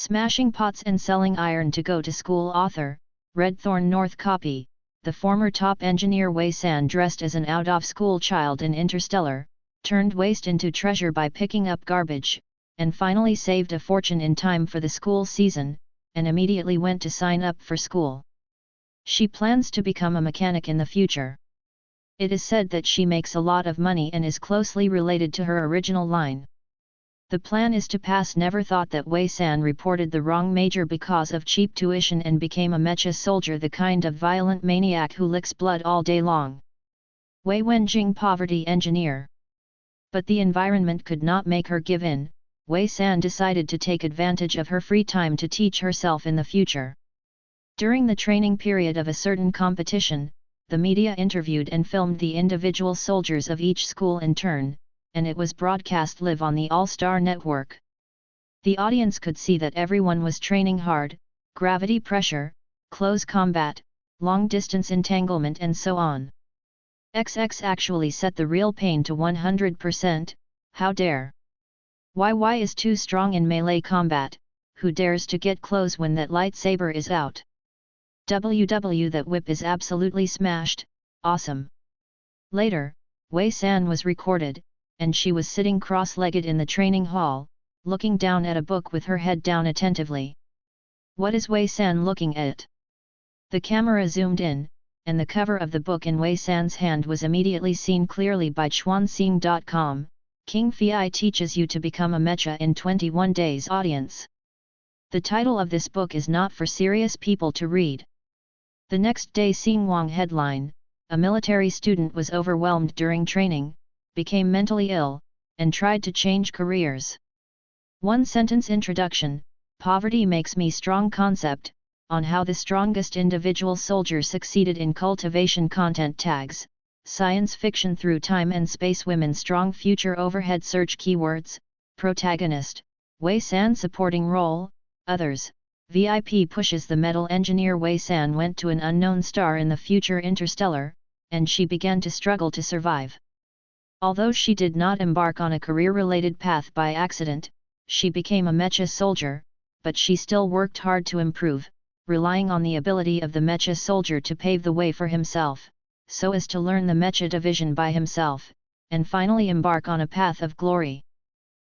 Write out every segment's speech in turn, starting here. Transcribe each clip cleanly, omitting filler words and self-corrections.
Smashing pots and selling iron to go to school. Author, Redthorn North. Copy. The former top engineer Wei San, dressed as an out-of-school child in Interstellar, turned waste into treasure by picking up garbage, and finally saved a fortune in time for the school season, and immediately went to sign up for school. She plans to become a mechanic in the future. It is said that she makes a lot of money and is closely related to her original line. The plan is to pass. Never thought that Wei San reported the wrong major because of cheap tuition and became a mecha soldier, the kind of violent maniac who licks blood all day long. Wei Wenjing, poverty engineer. But the environment could not make her give in. Wei San decided to take advantage of her free time to teach herself in the future. During the training period of a certain competition, the media interviewed and filmed the individual soldiers of each school in turn, and it was broadcast live on the All-Star Network. The audience could see that everyone was training hard: gravity pressure, close combat, long-distance entanglement, and so on. XX actually set the real pain to 100%, how dare! YY is too strong in melee combat, who dares to get close when that lightsaber is out? WW, that whip is absolutely smashed, awesome. Later, Wei San was recorded, and she was sitting cross-legged in the training hall, looking down at a book with her head down attentively. What is Wei San looking at? The camera zoomed in, and the cover of the book in Wei San's hand was immediately seen clearly by Chuanxing.com. King Fei teaches you to become a mecha in 21 days. Audience. The title of this book is not for serious people to read. The next day, Xinhuang headline: a military student was overwhelmed during training, became mentally ill, and tried to change careers. One sentence introduction: poverty makes me strong. Concept, on how the strongest individual soldier succeeded in cultivation. Content tags: science fiction through time and space. Women strong future. Overhead search keywords: protagonist, Wei San. Supporting role, others. VIP pushes the metal engineer. Wei San went to an unknown star in the future, Interstellar, and she began to struggle to survive. Although she did not embark on a career-related path by accident, she became a mecha soldier, but she still worked hard to improve, relying on the ability of the mecha soldier to pave the way for himself, so as to learn the mecha division by himself, and finally embark on a path of glory.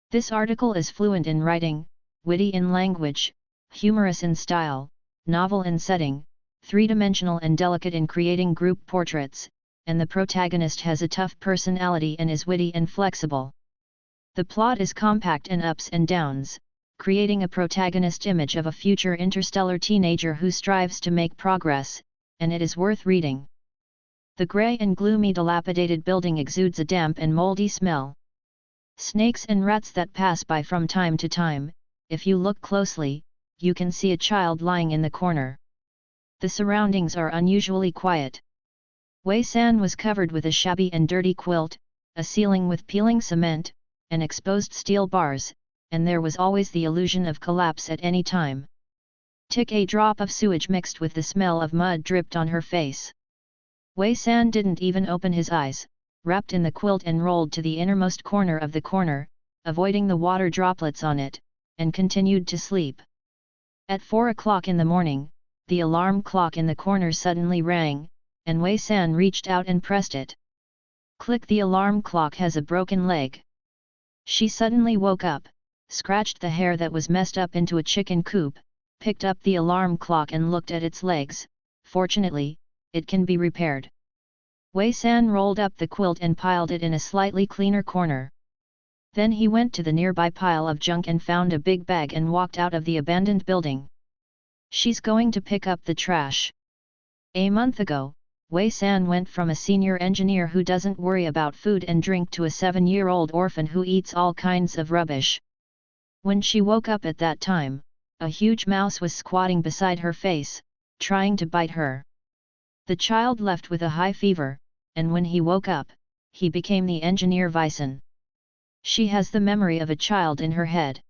This article is fluent in writing, witty in language, humorous in style, novel in setting, three-dimensional and delicate in creating group portraits, and the protagonist has a tough personality and is witty and flexible. The plot is compact and ups and downs, creating a protagonist image of a future interstellar teenager who strives to make progress, and it is worth reading. The grey and gloomy dilapidated building exudes a damp and moldy smell. Snakes and rats that pass by from time to time. If you look closely, you can see a child lying in the corner. The surroundings are unusually quiet. Wei San was covered with a shabby and dirty quilt, a ceiling with peeling cement, and exposed steel bars, and there was always the illusion of collapse at any time. A drop of sewage mixed with the smell of mud dripped on her face. Wei San didn't even open his eyes, wrapped in the quilt and rolled to the innermost corner of the corner, avoiding the water droplets on it, and continued to sleep. At 4 o'clock in the morning, the alarm clock in the corner suddenly rang, and Wei San reached out and pressed it. Click, the alarm clock has a broken leg. She suddenly woke up, scratched the hair that was messed up into a chicken coop, picked up the alarm clock and looked at its legs. Fortunately, it can be repaired. Wei San rolled up the quilt and piled it in a slightly cleaner corner. Then he went to the nearby pile of junk and found a big bag and walked out of the abandoned building. She's going to pick up the trash. A month ago, Wei San went from a senior engineer who doesn't worry about food and drink to a 7-year-old orphan who eats all kinds of rubbish. When she woke up at that time, a huge mouse was squatting beside her face, trying to bite her. The child left with a high fever, and when he woke up, he became the engineer Vicen. She has the memory of a child in her head.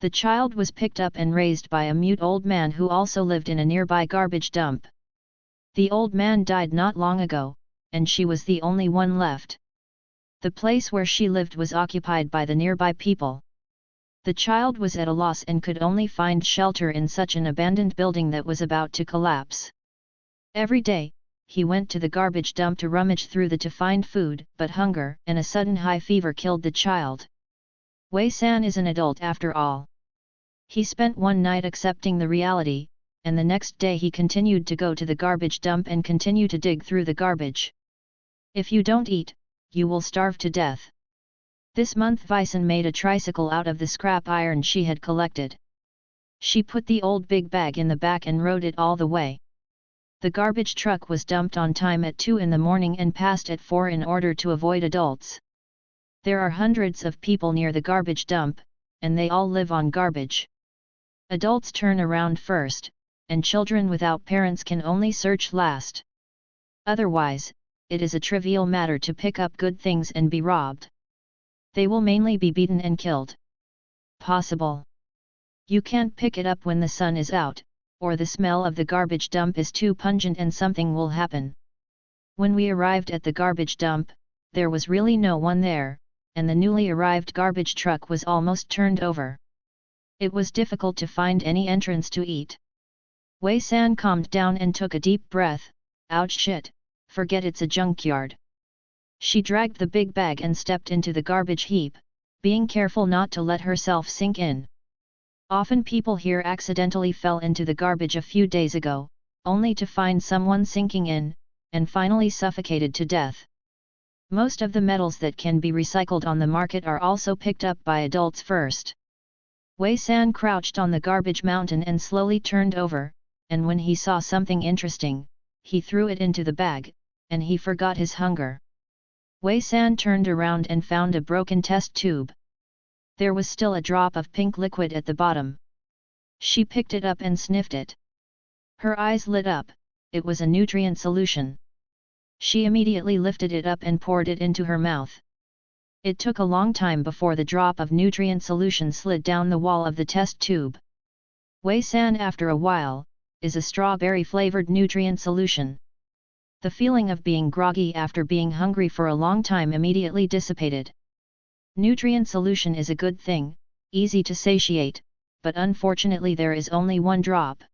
The child was picked up and raised by a mute old man who also lived in a nearby garbage dump. The old man died not long ago, and she was the only one left. The place where she lived was occupied by the nearby people. The child was at a loss and could only find shelter in such an abandoned building that was about to collapse. Every day, he went to the garbage dump to rummage through to find food, but hunger and a sudden high fever killed the child. Wei-san is an adult after all. He spent one night accepting the reality, and the next day he continued to go to the garbage dump and continue to dig through the garbage. If you don't eat, you will starve to death. This month Vison made a tricycle out of the scrap iron she had collected. She put the old big bag in the back and rode it all the way. The garbage truck was dumped on time at 2 in the morning and passed at 4 in order to avoid adults. There are hundreds of people near the garbage dump, and they all live on garbage. Adults turn around first, and children without parents can only search last. Otherwise, it is a trivial matter to pick up good things and be robbed. They will mainly be beaten and killed. Possible. You can't pick it up when the sun is out, or the smell of the garbage dump is too pungent and something will happen. When we arrived at the garbage dump, there was really no one there, and the newly arrived garbage truck was almost turned over. It was difficult to find any entrance to eat. Wei-san calmed down and took a deep breath. Ouch shit, forget it's a junkyard. She dragged the big bag and stepped into the garbage heap, being careful not to let herself sink in. Often people here accidentally fell into the garbage a few days ago, only to find someone sinking in, and finally suffocated to death. Most of the metals that can be recycled on the market are also picked up by adults first. Wei-san crouched on the garbage mountain and slowly turned over, and when he saw something interesting, he threw it into the bag, and he forgot his hunger. Wei-san turned around and found a broken test tube. There was still a drop of pink liquid at the bottom. She picked it up and sniffed it. Her eyes lit up, it was a nutrient solution. She immediately lifted it up and poured it into her mouth. It took a long time before the drop of nutrient solution slid down the wall of the test tube. Wei-san after a while, is a strawberry-flavored nutrient solution. The feeling of being groggy after being hungry for a long time immediately dissipated. Nutrient solution is a good thing, easy to satiate, but unfortunately there is only one drop.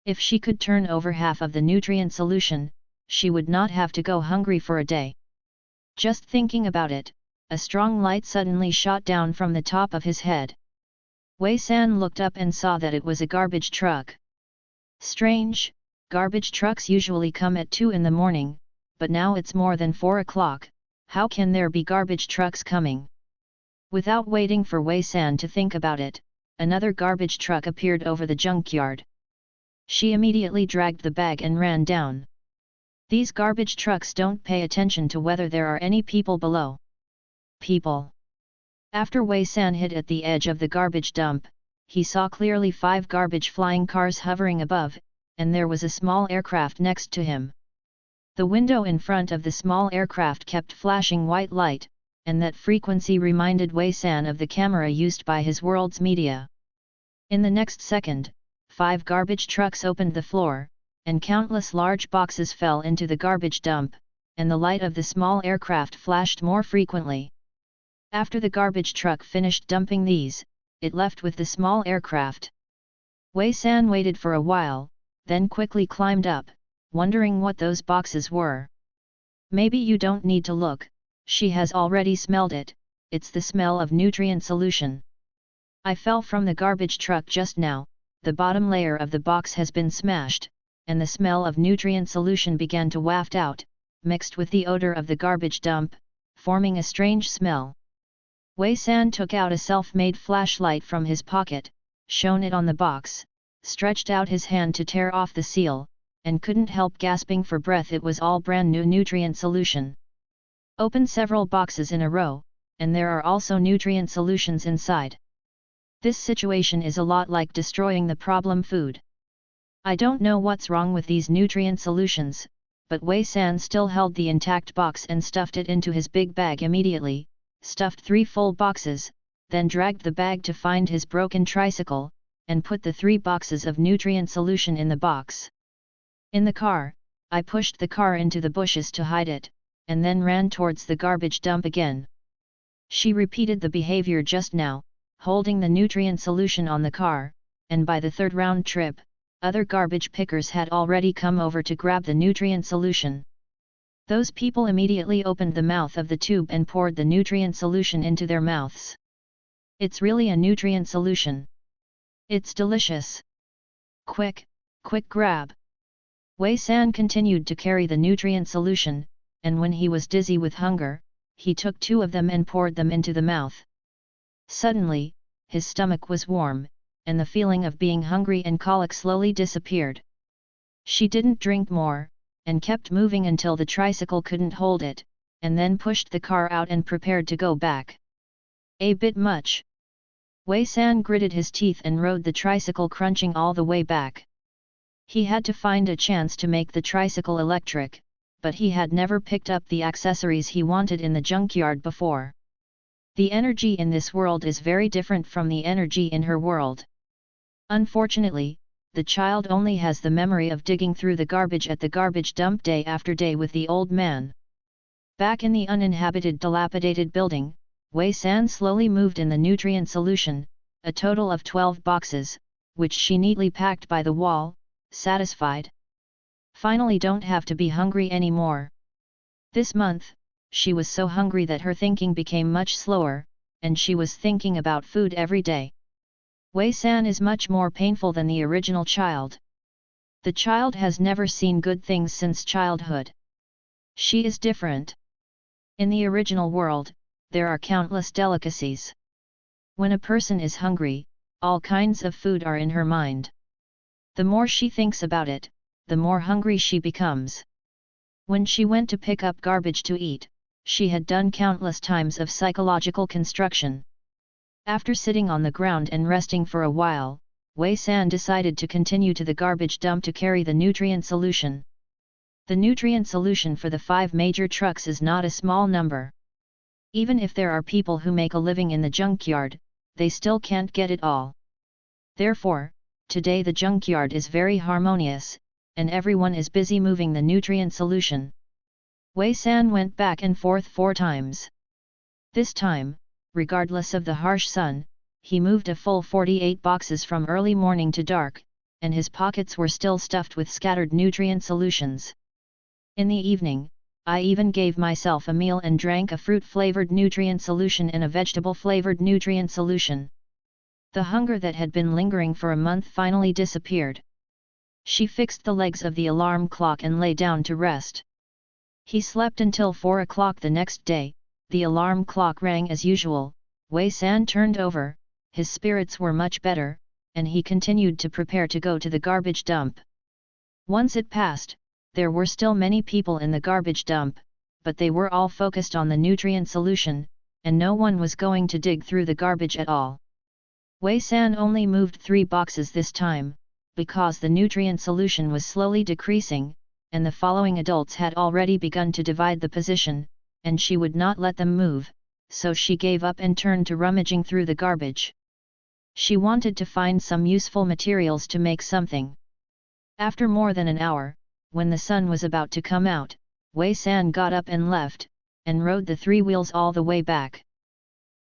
If she could turn over half of the nutrient solution, she would not have to go hungry for a day. Just thinking about it, a strong light suddenly shot down from the top of his head. Wei-san looked up and saw that it was a garbage truck. Strange, garbage trucks usually come at 2 in the morning, but now it's more than 4 o'clock, how can there be garbage trucks coming? Without waiting for Wei-san to think about it, another garbage truck appeared over the junkyard. She immediately dragged the bag and ran down. These garbage trucks don't pay attention to whether there are any people below. People. After Wei-san hid at the edge of the garbage dump, he saw clearly 5 garbage flying cars hovering above, and there was a small aircraft next to him. The window in front of the small aircraft kept flashing white light, and that frequency reminded Wei-san of the camera used by his world's media. In the next second, 5 garbage trucks opened the floor, and countless large boxes fell into the garbage dump, and the light of the small aircraft flashed more frequently. After the garbage truck finished dumping these, it left with the small aircraft. Wei-san waited for a while, then quickly climbed up, wondering what those boxes were. Maybe you don't need to look, she has already smelled it, it's the smell of nutrient solution. I fell from the garbage truck just now, the bottom layer of the box has been smashed, and the smell of nutrient solution began to waft out, mixed with the odor of the garbage dump, forming a strange smell. Wei-san took out a self-made flashlight from his pocket, shone it on the box, stretched out his hand to tear off the seal, and couldn't help gasping for breath. It was all brand new nutrient solution. Open several boxes in a row, and there are also nutrient solutions inside. This situation is a lot like destroying the problem food. I don't know what's wrong with these nutrient solutions, but Wei-san still held the intact box and stuffed it into his big bag immediately, stuffed 3 full boxes, then dragged the bag to find his broken tricycle, and put the 3 boxes of nutrient solution in the box. In the car, I pushed the car into the bushes to hide it, and then ran towards the garbage dump again. She repeated the behavior just now, holding the nutrient solution on the car, and by the third round trip, other garbage pickers had already come over to grab the nutrient solution. Those people immediately opened the mouth of the tube and poured the nutrient solution into their mouths. It's really a nutrient solution. It's delicious. Quick, quick grab. Wei San continued to carry the nutrient solution, and when he was dizzy with hunger, he took 2 of them and poured them into the mouth. Suddenly, his stomach was warm, and the feeling of being hungry and colic slowly disappeared. She didn't drink more, and kept moving until the tricycle couldn't hold it, and then pushed the car out and prepared to go back. A bit much. Wei San gritted his teeth and rode the tricycle crunching all the way back. He had to find a chance to make the tricycle electric, but he had never picked up the accessories he wanted in the junkyard before. The energy in this world is very different from the energy in her world. Unfortunately, the child only has the memory of digging through the garbage at the garbage dump day after day with the old man. Back in the uninhabited dilapidated building, Wei San slowly moved in the nutrient solution, a total of 12 boxes, which she neatly packed by the wall, satisfied. Finally don't have to be hungry anymore. This month, she was so hungry that her thinking became much slower, and she was thinking about food every day. Wei San is much more painful than the original child. The child has never seen good things since childhood. She is different. In the original world, there are countless delicacies. When a person is hungry, all kinds of food are in her mind. The more she thinks about it, the more hungry she becomes. When she went to pick up garbage to eat, she had done countless times of psychological construction. After sitting on the ground and resting for a while, Wei San decided to continue to the garbage dump to carry the nutrient solution. The nutrient solution for the 5 major trucks is not a small number. Even if there are people who make a living in the junkyard, they still can't get it all. Therefore, today the junkyard is very harmonious, and everyone is busy moving the nutrient solution. Wei San went back and forth 4 times. This time, regardless of the harsh sun, he moved a full 48 boxes from early morning to dark, and his pockets were still stuffed with scattered nutrient solutions. In the evening, I even gave myself a meal and drank a fruit-flavored nutrient solution and a vegetable-flavored nutrient solution. The hunger that had been lingering for a month finally disappeared. She fixed the legs of the alarm clock and lay down to rest. He slept until 4 o'clock the next day. The alarm clock rang as usual. Wei San turned over, his spirits were much better, and he continued to prepare to go to the garbage dump. Once it passed, there were still many people in the garbage dump, but they were all focused on the nutrient solution, and no one was going to dig through the garbage at all. Wei San only moved 3 boxes this time, because the nutrient solution was slowly decreasing, and the following adults had already begun to divide the position, and she would not let them move, so she gave up and turned to rummaging through the garbage. She wanted to find some useful materials to make something. After more than an hour, when the sun was about to come out, Wei San got up and left, and rode the 3 wheels all the way back.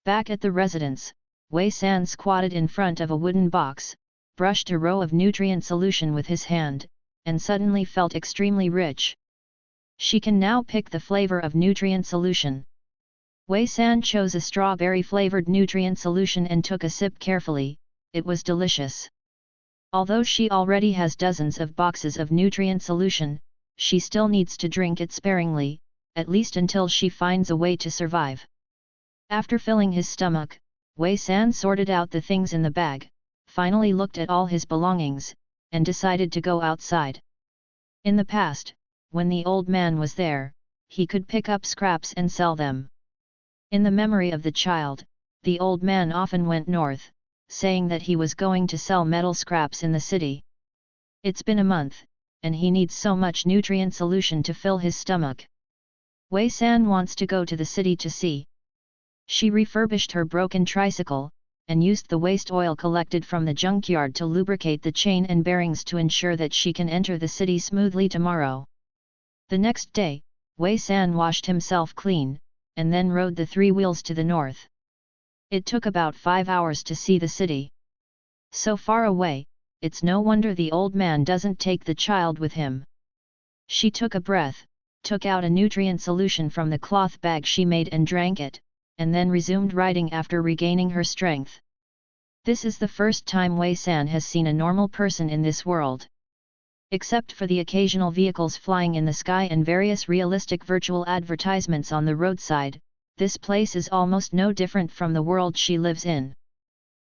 Back at the residence, Wei San squatted in front of a wooden box, brushed a row of nutrient solution with his hand, and suddenly felt extremely rich. She can now pick the flavor of nutrient solution. Wei San chose a strawberry-flavored nutrient solution and took a sip carefully. It was delicious. Although she already has dozens of boxes of nutrient solution, she still needs to drink it sparingly, at least until she finds a way to survive. After filling his stomach, Wei San sorted out the things in the bag, finally looked at all his belongings, and decided to go outside. In the past, when the old man was there, he could pick up scraps and sell them. In the memory of the child, the old man often went north, saying that he was going to sell metal scraps in the city. It's been a month, and he needs so much nutrient solution to fill his stomach. Wei San wants to go to the city to see. She refurbished her broken tricycle, and used the waste oil collected from the junkyard to lubricate the chain and bearings to ensure that she can enter the city smoothly tomorrow. The next day, Wei San washed himself clean, and then rode the 3 wheels to the north. It took about 5 hours to see the city. So far away, it's no wonder the old man doesn't take the child with him. She took a breath, took out a nutrient solution from the cloth bag she made and drank it, and then resumed writing after regaining her strength. This is the first time Wei-san has seen a normal person in this world. Except for the occasional vehicles flying in the sky and various realistic virtual advertisements on the roadside, this place is almost no different from the world she lives in.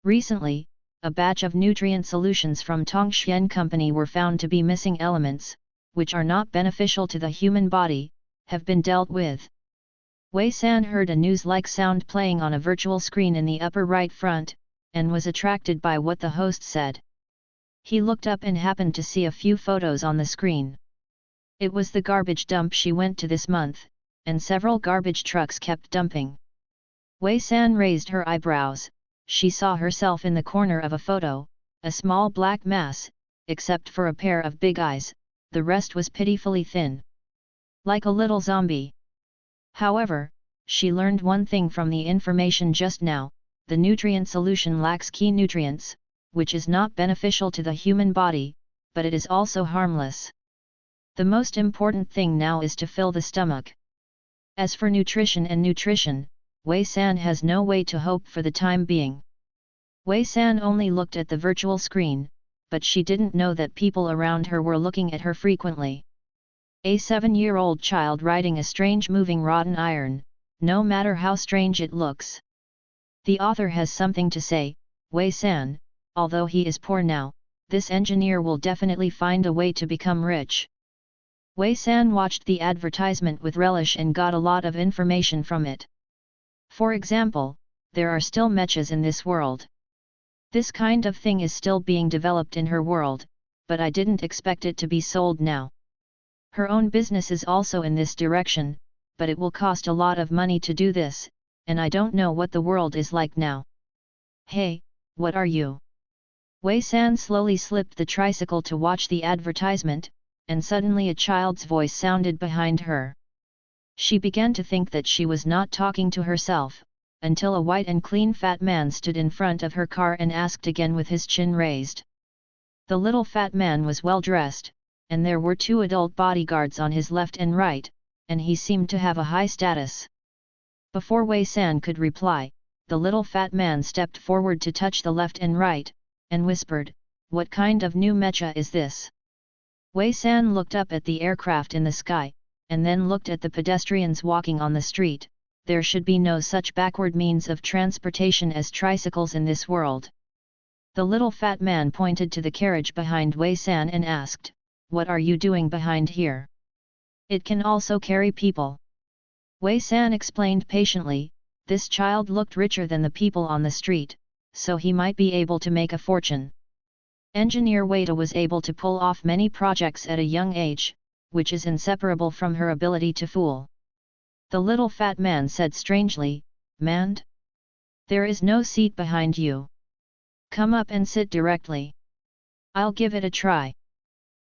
Recently, a batch of nutrient solutions from Tongxian Company were found to be missing elements, which are not beneficial to the human body, have been dealt with. Wei-san heard a news-like sound playing on a virtual screen in the upper right front, and was attracted by what the host said. He looked up and happened to see a few photos on the screen. It was the garbage dump she went to this month, and several garbage trucks kept dumping. Wei-san raised her eyebrows. She saw herself in the corner of a photo, a small black mass, except for a pair of big eyes, the rest was pitifully thin. Like a little zombie. However, she learned one thing from the information just now: the nutrient solution lacks key nutrients, which is not beneficial to the human body, but it is also harmless. The most important thing now is to fill the stomach. As for nutrition, Wei-san has no way to hope for the time being. Wei-san only looked at the virtual screen, but she didn't know that people around her were looking at her frequently. A 7-year-old child riding a strange moving rotten iron, no matter how strange it looks. The author has something to say: Wei-san, although he is poor now, this engineer will definitely find a way to become rich. Wei-san watched the advertisement with relish and got a lot of information from it. For example, there are still mechas in this world. This kind of thing is still being developed in her world, but I didn't expect it to be sold now. Her own business is also in this direction, but it will cost a lot of money to do this, and I don't know what the world is like now. Hey, what are you? Wei-san slowly slipped the tricycle to watch the advertisement, and suddenly a child's voice sounded behind her. She began to think that she was not talking to herself, until a white and clean fat man stood in front of her car and asked again with his chin raised. The little fat man was well dressed, and there were 2 adult bodyguards on his left and right, and he seemed to have a high status. Before Wei-san could reply, the little fat man stepped forward to touch the left and right, and whispered, "What kind of new mecha is this?" Wei-san looked up at the aircraft in the sky, and then looked at the pedestrians walking on the street. There should be no such backward means of transportation as tricycles in this world. The little fat man pointed to the carriage behind Wei-san and asked, "What are you doing behind here? It can also carry people." Wei-san explained patiently, this child looked richer than the people on the street, so he might be able to make a fortune. Engineer Wada was able to pull off many projects at a young age, which is inseparable from her ability to fool. The little fat man said strangely, "Mand? There is no seat behind you. Come up and sit directly. I'll give it a try."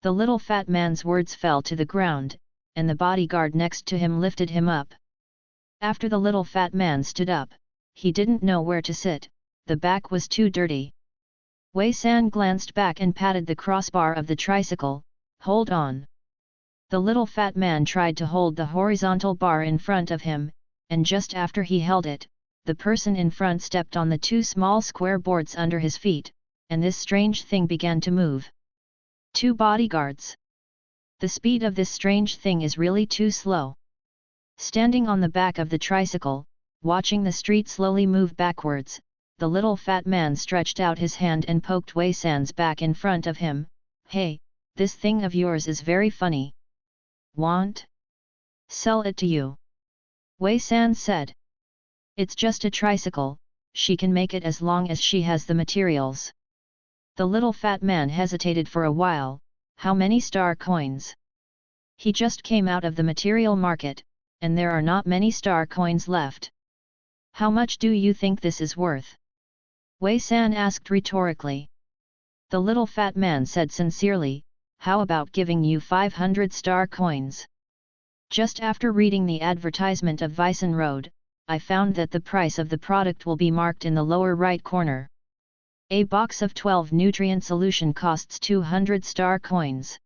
The little fat man's words fell to the ground, and the bodyguard next to him lifted him up. After the little fat man stood up, he didn't know where to sit, the back was too dirty. Wei-san glanced back and patted the crossbar of the tricycle. "Hold on." The little fat man tried to hold the horizontal bar in front of him, and just after he held it, the person in front stepped on the 2 small square boards under his feet, and this strange thing began to move. 2 bodyguards. The speed of this strange thing is really too slow. Standing on the back of the tricycle, watching the street slowly move backwards, the little fat man stretched out his hand and poked Wei-san's back in front of him. "Hey, this thing of yours is very funny. Want? Sell it to you." Wei-san said. "It's just a tricycle, she can make it as long as she has the materials." The little fat man hesitated for a while. "How many star coins?" He just came out of the material market, and there are not many star coins left. "How much do you think this is worth?" Wei-san asked rhetorically. The little fat man said sincerely, "How about giving you 500 star coins?" Just after reading the advertisement of Weissen Road, I found that the price of the product will be marked in the lower right corner. A box of 12 nutrient solution costs 200 star coins.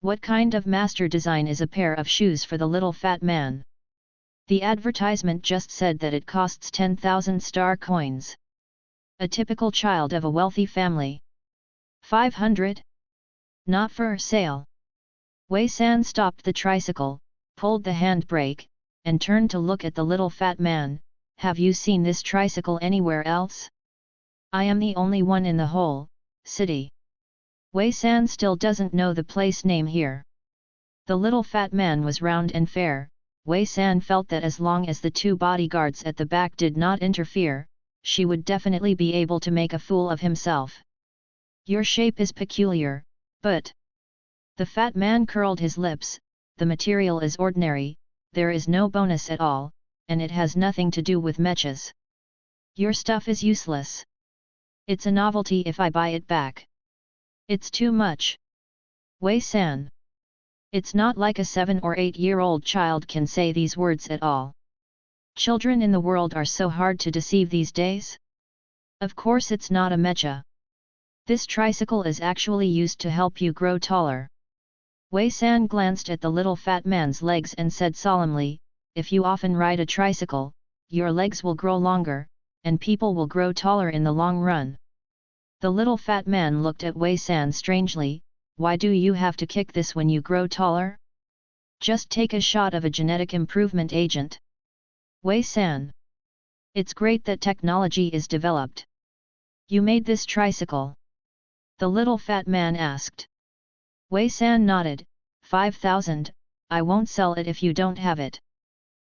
What kind of master design is a pair of shoes for the little fat man? The advertisement just said that it costs 10,000 star coins. A typical child of a wealthy family. 500? Not for sale. Wei San stopped the tricycle, pulled the handbrake, and turned to look at the little fat man. Have you seen this tricycle anywhere else? I am the only one in the whole city. Wei San still doesn't know the place name here. The little fat man was round and fair. Wei San felt that as long as the two bodyguards at the back did not interfere, she would definitely be able to make a fool of himself. Your shape is peculiar, but... The fat man curled his lips. The material is ordinary, there is no bonus at all, and it has nothing to do with mechas. Your stuff is useless. It's a novelty if I buy it back. It's too much. Wei San. It's not like a 7 or 8-year-old child can say these words at all. Children in the world are so hard to deceive these days. Of course it's not a mecha. This tricycle is actually used to help you grow taller. Wei San glanced at the little fat man's legs and said solemnly, if you often ride a tricycle, your legs will grow longer, and people will grow taller in the long run. The little fat man looked at Wei San strangely. Why do you have to kick this when you grow taller? Just take a shot of a genetic improvement agent. Wei San. It's great that technology is developed. You made this tricycle? The little fat man asked. Wei San nodded. 5,000, I won't sell it if you don't have it.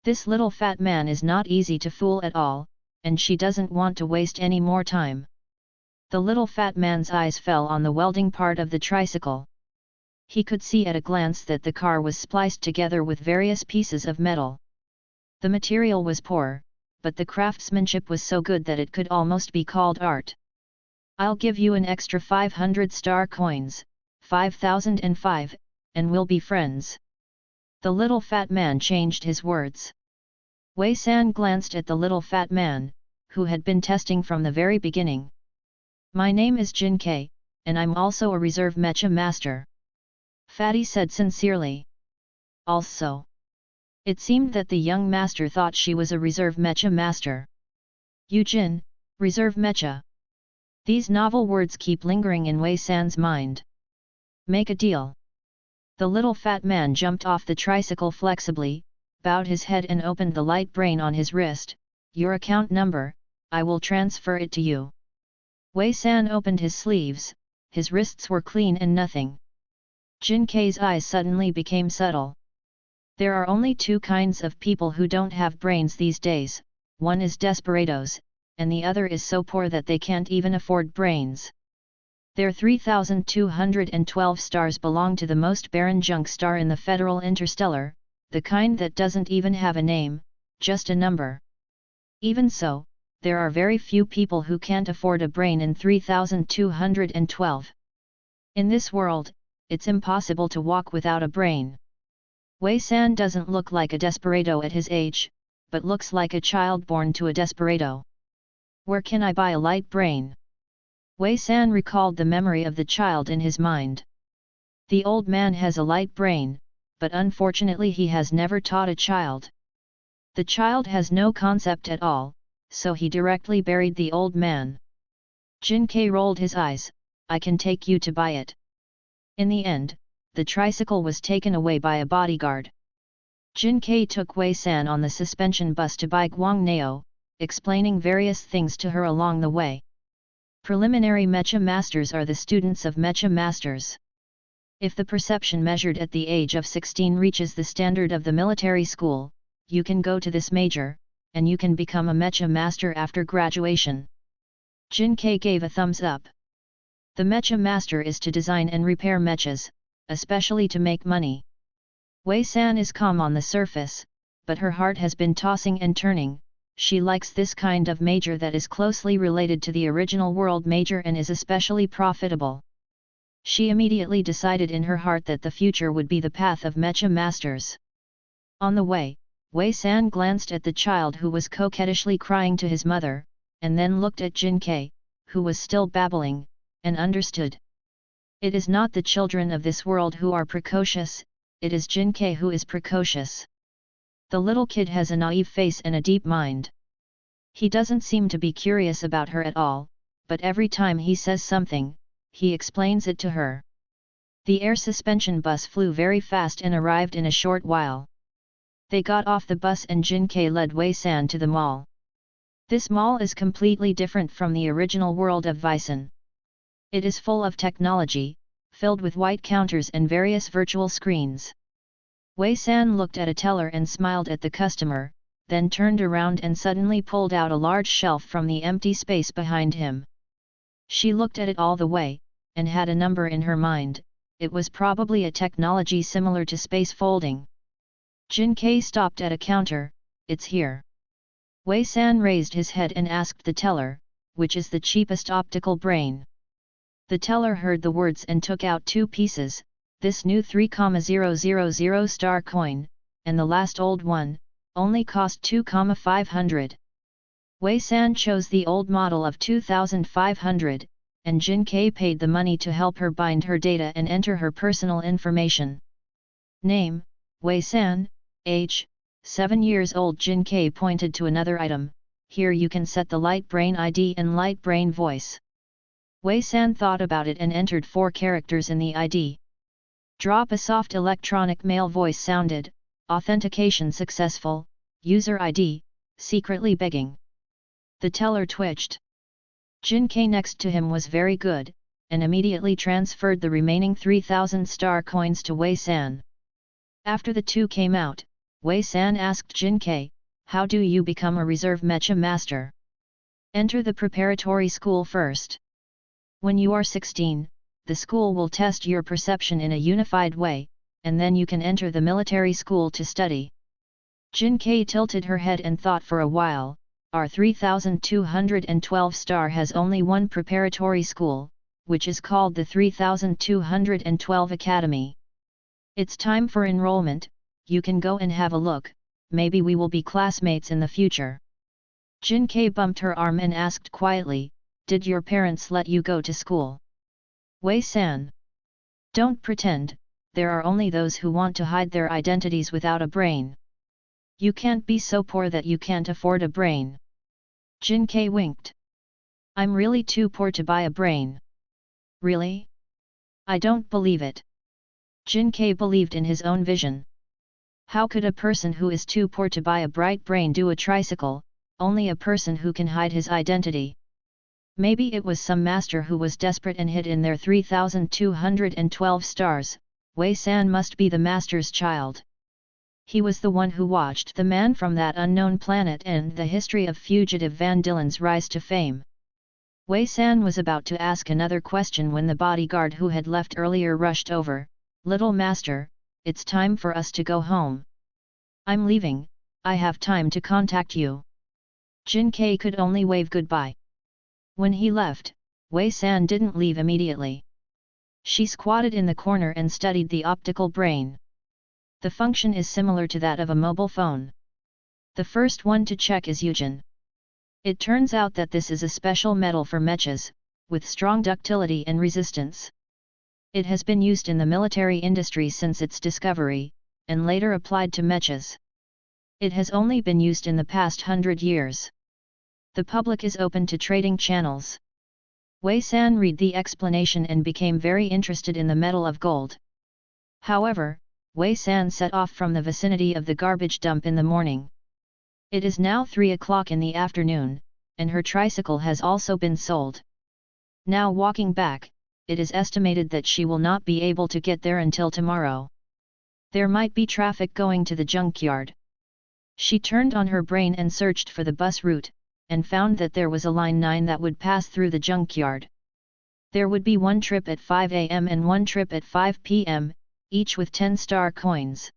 This little fat man is not easy to fool at all, and she doesn't want to waste any more time. The little fat man's eyes fell on the welding part of the tricycle. He could see at a glance that the car was spliced together with various pieces of metal. The material was poor, but the craftsmanship was so good that it could almost be called art. I'll give you an extra 500 star coins, 5,005, and we'll be friends. The little fat man changed his words. Wei San glanced at the little fat man, who had been testing from the very beginning. My name is Jin Kei, and I'm also a reserve mecha master. Fatty said sincerely. Also. It seemed that the young master thought she was a reserve mecha master. Jin, reserve mecha. These novel words keep lingering in Wei San's mind. Make a deal. The little fat man jumped off the tricycle flexibly, bowed his head and opened the light brain on his wrist. Your account number, I will transfer it to you. Wei San opened his sleeves, his wrists were clean and nothing. Jin Kei's eyes suddenly became subtle. There are only two kinds of people who don't have brains these days, one is desperados, and the other is so poor that they can't even afford brains. Their 3,212 stars belong to the most barren junk star in the Federal Interstellar, the kind that doesn't even have a name, just a number. Even so, there are very few people who can't afford a brain in 3,212. In this world, it's impossible to walk without a brain. Wei San doesn't look like a desperado at his age, but looks like a child born to a desperado. Where can I buy a light brain? Wei San recalled the memory of the child in his mind. The old man has a light brain, but unfortunately he has never taught a child. The child has no concept at all, so he directly buried the old man. Jin Kei rolled his eyes. I can take you to buy it. In the end, the tricycle was taken away by a bodyguard. Jin Kei took Wei San on the suspension bus to Bai Guangnao, explaining various things to her along the way. Preliminary mecha masters are the students of mecha masters. If the perception measured at the age of 16 reaches the standard of the military school, you can go to this major, and you can become a mecha master after graduation. Jin Kei gave a thumbs up. The mecha master is to design and repair mechas, especially to make money. Wei San is calm on the surface, but her heart has been tossing and turning. She likes this kind of major that is closely related to the original world major and is especially profitable. She immediately decided in her heart that the future would be the path of mecha masters. On the way, Wei San glanced at the child who was coquettishly crying to his mother, and then looked at Jin Kai, who was still babbling, and understood. It is not the children of this world who are precocious, it is Jin Kai who is precocious. The little kid has a naive face and a deep mind. He doesn't seem to be curious about her at all, but every time he says something, he explains it to her. The air suspension bus flew very fast and arrived in a short while. They got off the bus and Jin Kai led Wei San to the mall. This mall is completely different from the original world of Vysen. It is full of technology, filled with white counters and various virtual screens. Wei San looked at a teller and smiled at the customer, then turned around and suddenly pulled out a large shelf from the empty space behind him. She looked at it all the way, and had a number in her mind. It was probably a technology similar to space folding. Jin Kai stopped at a counter. It's here. Wei San raised his head and asked the teller, which is the cheapest optical brain? The teller heard the words and took out two pieces, this new 3,000 star coin, and the last old one, only cost 2,500. Wei San chose the old model of 2,500, and Jin Kai paid the money to help her bind her data and enter her personal information. Name, Wei San, age, 7 years old. Jin Kai pointed to another item, here you can set the light brain ID and light brain voice. Wei San thought about it and entered 4 characters in the ID. Drop. A soft electronic male voice sounded, authentication successful, user ID, secretly begging. The teller twitched. Jin Kai next to him was very good, and immediately transferred the remaining 3,000 star coins to Wei San. After the two came out, Wei San asked Jin Kai, how do you become a reserve mecha master? Enter the preparatory school first. When you are 16, the school will test your perception in a unified way, and then you can enter the military school to study. Jin Kai tilted her head and thought for a while. Our 3212 star has only one preparatory school, which is called the 3212 Academy. It's time for enrollment, you can go and have a look, maybe we will be classmates in the future. Jin Kai bumped her arm and asked quietly, did your parents let you go to school? Wei San. Don't pretend, there are only those who want to hide their identities without a brain. You can't be so poor that you can't afford a brain. Jin Kai winked. I'm really too poor to buy a brain. Really? I don't believe it. Jin Kai believed in his own vision. How could a person who is too poor to buy a bright brain do a tricycle? Only a person who can hide his identity. Maybe it was some master who was desperate and hid in their 3212 stars. Wei San must be the master's child. He was the one who watched the man from that unknown planet and the history of fugitive Van Dillen's rise to fame. Wei San was about to ask another question when the bodyguard who had left earlier rushed over. Little master, it's time for us to go home. I'm leaving, I have time to contact you. Jin Kai could only wave goodbye. When he left, Wei San didn't leave immediately. She squatted in the corner and studied the optical brain. The function is similar to that of a mobile phone. The first one to check is Eugen. It turns out that this is a special metal for mechas, with strong ductility and resistance. It has been used in the military industry since its discovery, and later applied to mechas. It has only been used in the past 100 years. The public is open to trading channels. Wei San read the explanation and became very interested in the metal of gold. However, Wei San set off from the vicinity of the garbage dump in the morning. It is now 3 o'clock in the afternoon, and her tricycle has also been sold. Now walking back, it is estimated that she will not be able to get there until tomorrow. There might be traffic going to the junkyard. She turned on her brain and searched for the bus route, and found that there was a line 9 that would pass through the junkyard. There would be one trip at 5 am and one trip at 5 pm, each with 10 star coins.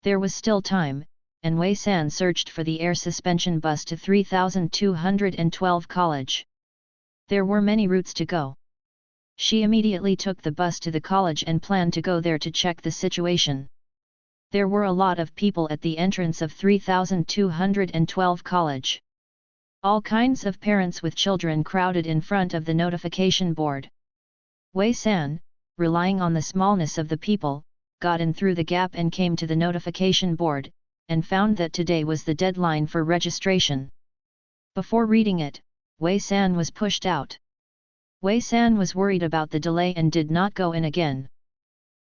There was still time, and Wei San searched for the air suspension bus to 3212 college. There were many routes to go. She immediately took the bus to the college and planned to go there to check the situation. There were a lot of people at the entrance of 3212 college. All kinds of parents with children crowded in front of the notification board. Wei San, relying on the smallness of the people, got in through the gap and came to the notification board, and found that today was the deadline for registration. Before reading it, Wei San was pushed out. Wei San was worried about the delay and did not go in again.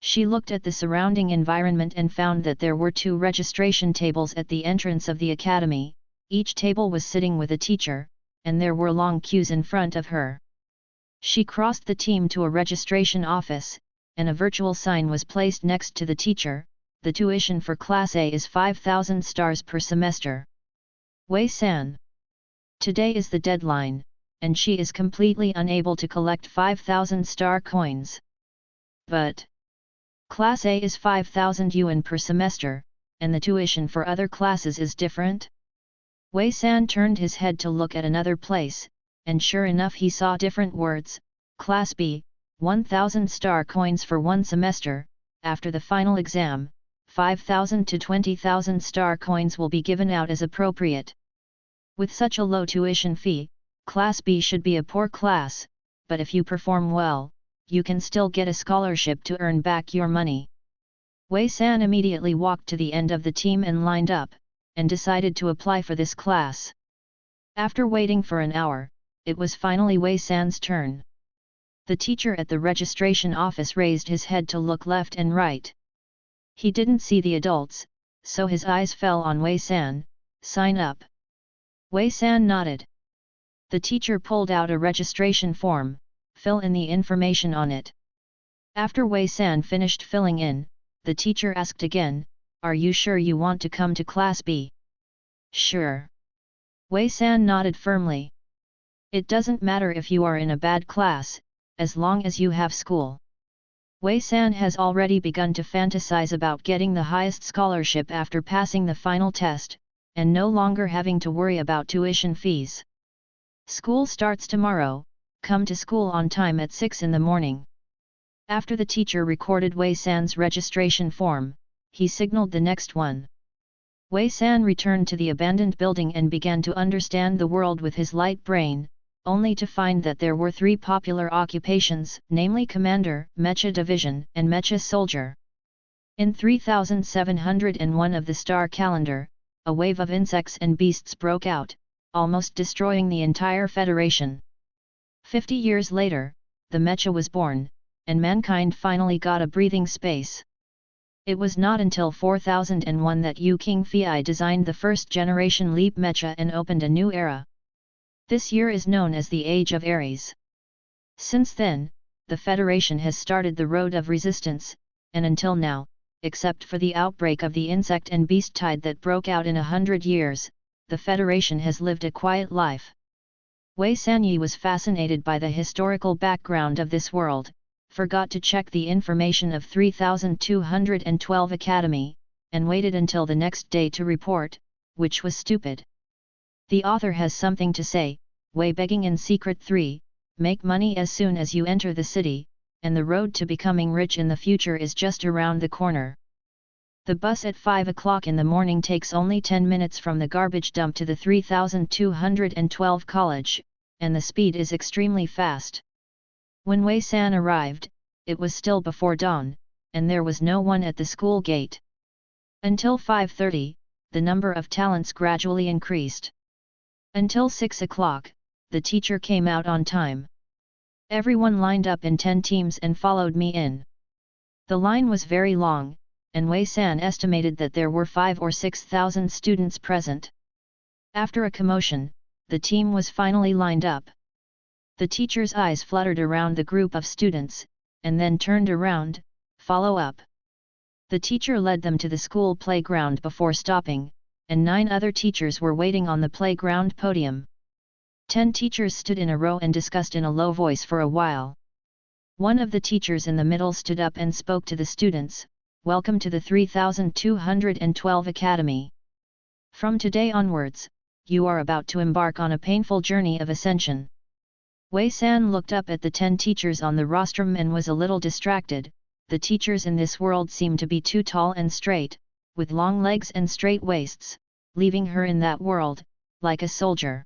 She looked at the surrounding environment and found that there were 2 registration tables at the entrance of the academy. Each table was sitting with a teacher, and there were long queues in front of her. She crossed the team to a registration office, and a virtual sign was placed next to the teacher. The tuition for Class A is 5,000 stars per semester. Wei San. Today is the deadline, and she is completely unable to collect 5,000 star coins. But Class A is 5,000 yuan per semester, and the tuition for other classes is different? Wei San turned his head to look at another place, and sure enough he saw different words. Class B, 1,000 star coins for 1 semester. After the final exam, 5,000 to 20,000 star coins will be given out as appropriate. With such a low tuition fee, Class B should be a poor class, but if you perform well, you can still get a scholarship to earn back your money. Wei San immediately walked to the end of the team and lined up, and decided to apply for this class. After waiting for an hour, it was finally Wei San's turn. The teacher at the registration office raised his head to look left and right. He didn't see the adults, so his eyes fell on Wei San. Sign up. Wei San nodded. The teacher pulled out a registration form. Fill in the information on it. After Wei San finished filling in, the teacher asked again, "Are you sure you want to come to Class B?" "Sure." Wei San nodded firmly. "It doesn't matter if you are in a bad class, as long as you have school." Wei San has already begun to fantasize about getting the highest scholarship after passing the final test, and no longer having to worry about tuition fees. School starts tomorrow. Come to school on time at 6 in the morning. After the teacher recorded Wei San's registration form, he signaled the next one. Wei San returned to the abandoned building and began to understand the world with his light brain, only to find that there were 3 popular occupations, namely Commander, Mecha Division, and Mecha Soldier. In 3701 of the star calendar, a wave of insects and beasts broke out, almost destroying the entire Federation. 50 years later, the Mecha was born, and mankind finally got a breathing space. It was not until 4001 that Yu King Fei designed the first-generation Leap Mecha and opened a new era. This year is known as the Age of Aries. Since then, the Federation has started the road of resistance, and until now, except for the outbreak of the insect and beast tide that broke out in 100 years, the Federation has lived a quiet life. Wei Sanyi was fascinated by the historical background of this world, forgot to check the information of 3212 Academy, and waited until the next day to report, which was stupid. The author has something to say. Wei begging in secret 3, make money as soon as you enter the city, and the road to becoming rich in the future is just around the corner. The bus at 5 o'clock in the morning takes only 10 minutes from the garbage dump to the 3212 college, and the speed is extremely fast. When Wei San arrived, it was still before dawn, and there was no one at the school gate. Until 5:30, the number of talents gradually increased. Until 6 o'clock, the teacher came out on time. Everyone lined up in 10 teams and followed me in. The line was very long, and Wei San estimated that there were 5,000 or 6,000 students present. After a commotion, the team was finally lined up. The teacher's eyes fluttered around the group of students, and then turned around, follow up. The teacher led them to the school playground before stopping, and 9 other teachers were waiting on the playground podium. 10 teachers stood in a row and discussed in a low voice for a while. One of the teachers in the middle stood up and spoke to the students, "Welcome to the 3212 Academy. From today onwards, you are about to embark on a painful journey of ascension." Wei San looked up at the 10 teachers on the rostrum and was a little distracted. The teachers in this world seem to be too tall and straight, with long legs and straight waists, leaving her in that world, like a soldier.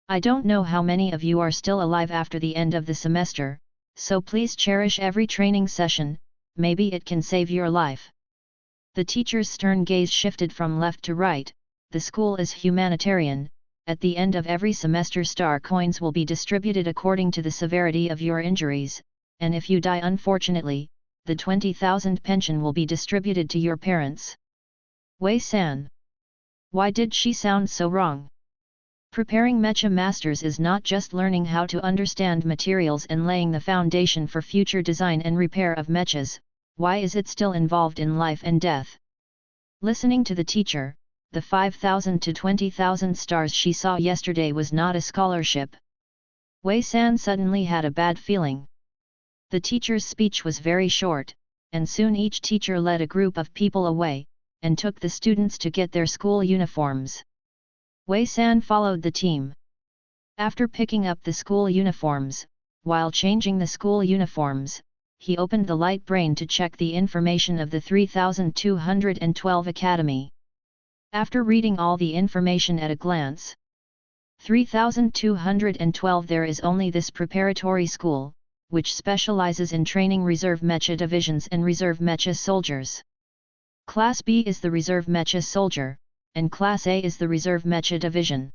I don't know how many of you are still alive after the end of the semester, so please cherish every training session, maybe it can save your life. The teacher's stern gaze shifted from left to right. The school is humanitarian. At the end of every semester, star coins will be distributed according to the severity of your injuries, and if you die unfortunately, the 20,000 pension will be distributed to your parents. Wei-san. Why did she sound so wrong? Preparing mecha masters is not just learning how to understand materials and laying the foundation for future design and repair of mechas. Why is it still involved in life and death? Listening to the teacher, the 5,000 to 20,000 stars she saw yesterday was not a scholarship. Wei-san suddenly had a bad feeling. The teacher's speech was very short, and soon each teacher led a group of people away, and took the students to get their school uniforms. Wei-san followed the team. After picking up the school uniforms, while changing the school uniforms, he opened the light brain to check the information of the 3212 Academy. After reading all the information at a glance, 3212 there is only this preparatory school, which specializes in training reserve mecha divisions and reserve mecha soldiers. Class B is the reserve mecha soldier, and Class A is the reserve mecha division.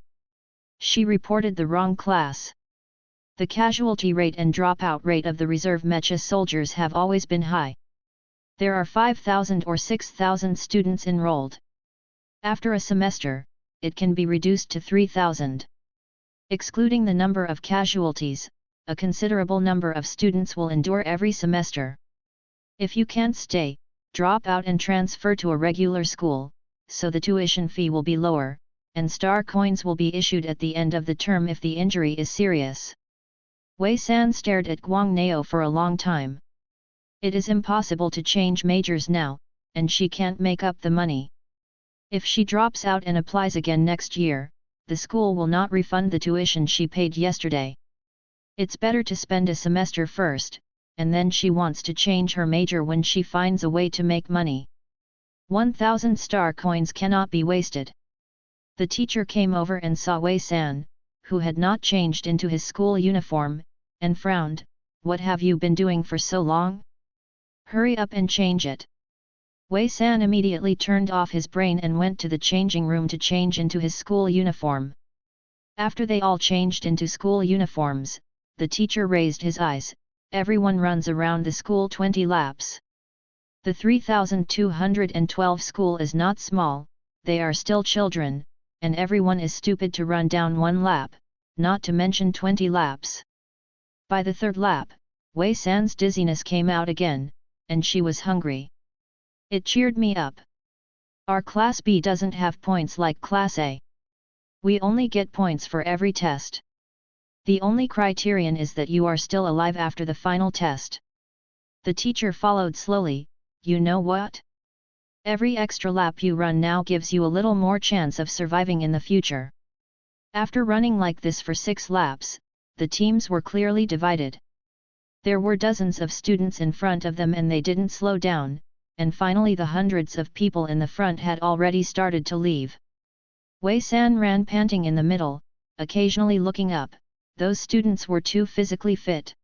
She reported the wrong class. The casualty rate and dropout rate of the reserve mecha soldiers have always been high. There are 5,000 or 6,000 students enrolled. After a semester, it can be reduced to 3,000. Excluding the number of casualties, a considerable number of students will endure every semester. If you can't stay, drop out and transfer to a regular school, so the tuition fee will be lower, and star coins will be issued at the end of the term if the injury is serious. Wei-san stared at Guang Nao for a long time. It is impossible to change majors now, and she can't make up the money. If she drops out and applies again next year, the school will not refund the tuition she paid yesterday. It's better to spend a semester first, and then she wants to change her major when she finds a way to make money. 1,000 star coins cannot be wasted. The teacher came over and saw Wei-san, who had not changed into his school uniform, and frowned. What have you been doing for so long? Hurry up and change it. Wei-san immediately turned off his brain and went to the changing room to change into his school uniform. After they all changed into school uniforms, the teacher raised his eyes. Everyone runs around the school 20 laps. The 3212 school is not small, they are still children, and everyone is stupid to run down 1 lap, not to mention 20 laps. By the 3rd lap, Wei-san's dizziness came out again, and she was hungry. It cheered me up. Our Class B doesn't have points like Class A. We only get points for every test. The only criterion is that you are still alive after the final test. The teacher followed slowly. You know what? Every extra lap you run now gives you a little more chance of surviving in the future. After running like this for 6 laps, the teams were clearly divided. There were dozens of students in front of them and they didn't slow down, and finally the hundreds of people in the front had already started to leave. Wei-san ran panting in the middle, occasionally looking up. Those students were too physically fit.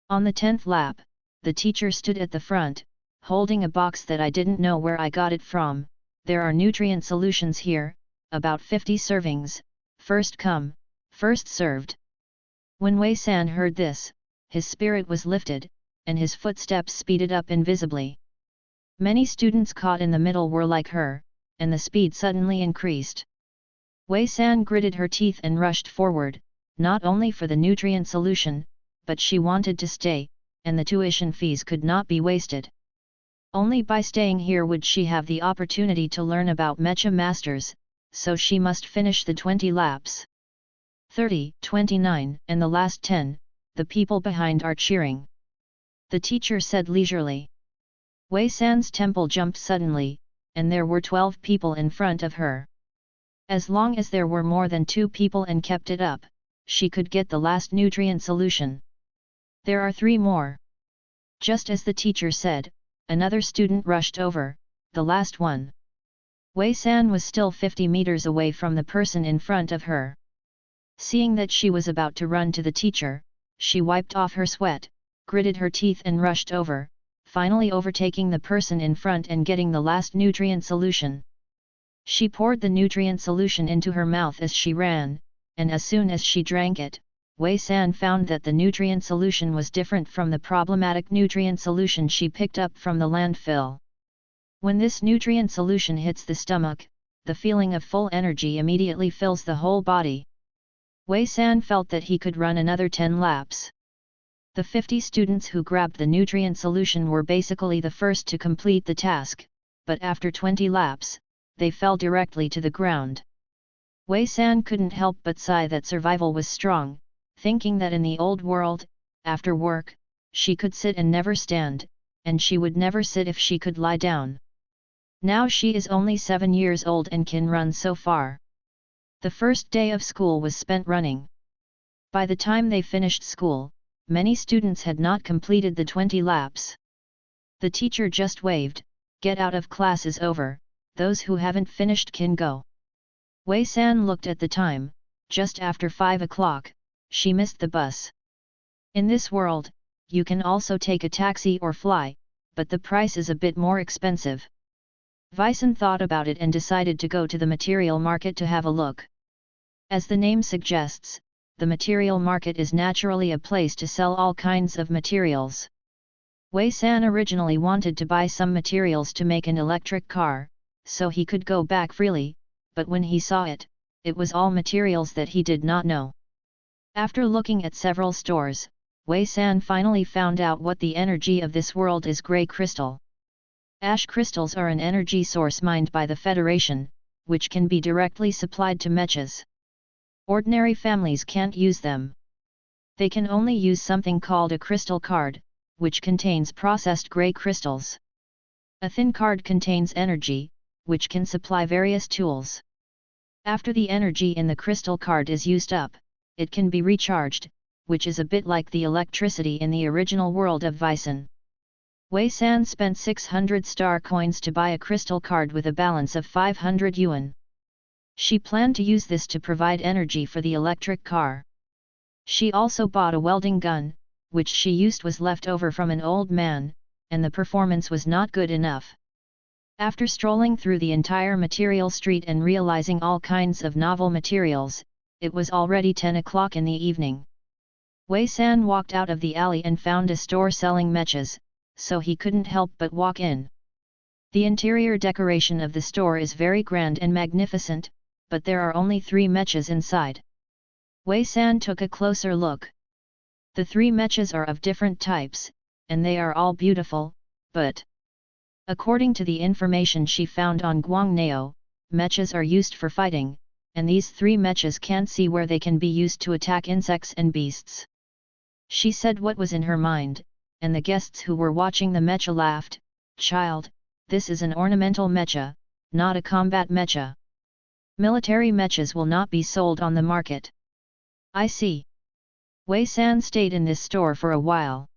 On the 10th lap, the teacher stood at the front, holding a box that I didn't know where I got it from. There are nutrient solutions here, about 50 servings, first come, first served. When Wei-san heard this, his spirit was lifted, and his footsteps speeded up invisibly. Many students caught in the middle were like her, and the speed suddenly increased. Wei-san gritted her teeth and rushed forward, not only for the nutrient solution, but she wanted to stay, and the tuition fees could not be wasted. Only by staying here would she have the opportunity to learn about mecha masters, so she must finish the 20 laps. 30, 29, and the last 10, the people behind are cheering. The teacher said leisurely. Wei-san's temple jumped suddenly, and there were 12 people in front of her. As long as there were more than 2 people and kept it up, she could get the last nutrient solution. There are 3 more. Just as the teacher said, another student rushed over, the last one. Wei San was still 50 meters away from the person in front of her. Seeing that she was about to run to the teacher, she wiped off her sweat, gritted her teeth and rushed over, finally overtaking the person in front and getting the last nutrient solution. She poured the nutrient solution into her mouth as she ran, and as soon as she drank it, Wei San found that the nutrient solution was different from the problematic nutrient solution she picked up from the landfill. When this nutrient solution hits the stomach, the feeling of full energy immediately fills the whole body. Wei San felt that he could run another 10 laps. The 50 students who grabbed the nutrient solution were basically the first to complete the task, but after 20 laps, they fell directly to the ground. Wei San couldn't help but sigh that survival was strong, thinking that in the old world, after work, she could sit and never stand, and she would never sit if she could lie down. Now she is only 7 years old and can run so far. The first day of school was spent running. By the time they finished school, many students had not completed the 20 laps. The teacher just waved, "Get out of class is over, those who haven't finished can go." Wei San looked at the time, just after 5 o'clock, she missed the bus. In this world, you can also take a taxi or fly, but the price is a bit more expensive. Vicen thought about it and decided to go to the material market to have a look. As the name suggests, the material market is naturally a place to sell all kinds of materials. Wei San originally wanted to buy some materials to make an electric car, so he could go back freely, but when he saw it, it was all materials that he did not know. After looking at several stores, Wei San finally found out what the energy of this world is: grey crystal. Ash crystals are an energy source mined by the Federation, which can be directly supplied to mechas. Ordinary families can't use them. They can only use something called a crystal card, which contains processed grey crystals. A thin card contains energy, which can supply various tools. After the energy in the crystal card is used up, it can be recharged, which is a bit like the electricity in the original world of Vicen. Wei San spent 600 star coins to buy a crystal card with a balance of 500 yuan. She planned to use this to provide energy for the electric car. She also bought a welding gun, which she used was left over from an old man, and the performance was not good enough. After strolling through the entire material street and realizing all kinds of novel materials, it was already 10 o'clock in the evening. Wei San walked out of the alley and found a store selling mechas, so he couldn't help but walk in. The interior decoration of the store is very grand and magnificent, but there are only 3 mechas inside. Wei San took a closer look. The 3 mechas are of different types, and they are all beautiful, but according to the information she found on Guangnao, mechas are used for fighting, and these 3 mechas can't see where they can be used to attack insects and beasts. She said what was in her mind, and the guests who were watching the mecha laughed. "Child, this is an ornamental mecha, not a combat mecha. Military mechas will not be sold on the market." "I see." Wei San stayed in this store for a while.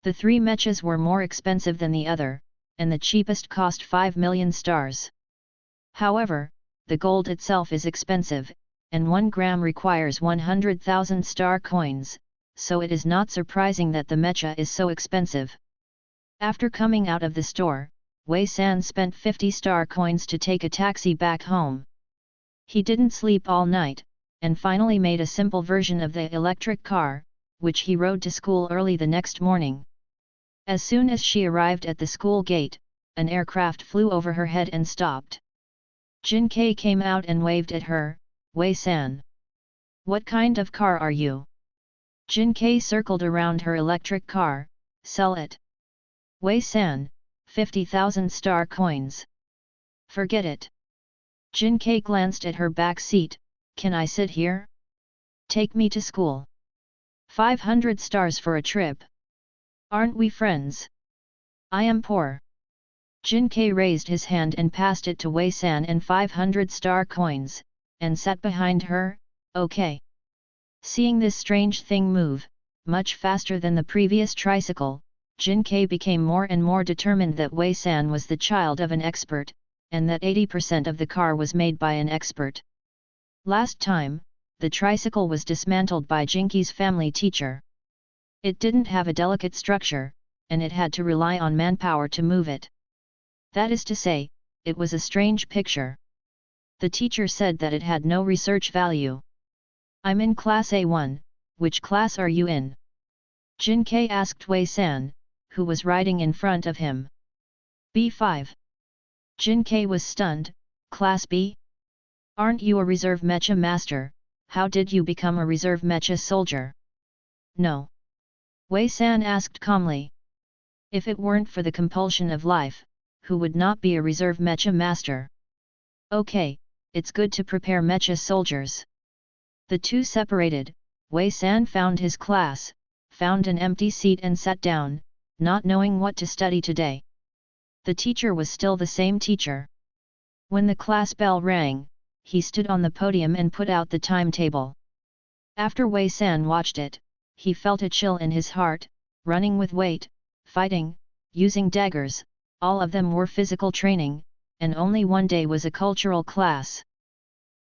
The 3 mechas were more expensive than the other, and the cheapest cost 5 million stars. However, the gold itself is expensive, and 1 gram requires 100,000 star coins, so it is not surprising that the mecha is so expensive. After coming out of the store, Wei San spent 50 star coins to take a taxi back home. He didn't sleep all night, and finally made a simple version of the electric car, which he rode to school early the next morning. As soon as she arrived at the school gate, an aircraft flew over her head and stopped. Jin Kai came out and waved at her. "Wei San. What kind of car are you?" Jin Kai circled around her electric car. "Sell it." "Wei San, 50,000 star coins. Forget it." Jin Kai glanced at her back seat. "Can I sit here? Take me to school. 500 stars for a trip. Aren't we friends? I am poor." Jin Kai raised his hand and passed it to Wei San and 500 star coins, and sat behind her. "Okay." Seeing this strange thing move, much faster than the previous tricycle, Jin Kai became more and more determined that Wei San was the child of an expert, and that 80% of the car was made by an expert. Last time, the tricycle was dismantled by Jinky's family teacher. It didn't have a delicate structure, and it had to rely on manpower to move it. That is to say, it was a strange picture. The teacher said that it had no research value. I'm in class A1, which class are you in? Jinkei asked Wei-san, who was riding in front of him. B5. Jinkei was stunned. Class B? Aren't you a reserve mecha master? How did you become a reserve mecha soldier? No. Wei-san asked calmly. If it weren't for the compulsion of life, who would not be a reserve mecha master? Okay, it's good to prepare mecha soldiers. The two separated. Wei-san found his class, found an empty seat and sat down, not knowing what to study today. The teacher was still the same teacher. When the class bell rang, he stood on the podium and put out the timetable. After Wei-san watched it, he felt a chill in his heart. Running with weight, fighting, using daggers, all of them were physical training, and only one day was a cultural class.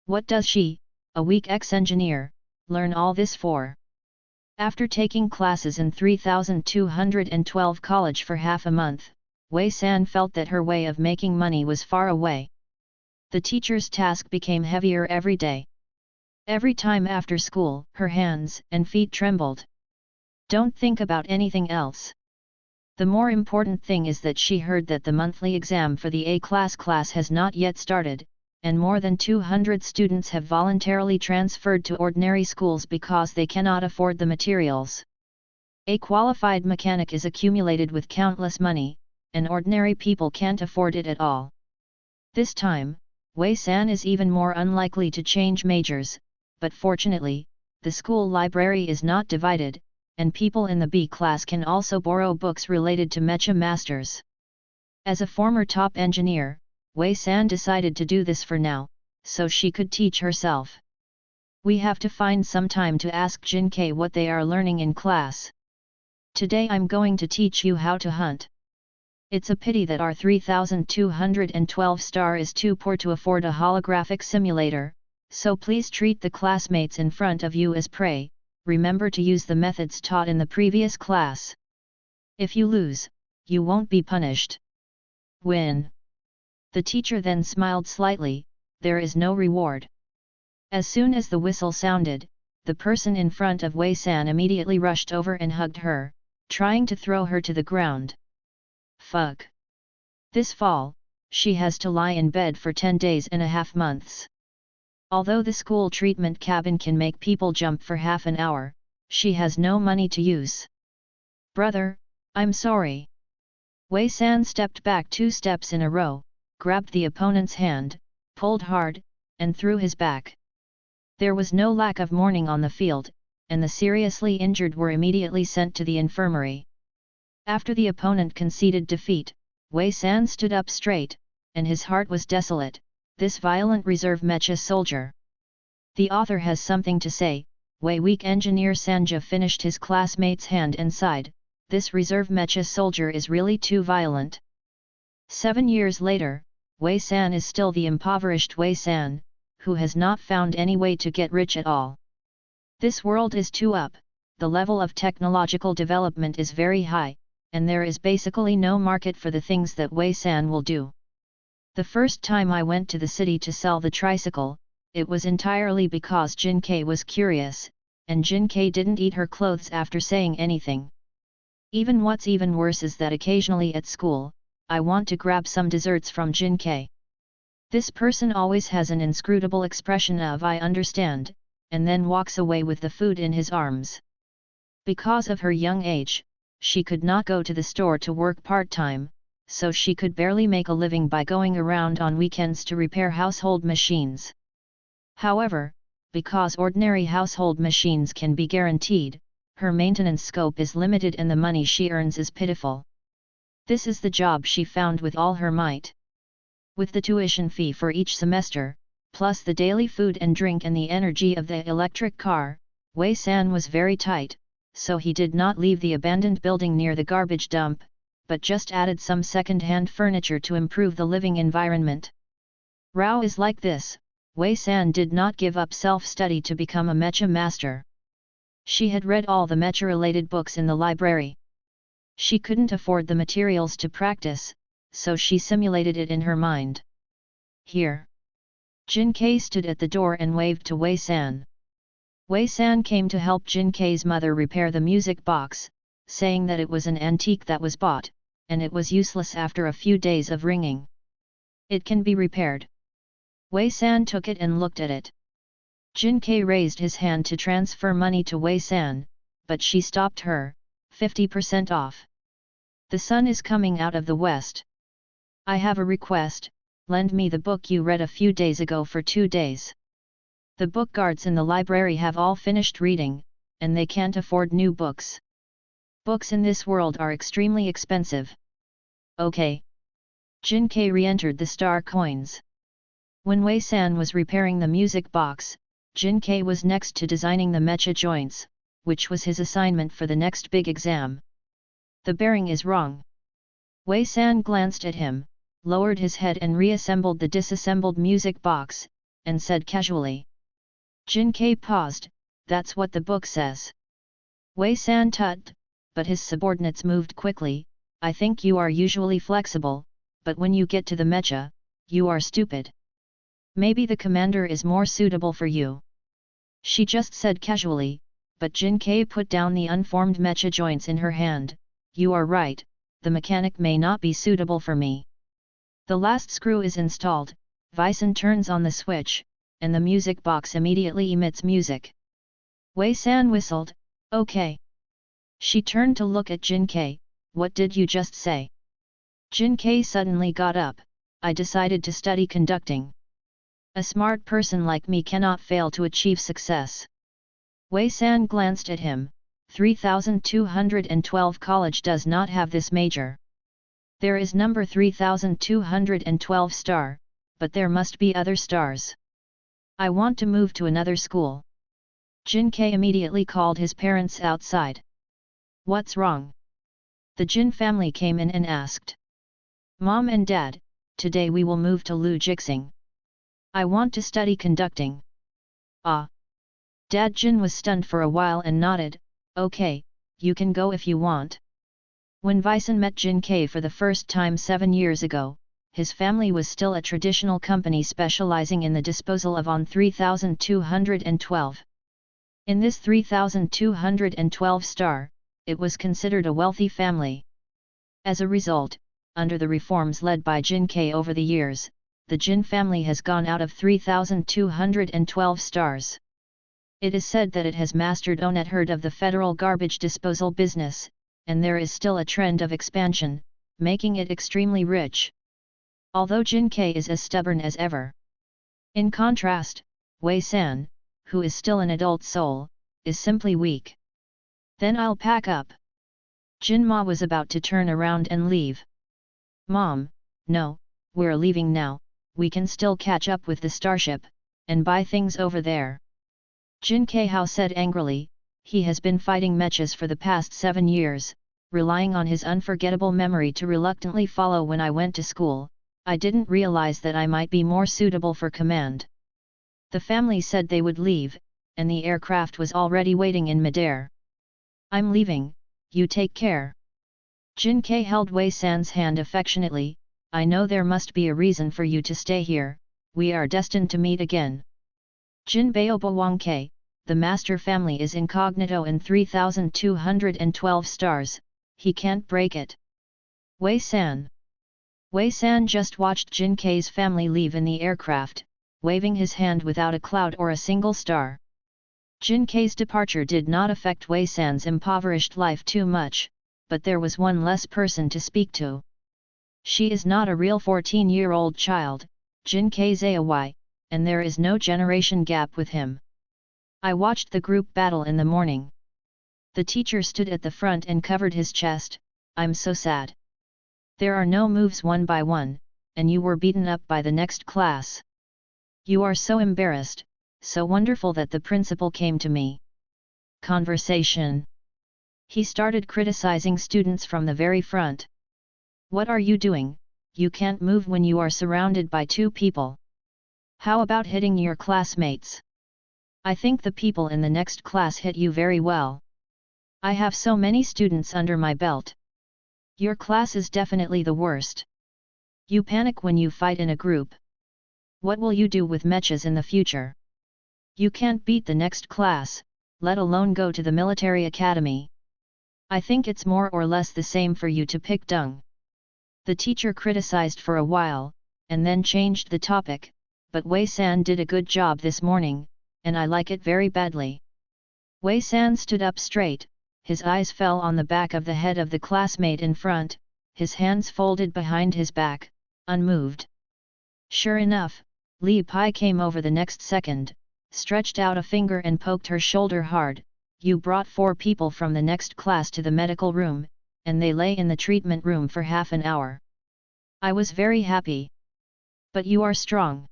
What does she, a weak ex-engineer, learn all this for? After taking classes in 3212 college for half a month, Wei-san felt that her way of making money was far away. The teacher's task became heavier every day. Every time after school, her hands and feet trembled. Don't think about anything else. The more important thing is that she heard that the monthly exam for the A-class has not yet started, and more than 200 students have voluntarily transferred to ordinary schools because they cannot afford the materials. A qualified mechanic is accumulated with countless money, and ordinary people can't afford it at all. This time, Wei-san is even more unlikely to change majors, but fortunately, the school library is not divided, and people in the B class can also borrow books related to mecha masters. As a former top engineer, Wei-san decided to do this for now, so she could teach herself. We have to find some time to ask Jinkei what they are learning in class. Today I'm going to teach you how to hunt. It's a pity that our 3212 star is too poor to afford a holographic simulator, so please treat the classmates in front of you as prey. Remember to use the methods taught in the previous class. If you lose, you won't be punished. Win. The teacher then smiled slightly. There is no reward. As soon as the whistle sounded, the person in front of Wei-san immediately rushed over and hugged her, trying to throw her to the ground. Fuck. This fall, she has to lie in bed for 10 days and a half months. Although the school treatment cabin can make people jump for half an hour, she has no money to use. Brother, I'm sorry. Wei-san stepped back 2 steps in a row, grabbed the opponent's hand, pulled hard, and threw his back. There was no lack of mourning on the field, and the seriously injured were immediately sent to the infirmary. After the opponent conceded defeat, Wei-san stood up straight, and his heart was desolate. This violent reserve mecha soldier. The author has something to say. Weak engineer Sanja finished his classmate's hand and sighed, this reserve mecha soldier is really too violent. 7 years later, Wei-san is still the impoverished Wei-san, who has not found any way to get rich at all. This world is too up, the level of technological development is very high, and there is basically no market for the things that Wei-san will do. The first time I went to the city to sell the tricycle, it was entirely because Jinkei was curious, and Jinkei didn't eat her clothes after saying anything. What's even worse is that occasionally at school, I want to grab some desserts from Jinkei. This person always has an inscrutable expression of I understand, and then walks away with the food in his arms. Because of her young age, she could not go to the store to work part-time, so she could barely make a living by going around on weekends to repair household machines. However, because ordinary household machines can be guaranteed, her maintenance scope is limited and the money she earns is pitiful. This is the job she found with all her might. With the tuition fee for each semester, plus the daily food and drink and the energy of the electric car, Wei-san was very tight, so he did not leave the abandoned building near the garbage dump, but just added some second-hand furniture to improve the living environment. Rao is like this. Wei San did not give up self-study to become a mecha master. She had read all the mecha-related books in the library. She couldn't afford the materials to practice, so she simulated it in her mind. Here. Jin Kei stood at the door and waved to Wei San. Wei San came to help Jin Kei's mother repair the music box, saying that it was an antique that was bought, and it was useless after a few days of ringing. It can be repaired. Wei San took it and looked at it. Jin Kei raised his hand to transfer money to Wei San, but she stopped her. 50% off. The sun is coming out of the west. I have a request, lend me the book you read a few days ago for 2 days. The book guards in the library have all finished reading, and they can't afford new books. Books in this world are extremely expensive. Okay. Jin Kei re-entered the star coins. When Wei San was repairing the music box, Jin Kei was next to designing the mecha joints, which was his assignment for the next big exam. The bearing is wrong. Wei San glanced at him, lowered his head and reassembled the disassembled music box, and said casually. Jin Kei paused, that's what the book says. Wei San tutted, but his subordinates moved quickly. I think you are usually flexible, but when you get to the mecha, you are stupid. Maybe the commander is more suitable for you. She just said casually, but Jin Kei put down the unformed mecha joints in her hand. You are right, the mechanic may not be suitable for me. The last screw is installed, Bison turns on the switch, and the music box immediately emits music. Wei San whistled, okay. She turned to look at Jin Kei, what did you just say? Jin Kei suddenly got up, I decided to study conducting. A smart person like me cannot fail to achieve success. Wei San glanced at him, 3212 college does not have this major. There is number 3212 star, but there must be other stars. I want to move to another school. Jin Kei immediately called his parents outside. What's wrong? The Jin family came in and asked. Mom and Dad, today we will move to Lu Jixing. I want to study conducting. Ah. Dad Jin was stunned for a while and nodded, okay, you can go if you want. When Bison met Jin Kei for the first time 7 years ago, his family was still a traditional company specializing in the disposal of on 3212. In this 3212 star, it was considered a wealthy family. As a result, under the reforms led by Jin Kei over the years, the Jin family has gone out of 3212 stars. It is said that it has mastered onet herd of the federal garbage disposal business, and there is still a trend of expansion, making it extremely rich. Although Jin Kei is as stubborn as ever. In contrast, Wei San, who is still an adult soul, is simply weak. Then I'll pack up. Jin Ma was about to turn around and leave. Mom, no, we're leaving now, we can still catch up with the starship, and buy things over there. Jin Kei Hao said angrily, he has been fighting mechas for the past 7 years, relying on his unforgettable memory to reluctantly follow when I went to school. I didn't realize that I might be more suitable for command. The family said they would leave, and the aircraft was already waiting in midair. I'm leaving, you take care. Jin Kei held Wei San's hand affectionately, I know there must be a reason for you to stay here, we are destined to meet again. Jin Baoba Wang Kei, the master family is incognito in 3212 stars, he can't break it. Wei San. Wei San just watched Jin Kei's family leave in the aircraft, waving his hand without a cloud or a single star. Jin Kei's departure did not affect Wei San's impoverished life too much, but there was one less person to speak to. She is not a real 14-year-old child, Jin Kei Zai, and there is no generation gap with him. I watched the group battle in the morning. The teacher stood at the front and covered his chest, I'm so sad. There are no moves one by one, and you were beaten up by the next class. You are so embarrassed, so wonderful that the principal came to me. Conversation. He started criticizing students from the very front. What are you doing? You can't move when you are surrounded by 2 people. How about hitting your classmates? I think the people in the next class hit you very well. I have so many students under my belt. Your class is definitely the worst. You panic when you fight in a group. What will you do with mechas in the future? You can't beat the next class, let alone go to the military academy. I think it's more or less the same for you to pick dung. The teacher criticized for a while, and then changed the topic, but Wei-san did a good job this morning, and I like it very badly. Wei-san stood up straight, his eyes fell on the back of the head of the classmate in front, his hands folded behind his back, unmoved. Sure enough, Li Pai came over the next second, stretched out a finger and poked her shoulder hard. You brought 4 people from the next class to the medical room, and they lay in the treatment room for half an hour. I was very happy. But you are strong.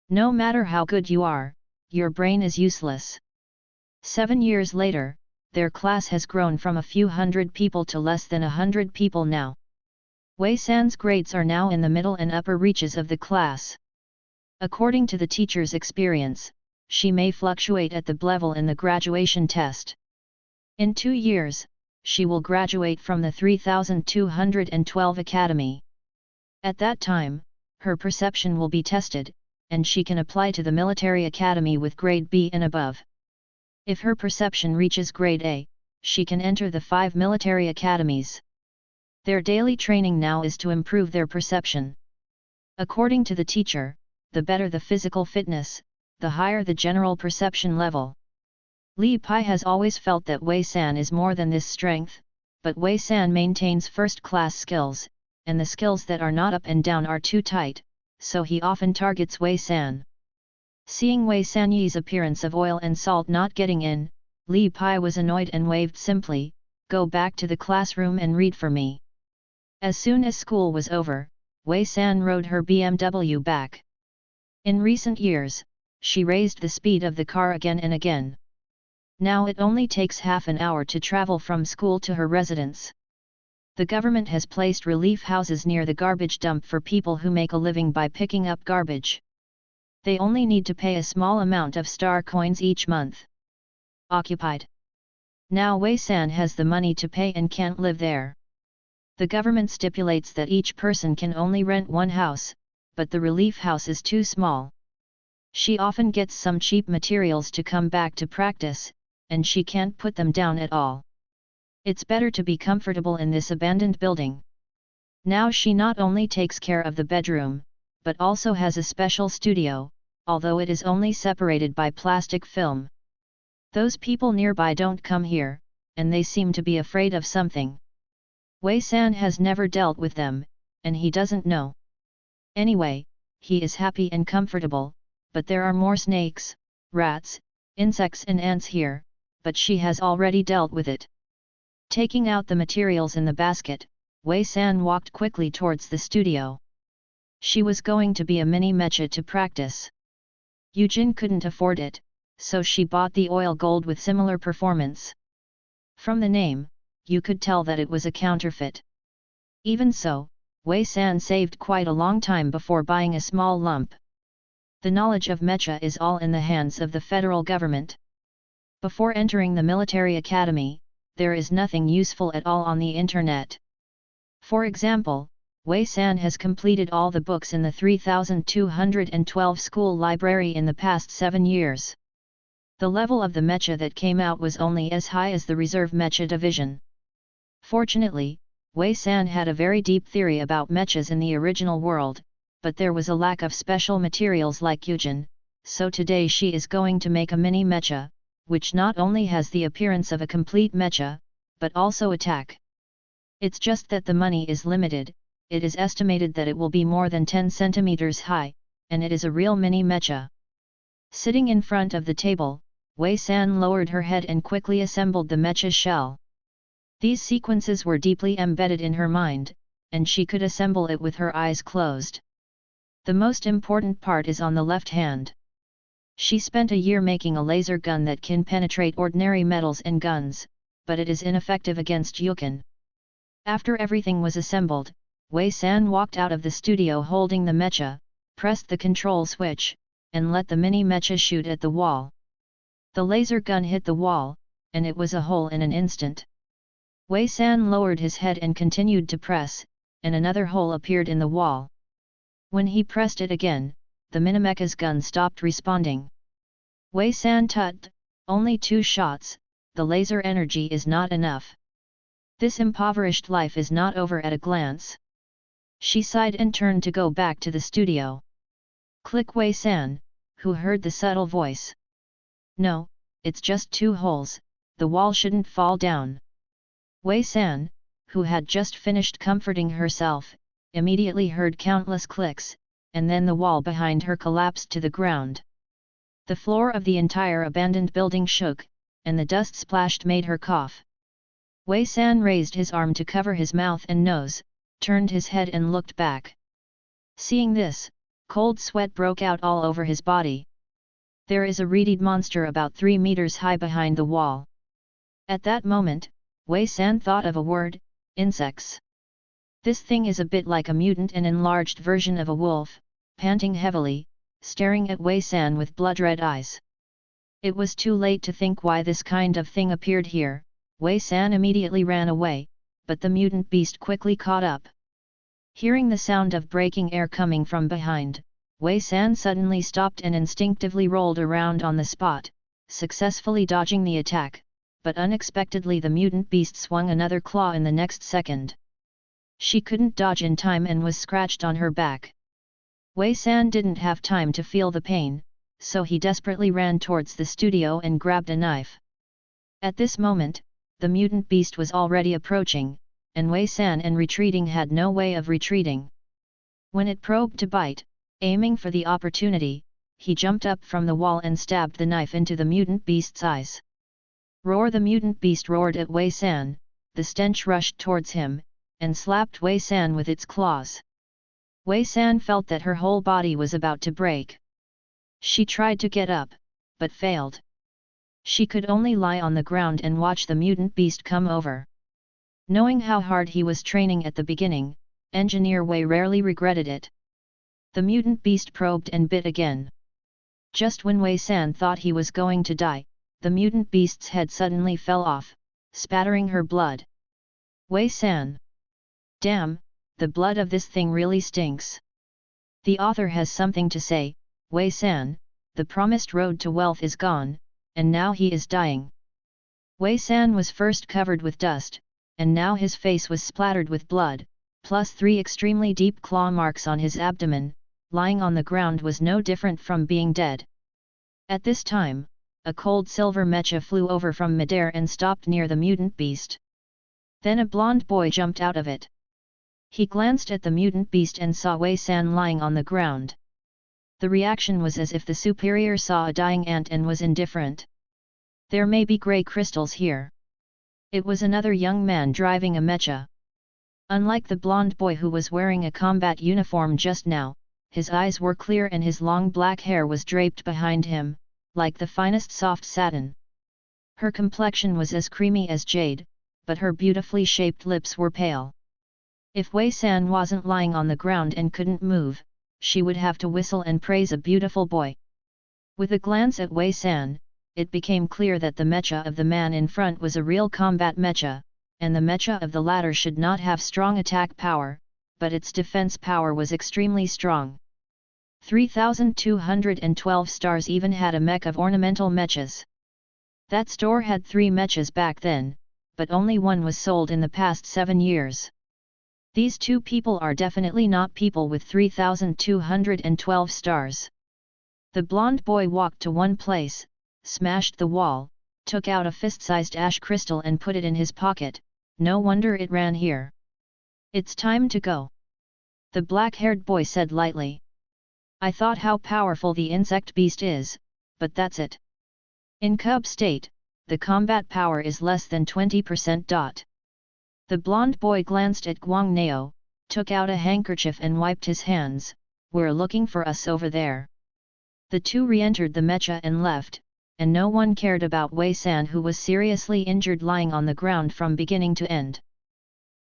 No matter how good you are, your brain is useless. 7 years later, their class has grown from a few hundred people to less than 100 people now. Wei-san's grades are now in the middle and upper reaches of the class. According to the teacher's experience, she may fluctuate at the level in the graduation test. In 2 years, she will graduate from the 3212 Academy. At that time, her perception will be tested, and she can apply to the military academy with grade B and above. If her perception reaches grade A, she can enter the 5 military academies. Their daily training now is to improve their perception. According to the teacher, the better the physical fitness, the higher the general perception level. Li Pai has always felt that Wei-san is more than this strength, but Wei-san maintains first-class skills, and the skills that are not up and down are too tight, so he often targets Wei-san. Seeing Wei-san's appearance of oil and salt not getting in, Li Pai was annoyed and waved simply, "Go back to the classroom and read for me." As soon as school was over, Wei-san rode her BMW back. In recent years, she raised the speed of the car again and again. Now it only takes half an hour to travel from school to her residence. The government has placed relief houses near the garbage dump for people who make a living by picking up garbage. They only need to pay a small amount of star coins each month. Occupied. Now Wei-san has the money to pay and can't live there. The government stipulates that each person can only rent one house, but the relief house is too small. She often gets some cheap materials to come back to practice, and she can't put them down at all. It's better to be comfortable in this abandoned building. Now she not only takes care of the bedroom, but also has a special studio, although it is only separated by plastic film. Those people nearby don't come here, and they seem to be afraid of something. Wei-san has never dealt with them, and he doesn't know. Anyway, he is happy and comfortable, but there are more snakes, rats, insects and ants here, but she has already dealt with it. Taking out the materials in the basket, Wei-san walked quickly towards the studio. She was going to be a mini mecha to practice. Yujin couldn't afford it, so she bought the oil gold with similar performance. From the name, you could tell that it was a counterfeit. Even so, Wei-san saved quite a long time before buying a small lump. The knowledge of mecha is all in the hands of the federal government. Before entering the military academy, there is nothing useful at all on the internet. For example, Wei-san has completed all the books in the 3212 school library in the past 7 years. The level of the mecha that came out was only as high as the reserve mecha division. Fortunately, Wei-san had a very deep theory about mechas in the original world, but there was a lack of special materials like Yujin, so today she is going to make a mini mecha, which not only has the appearance of a complete mecha, but also attack. It's just that the money is limited. It is estimated that it will be more than 10 centimeters high, and it is a real mini mecha. Sitting in front of the table, Wei-san lowered her head and quickly assembled the mecha shell. These sequences were deeply embedded in her mind, and she could assemble it with her eyes closed. The most important part is on the left hand. She spent a year making a laser gun that can penetrate ordinary metals and guns, but it is ineffective against Yukin. After everything was assembled, Wei-san walked out of the studio holding the mecha, pressed the control switch, and let the mini mecha shoot at the wall. The laser gun hit the wall, and it was a hole in an instant. Wei San lowered his head and continued to press, and another hole appeared in the wall. When he pressed it again, the Minimecha's gun stopped responding. Wei San tut, only 2 shots, the laser energy is not enough. This impoverished life is not over at a glance. She sighed and turned to go back to the studio. Click Wei San, who heard the subtle voice. No, it's just 2 holes, the wall shouldn't fall down. Wei San, who had just finished comforting herself, immediately heard countless clicks, and then the wall behind her collapsed to the ground. The floor of the entire abandoned building shook, and the dust splashed made her cough. Wei San raised his arm to cover his mouth and nose, turned his head and looked back. Seeing this, cold sweat broke out all over his body. There is a reedied monster about 3 meters high behind the wall. At that moment, Wei San thought of a word: insects. This thing is a bit like a mutant and enlarged version of a wolf, panting heavily, staring at Wei San with blood-red eyes. It was too late to think why this kind of thing appeared here. Wei San immediately ran away, but the mutant beast quickly caught up. Hearing the sound of breaking air coming from behind, Wei San suddenly stopped and instinctively rolled around on the spot, successfully dodging the attack, but unexpectedly the mutant beast swung another claw in the next second. She couldn't dodge in time and was scratched on her back. Wei San didn't have time to feel the pain, so he desperately ran towards the studio and grabbed a knife. At this moment, the mutant beast was already approaching, and Wei San and retreating had no way of retreating. When it probed to bite, aiming for the opportunity, he jumped up from the wall and stabbed the knife into the mutant beast's eyes. Roar! The mutant beast roared at Wei San, the stench rushed towards him, and slapped Wei San with its claws. Wei San felt that her whole body was about to break. She tried to get up, but failed. She could only lie on the ground and watch the mutant beast come over. Knowing how hard he was training at the beginning, Engineer Wei rarely regretted it. The mutant beast probed and bit again. Just when Wei San thought he was going to die, the mutant beast's head suddenly fell off, spattering her blood. Wei San! Damn, the blood of this thing really stinks. The author has something to say. Wei San, the promised road to wealth is gone, and now he is dying. Wei San was first covered with dust, and now his face was splattered with blood, plus 3 extremely deep claw marks on his abdomen. Lying on the ground was no different from being dead. At this time, a cold silver mecha flew over from midair and stopped near the mutant beast. Then a blonde boy jumped out of it. He glanced at the mutant beast and saw Wei San lying on the ground. The reaction was as if the superior saw a dying ant and was indifferent. There may be grey crystals here. It was another young man driving a mecha. Unlike the blonde boy who was wearing a combat uniform just now, his eyes were clear and his long black hair was draped behind him, like the finest soft satin. Her complexion was as creamy as jade, but her beautifully shaped lips were pale. If Wei San wasn't lying on the ground and couldn't move, she would have to whistle and praise a beautiful boy. With a glance at Wei San, it became clear that the mecha of the man in front was a real combat mecha, and the mecha of the latter should not have strong attack power, but its defense power was extremely strong. 3,212 stars even had a mech of ornamental mechas. That store had 3 mechas back then, but only one was sold in the past 7 years. These 2 people are definitely not people with 3,212 stars. The blonde boy walked to one place, smashed the wall, took out a fist-sized ash crystal and put it in his pocket. No wonder it ran here. It's time to go. The black-haired boy said lightly. I thought how powerful the insect beast is, but that's it. In cub state, the combat power is less than 20%. The blonde boy glanced at Guang Nao, took out a handkerchief and wiped his hands. We're looking for us over there. The 2 re-entered the mecha and left, and no one cared about Wei San who was seriously injured lying on the ground from beginning to end.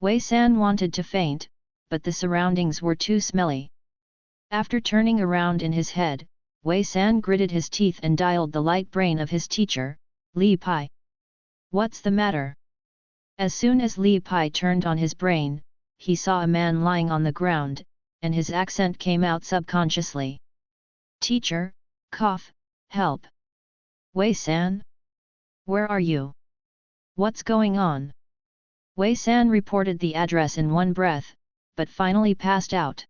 Wei San wanted to faint, but the surroundings were too smelly. After turning around in his head, Wei San gritted his teeth and dialed the light brain of his teacher, Li Pai. What's the matter? As soon as Li Pai turned on his brain, he saw a man lying on the ground, and his accent came out subconsciously. Teacher, cough, help. Wei San? Where are you? What's going on? Wei San reported the address in one breath, but finally passed out.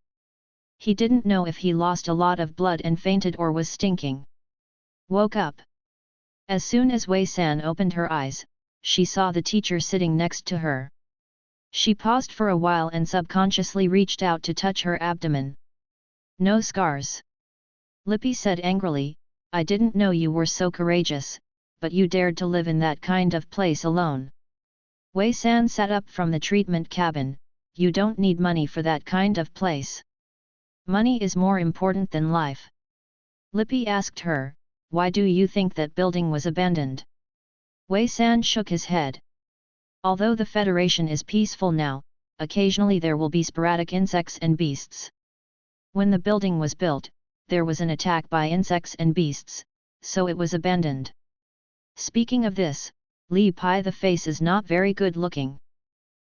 He didn't know if he lost a lot of blood and fainted or was stinking. Woke up. As soon as Wei San opened her eyes, she saw the teacher sitting next to her. She paused for a while and subconsciously reached out to touch her abdomen. No scars. Lippy said angrily, I didn't know you were so courageous, but you dared to live in that kind of place alone. Wei San sat up from the treatment cabin, you don't need money for that kind of place. Money is more important than life. Lippy asked her, why do you think that building was abandoned? Wei San shook his head. Although the Federation is peaceful now, occasionally there will be sporadic insects and beasts. When the building was built, there was an attack by insects and beasts, so it was abandoned. Speaking of this, Li Pai, the face is not very good looking.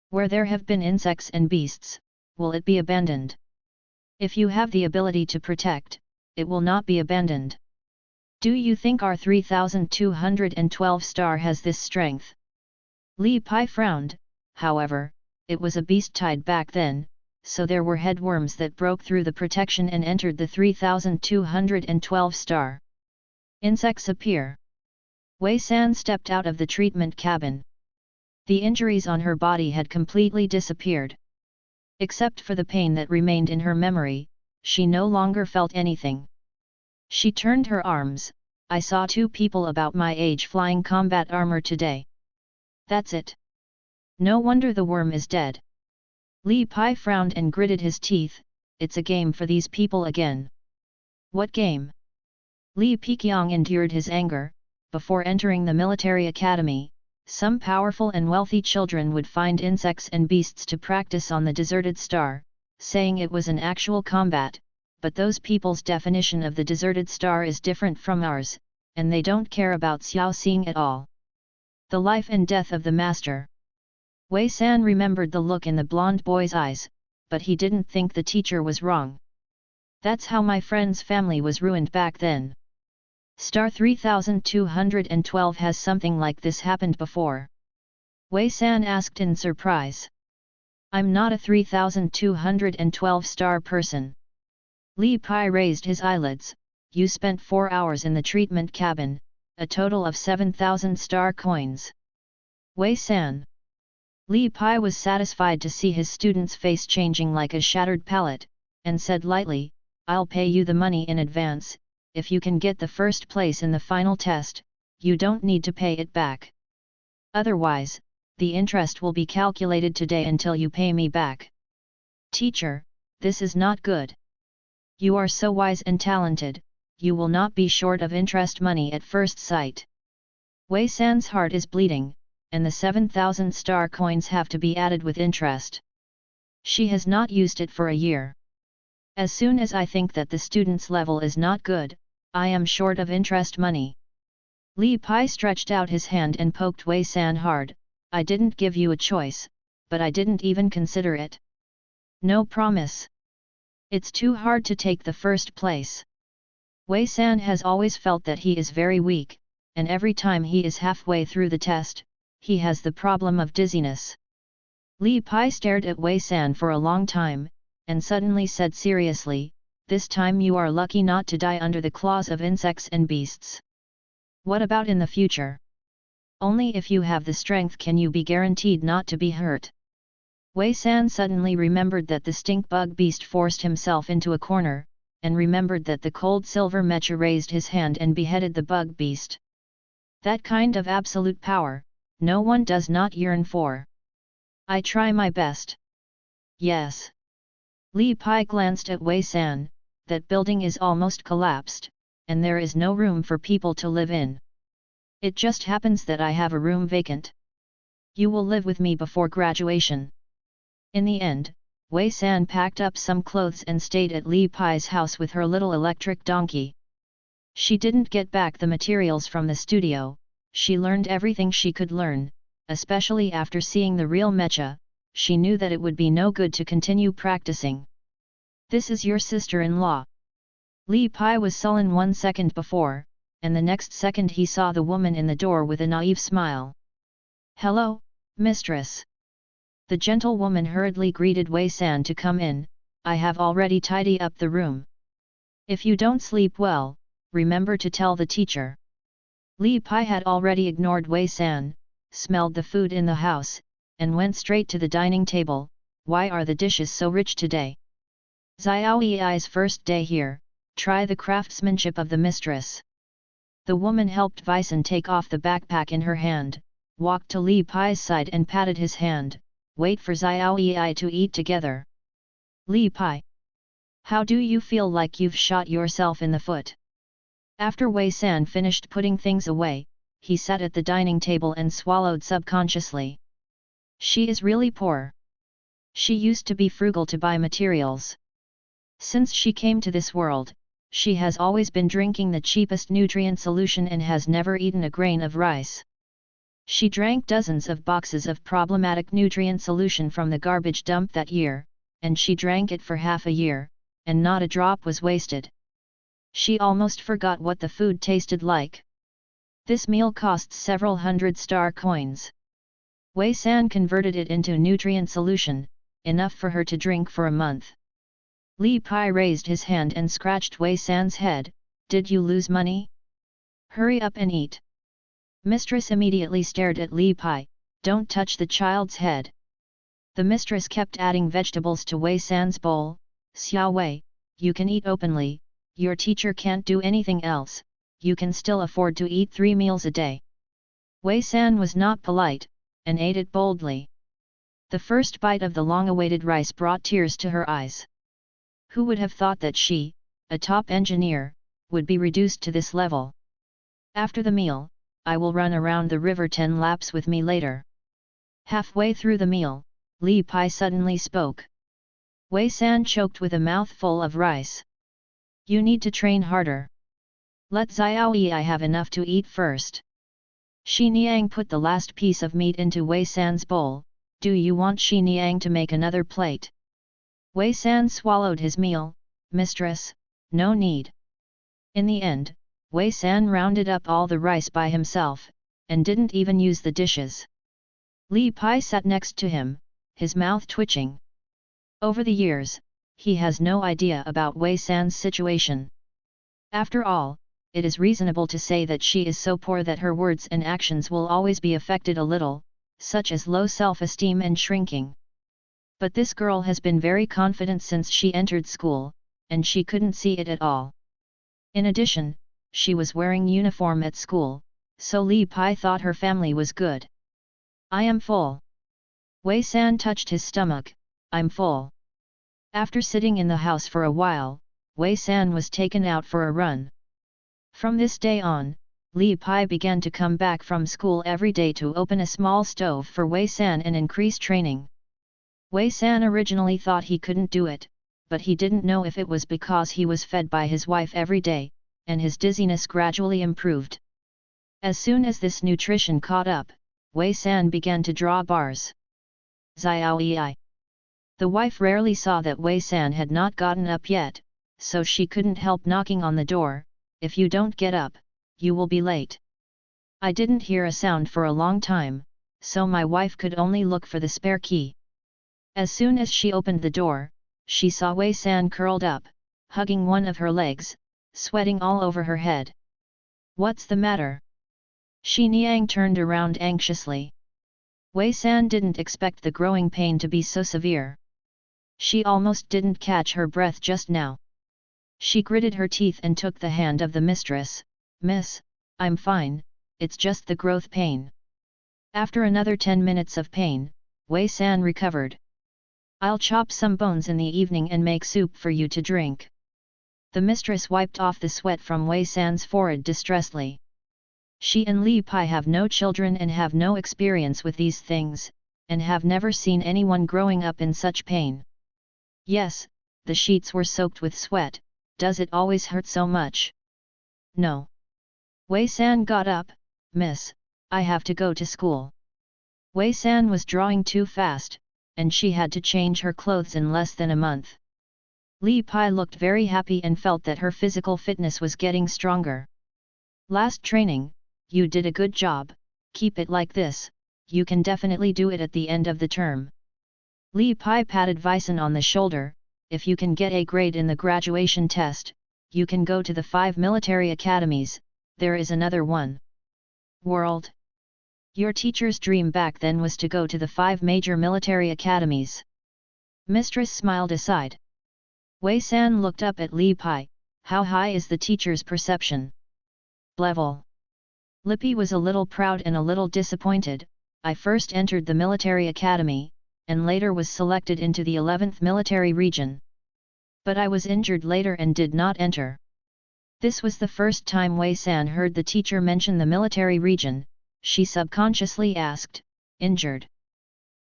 Where there have been insects and beasts, will it be abandoned? If you have the ability to protect, it will not be abandoned. Do you think our 3212 star has this strength? Li Pai frowned, however, it was a beast tide back then, so there were headworms that broke through the protection and entered the 3212 star. Insects appear. Wei San stepped out of the treatment cabin. The injuries on her body had completely disappeared. Except for the pain that remained in her memory, she no longer felt anything. She turned her arms, I saw two people about my age flying combat armor today. That's it. No wonder the worm is dead. Li Pai frowned and gritted his teeth, it's a game for these people again. What game? Li Piqiang endured his anger. Before entering the military academy, some powerful and wealthy children would find insects and beasts to practice on the deserted star, saying it was an actual combat, but those people's definition of the deserted star is different from ours, and they don't care about Xiao Xing at all. The life and death of the master. Wei San remembered the look in the blonde boy's eyes, but he didn't think the teacher was wrong. That's how my friend's family was ruined back then. Star 3212 has something like this happened before? Wei San asked in surprise. I'm not a 3212 star person. Li Pai raised his eyelids, you spent 4 hours in the treatment cabin, a total of 7,000 star coins. Wei San. Li Pai was satisfied to see his student's face changing like a shattered palette, and said lightly, I'll pay you the money in advance. If you can get the first place in the final test, you don't need to pay it back. Otherwise, the interest will be calculated today until you pay me back. Teacher, this is not good. You are so wise and talented, you will not be short of interest money at first sight. Wei San's heart is bleeding, and the 7,000 star coins have to be added with interest. She has not used it for a year. As soon as I think that the student's level is not good, I am short of interest money. Li Pai stretched out his hand and poked Wei San hard, I didn't give you a choice, but I didn't even consider it. No promise. It's too hard to take the first place. Wei San has always felt that he is very weak, and every time he is halfway through the test, he has the problem of dizziness. Li Pai stared at Wei San for a long time, and suddenly said seriously, this time you are lucky not to die under the claws of insects and beasts. What about in the future? Only if you have the strength can you be guaranteed not to be hurt. Wei San suddenly remembered that the stink bug beast forced himself into a corner, and remembered that the cold silver mecha raised his hand and beheaded the bug beast. That kind of absolute power, no one does not yearn for. I try my best. Yes. Li Pai glanced at Wei San, that building is almost collapsed, and there is no room for people to live in. It just happens that I have a room vacant. You will live with me before graduation. In the end, Wei San packed up some clothes and stayed at Li Pai's house with her little electric donkey. She didn't get back the materials from the studio, she learned everything she could learn, especially after seeing the real mecha, she knew that it would be no good to continue practicing. This is your sister-in-law. Li Pai was sullen 1 second before, and the next second he saw the woman in the door with a naive smile. Hello, mistress. The gentlewoman hurriedly greeted Wei San to come in. I have already tidied up the room. If you don't sleep well, remember to tell the teacher. Li Pai had already ignored Wei San, smelled the food in the house, and went straight to the dining table. Why are the dishes so rich today? Xiao Yi's first day here, try the craftsmanship of the mistress. The woman helped Visan take off the backpack in her hand, walked to Li Pai's side and patted his hand. Wait for Xiao Yi to eat together. Li Pai. How do you feel like you've shot yourself in the foot? After Wei San finished putting things away, he sat at the dining table and swallowed subconsciously. She is really poor. She used to be frugal to buy materials. Since she came to this world, she has always been drinking the cheapest nutrient solution and has never eaten a grain of rice. She drank dozens of boxes of problematic nutrient solution from the garbage dump that year, and she drank it for half a year, and not a drop was wasted. She almost forgot what the food tasted like. This meal cost several hundred star coins. Wei San converted it into nutrient solution, enough for her to drink for a month. Li Pai raised his hand and scratched Wei San's head. Did you lose money? Hurry up and eat. Mistress immediately stared at Li Pai. Don't touch the child's head. The mistress kept adding vegetables to Wei San's bowl. Xiao Wei, you can eat openly, your teacher can't do anything else, you can still afford to eat 3 meals a day. Wei San was not polite, and ate it boldly. The first bite of the long-awaited rice brought tears to her eyes. Who would have thought that she, a top engineer, would be reduced to this level? After the meal, I will run around the river 10 laps with me later. Halfway through the meal, Li Pai suddenly spoke. Wei San choked with a mouthful of rice. You need to train harder. Let Xiao Yi have enough to eat first. Shi Niang put the last piece of meat into Wei San's bowl. Do you want Shi Niang to make another plate? Wei San swallowed his meal. Mistress, no need. In the end, Wei San rounded up all the rice by himself, and didn't even use the dishes. Li Pai sat next to him, his mouth twitching. Over the years, he has no idea about Wei San's situation. After all, it is reasonable to say that she is so poor that her words and actions will always be affected a little, such as low self-esteem and shrinking. But this girl has been very confident since she entered school, and she couldn't see it at all. In addition, she was wearing uniform at school, so Li Pai thought her family was good. I am full. Wei San touched his stomach. I'm full. After sitting in the house for a while, Wei San was taken out for a run. From this day on, Li Pai began to come back from school every day to open a small stove for Wei San and increase training. Wei San originally thought he couldn't do it, but he didn't know if it was because he was fed by his wife every day, and his dizziness gradually improved. As soon as this nutrition caught up, Wei San began to draw bars. Xiao Yi. The wife rarely saw that Wei San had not gotten up yet, so she couldn't help knocking on the door. If you don't get up, you will be late. I didn't hear a sound for a long time, so my wife could only look for the spare key. As soon as she opened the door, she saw Wei San curled up, hugging one of her legs, sweating all over her head. What's the matter? Shi Niang turned around anxiously. Wei San didn't expect the growing pain to be so severe. She almost didn't catch her breath just now. She gritted her teeth and took the hand of the mistress. Miss, I'm fine, it's just the growth pain. After another 10 minutes of pain, Wei San recovered. I'll chop some bones in the evening and make soup for you to drink. The mistress wiped off the sweat from Wei San's forehead distressfully. She and Li Pai have no children and have no experience with these things, and have never seen anyone growing up in such pain. Yes, the sheets were soaked with sweat. Does it always hurt so much? No. Wei San got up. Miss, I have to go to school. Wei San was drawing too fast, and she had to change her clothes in less than a month. Li Pai looked very happy and felt that her physical fitness was getting stronger. Last training, you did a good job, keep it like this, you can definitely do it at the end of the term. Li Pai patted Vicen on the shoulder. If you can get a grade in the graduation test, you can go to the 5 military academies, there is another one. World. Your teacher's dream back then was to go to the 5 major military academies. Mistress smiled aside. Wei San looked up at Li Pai. How high is the teacher's perception? Level. Lippy was a little proud and a little disappointed. I first entered the military academy, and later was selected into the 11th military region. But I was injured later and did not enter. This was the first time Wei San heard the teacher mention the military region. She subconsciously asked, injured?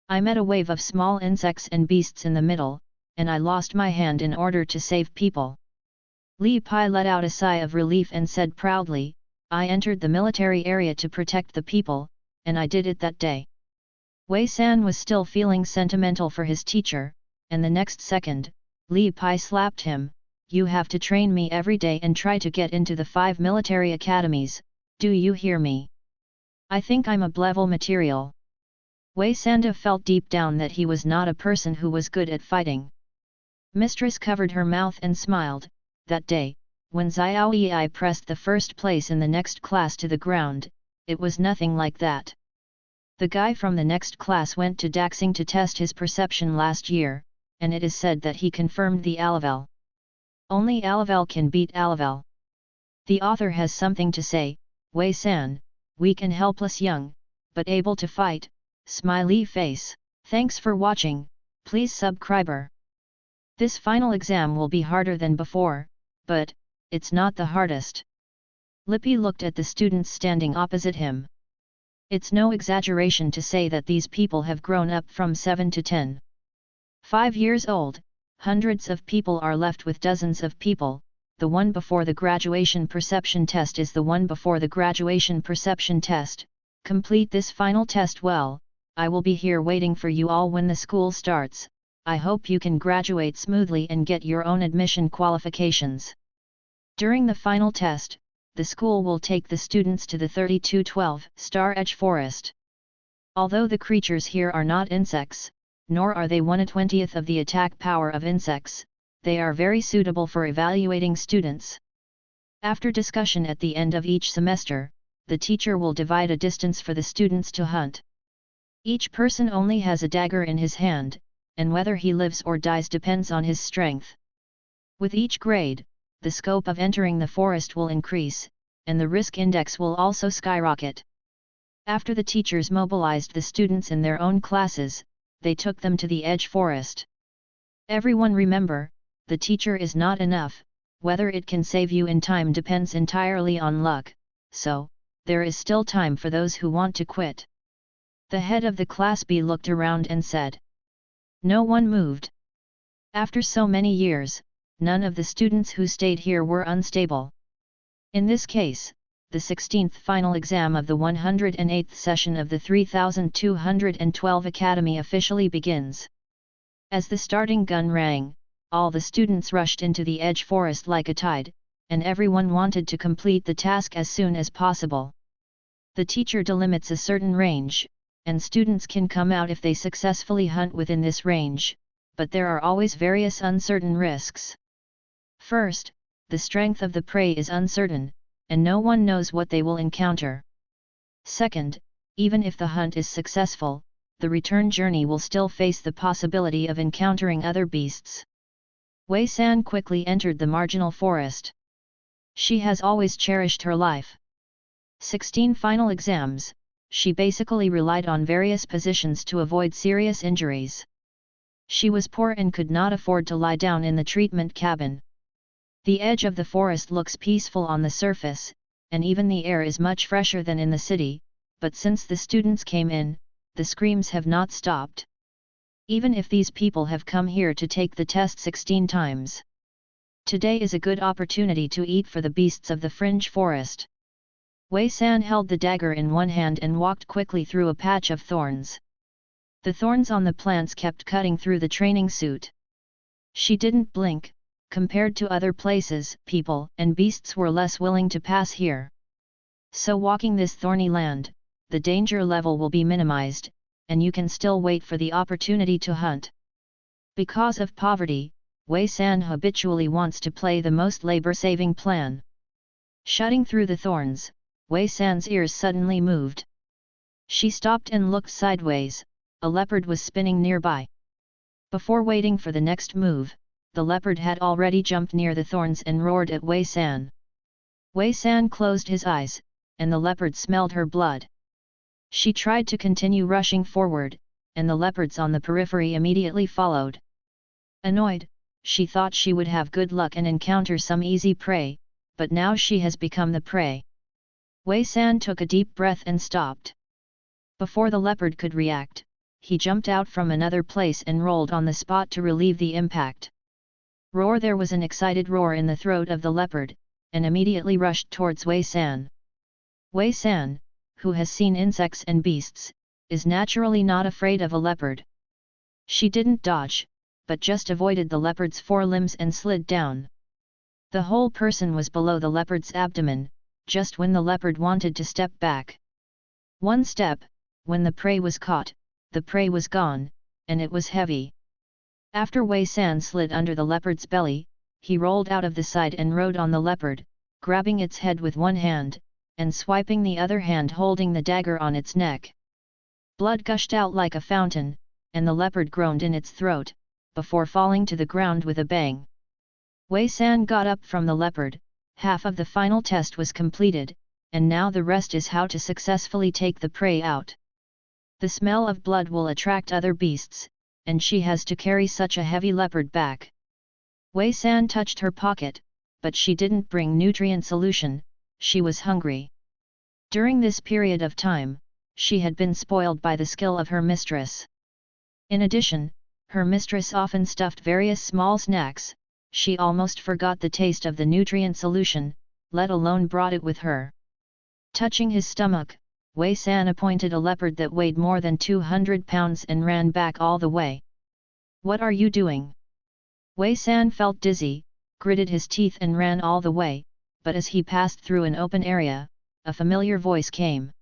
I met a wave of small insects and beasts in the middle, and I lost my hand in order to save people. Li Pai let out a sigh of relief and said proudly, I entered the military area to protect the people, and I did it that day. Wei San was still feeling sentimental for his teacher, and the next second, Li Pai slapped him, you have to train me every day and try to get into the 5 military academies, do you hear me? I think I'm a level material. Wei Sanda felt deep down that he was not a person who was good at fighting. Mistress covered her mouth and smiled. That day, when Xiao Yi pressed the first place in the next class to the ground, it was nothing like that. The guy from the next class went to Daxing to test his perception last year, and it is said that he confirmed the Alavel. Only Alavel can beat Alavel. The author has something to say. Wei San, weak and helpless young, but able to fight, smiley face. Thanks for watching, please subscriber. This final exam will be harder than before, but it's not the hardest. Lippy looked at the students standing opposite him. It's no exaggeration to say that these people have grown up from 7 to 10. 5 years old, hundreds of people are left with dozens of people. The one before the graduation perception test is the one before the graduation perception test. Complete this final test well. I will be here waiting for you all when the school starts. I hope you can graduate smoothly and get your own admission qualifications. During the final test, the school will take the students to the 3212 Star Edge Forest. Although the creatures here are not insects, nor are they 1/20th of the attack power of insects, they are very suitable for evaluating students. After discussion at the end of each semester, the teacher will divide a distance for the students to hunt. Each person only has a dagger in his hand, and whether he lives or dies depends on his strength. With each grade, the scope of entering the forest will increase, and the risk index will also skyrocket. After the teachers mobilized the students in their own classes, they took them to the edge forest. Everyone remember, the teacher is not enough, whether it can save you in time depends entirely on luck, so, there is still time for those who want to quit. The head of the class B looked around and said. No one moved. After so many years, none of the students who stayed here were unstable. In this case, the 16th final exam of the 108th session of the 3212 Academy officially begins. As the starting gun rang, all the students rushed into the edge forest like a tide, and everyone wanted to complete the task as soon as possible. The teacher delimits a certain range, and students can come out if they successfully hunt within this range, but there are always various uncertain risks. First, the strength of the prey is uncertain, and no one knows what they will encounter. Second, even if the hunt is successful, the return journey will still face the possibility of encountering other beasts. Wei San quickly entered the marginal forest. She has always cherished her life. 16 final exams, she basically relied on various positions to avoid serious injuries. She was poor and could not afford to lie down in the treatment cabin. The edge of the forest looks peaceful on the surface, and even the air is much fresher than in the city, but since the students came in, the screams have not stopped. Even if these people have come here to take the test 16 times. Today is a good opportunity to eat for the beasts of the fringe forest. Wei San held the dagger in one hand and walked quickly through a patch of thorns. The thorns on the plants kept cutting through the training suit. She didn't blink. Compared to other places, people and beasts were less willing to pass here. So walking this thorny land, the danger level will be minimized, and you can still wait for the opportunity to hunt. Because of poverty, Wei San habitually wants to play the most labor-saving plan. Shutting through the thorns, Wei San's ears suddenly moved. She stopped and looked sideways. A leopard was spinning nearby. Before waiting for the next move, the leopard had already jumped near the thorns and roared at Wei San. Wei San closed his eyes, and the leopard smelled her blood. She tried to continue rushing forward, and the leopards on the periphery immediately followed. Annoyed, she thought she would have good luck and encounter some easy prey, but now she has become the prey. Wei San took a deep breath and stopped. Before the leopard could react, he jumped out from another place and rolled on the spot to relieve the impact. Roar! There was an excited roar in the throat of the leopard, and immediately rushed towards Wei San. Wei San, who has seen insects and beasts, is naturally not afraid of a leopard. She didn't dodge, but just avoided the leopard's forelimbs and slid down. The whole person was below the leopard's abdomen, just when the leopard wanted to step back. One step, when the prey was caught, the prey was gone, and it was heavy. After Wei San slid under the leopard's belly, he rolled out of the side and rode on the leopard, grabbing its head with one hand, and swiping the other hand holding the dagger on its neck. Blood gushed out like a fountain, and the leopard groaned in its throat, before falling to the ground with a bang. Wei San got up from the leopard. Half of the final test was completed, and now the rest is how to successfully take the prey out. The smell of blood will attract other beasts, and she has to carry such a heavy leopard back. Wei San touched her pocket, but she didn't bring nutrient solution. She was hungry. During this period of time, she had been spoiled by the skill of her mistress. In addition, her mistress often stuffed various small snacks. She almost forgot the taste of the nutrient solution, let alone brought it with her. Touching his stomach, Wei San appointed a leopard that weighed more than 200 pounds and ran back all the way. "What are you doing?" Wei San felt dizzy, gritted his teeth and ran all the way, but as he passed through an open area, a familiar voice came.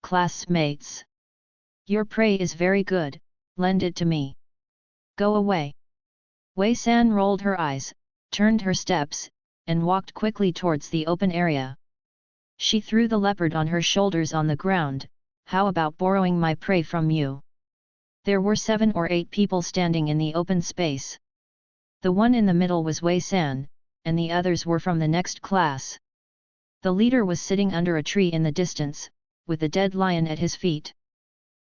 "Classmates! Your prey is very good, lend it to me. Go away." Wei San rolled her eyes, turned her steps, and walked quickly towards the open area. She threw the leopard on her shoulders on the ground. "How about borrowing my prey from you?" There were 7 or 8 people standing in the open space. The one in the middle was Wei San, and the others were from the next class. The leader was sitting under a tree in the distance, with a dead lion at his feet.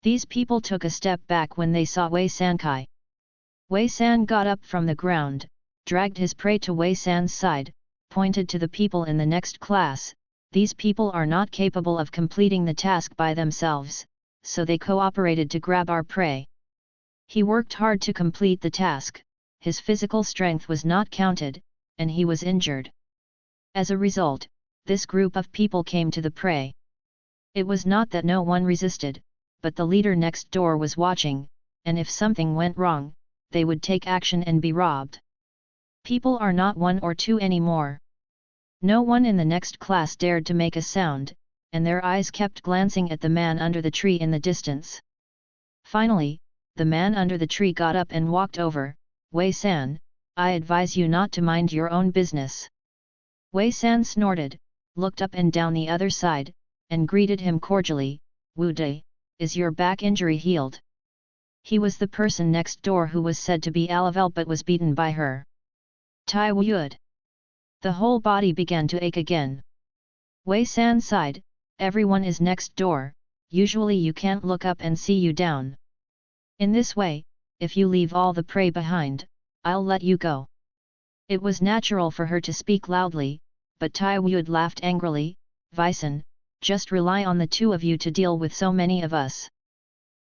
These people took a step back when they saw Wei Sankai. Wei San got up from the ground, dragged his prey to Wei San's side, pointed to the people in the next class. "These people are not capable of completing the task by themselves, so they cooperated to grab our prey." He worked hard to complete the task. His physical strength was not counted, and he was injured. As a result, this group of people came to the prey. It was not that no one resisted, but the leader next door was watching, and if something went wrong, they would take action and be robbed. People are not 1 or 2 anymore. No one in the next class dared to make a sound, and their eyes kept glancing at the man under the tree in the distance. Finally, the man under the tree got up and walked over. "Wei San, I advise you not to mind your own business." Wei San snorted, looked up and down the other side, and greeted him cordially. "Wu Dai, is your back injury healed?" He was the person next door who was said to be Alavel but was beaten by her. Tai Wuyud. The whole body began to ache again. Wei San sighed. "Everyone is next door, usually you can't look up and see you down. In this way, if you leave all the prey behind, I'll let you go." It was natural for her to speak loudly, but Tai Wuyud laughed angrily. "Vison, just rely on the 2 of you to deal with so many of us."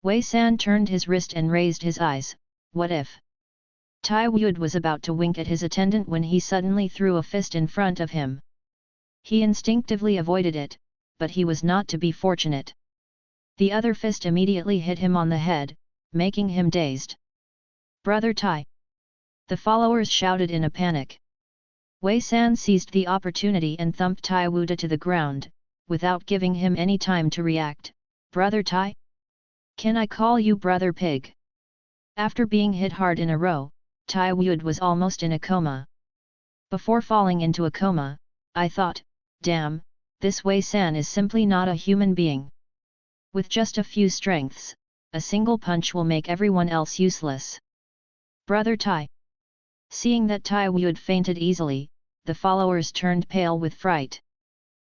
Wei San turned his wrist and raised his eyes. "What if Tai Wyud was about to wink at his attendant when he suddenly threw a fist in front of him. He instinctively avoided it, but he was not to be fortunate. The other fist immediately hit him on the head, making him dazed. "Brother Tai!" the followers shouted in a panic. Wei San seized the opportunity and thumped Tai Wuda to the ground, without giving him any time to react. "Brother Tai? Can I call you Brother Pig?" After being hit hard in a row, Tai Wuda was almost in a coma. Before falling into a coma, I thought, damn, this Wei San is simply not a human being. With just a few strengths, a single punch will make everyone else useless. "Brother Tai!" Seeing that Tai Wuda fainted easily, the followers turned pale with fright.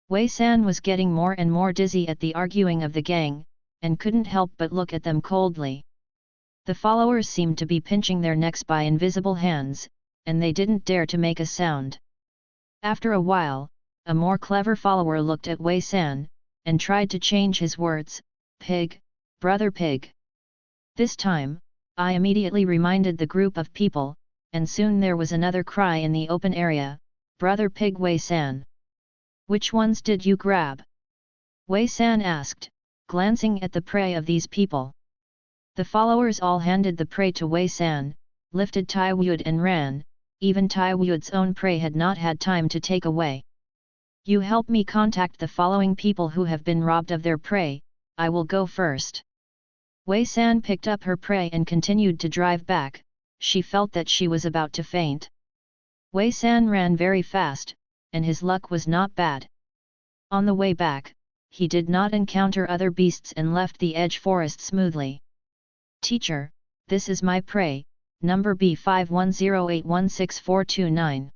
Wei San was getting more and more dizzy at the arguing of the gang, and couldn't help but look at them coldly. The followers seemed to be pinching their necks by invisible hands, and they didn't dare to make a sound. After a while, a more clever follower looked at Wei San, and tried to change his words, "Pig, Brother Pig." This time, I immediately reminded the group of people, and soon there was another cry in the open area, "Brother Pig Wei San. Which ones did you grab?" Wei San asked, glancing at the prey of these people. The followers all handed the prey to Wei San, lifted Tai Wuda and ran. Even Tai Wuda's own prey had not had time to take away. "You help me contact the following people who have been robbed of their prey, I will go first." Wei San picked up her prey and continued to drive back. She felt that she was about to faint. Wei San ran very fast, and his luck was not bad. On the way back, he did not encounter other beasts and left the edge forest smoothly. "Teacher, this is my prey, number B5108164229.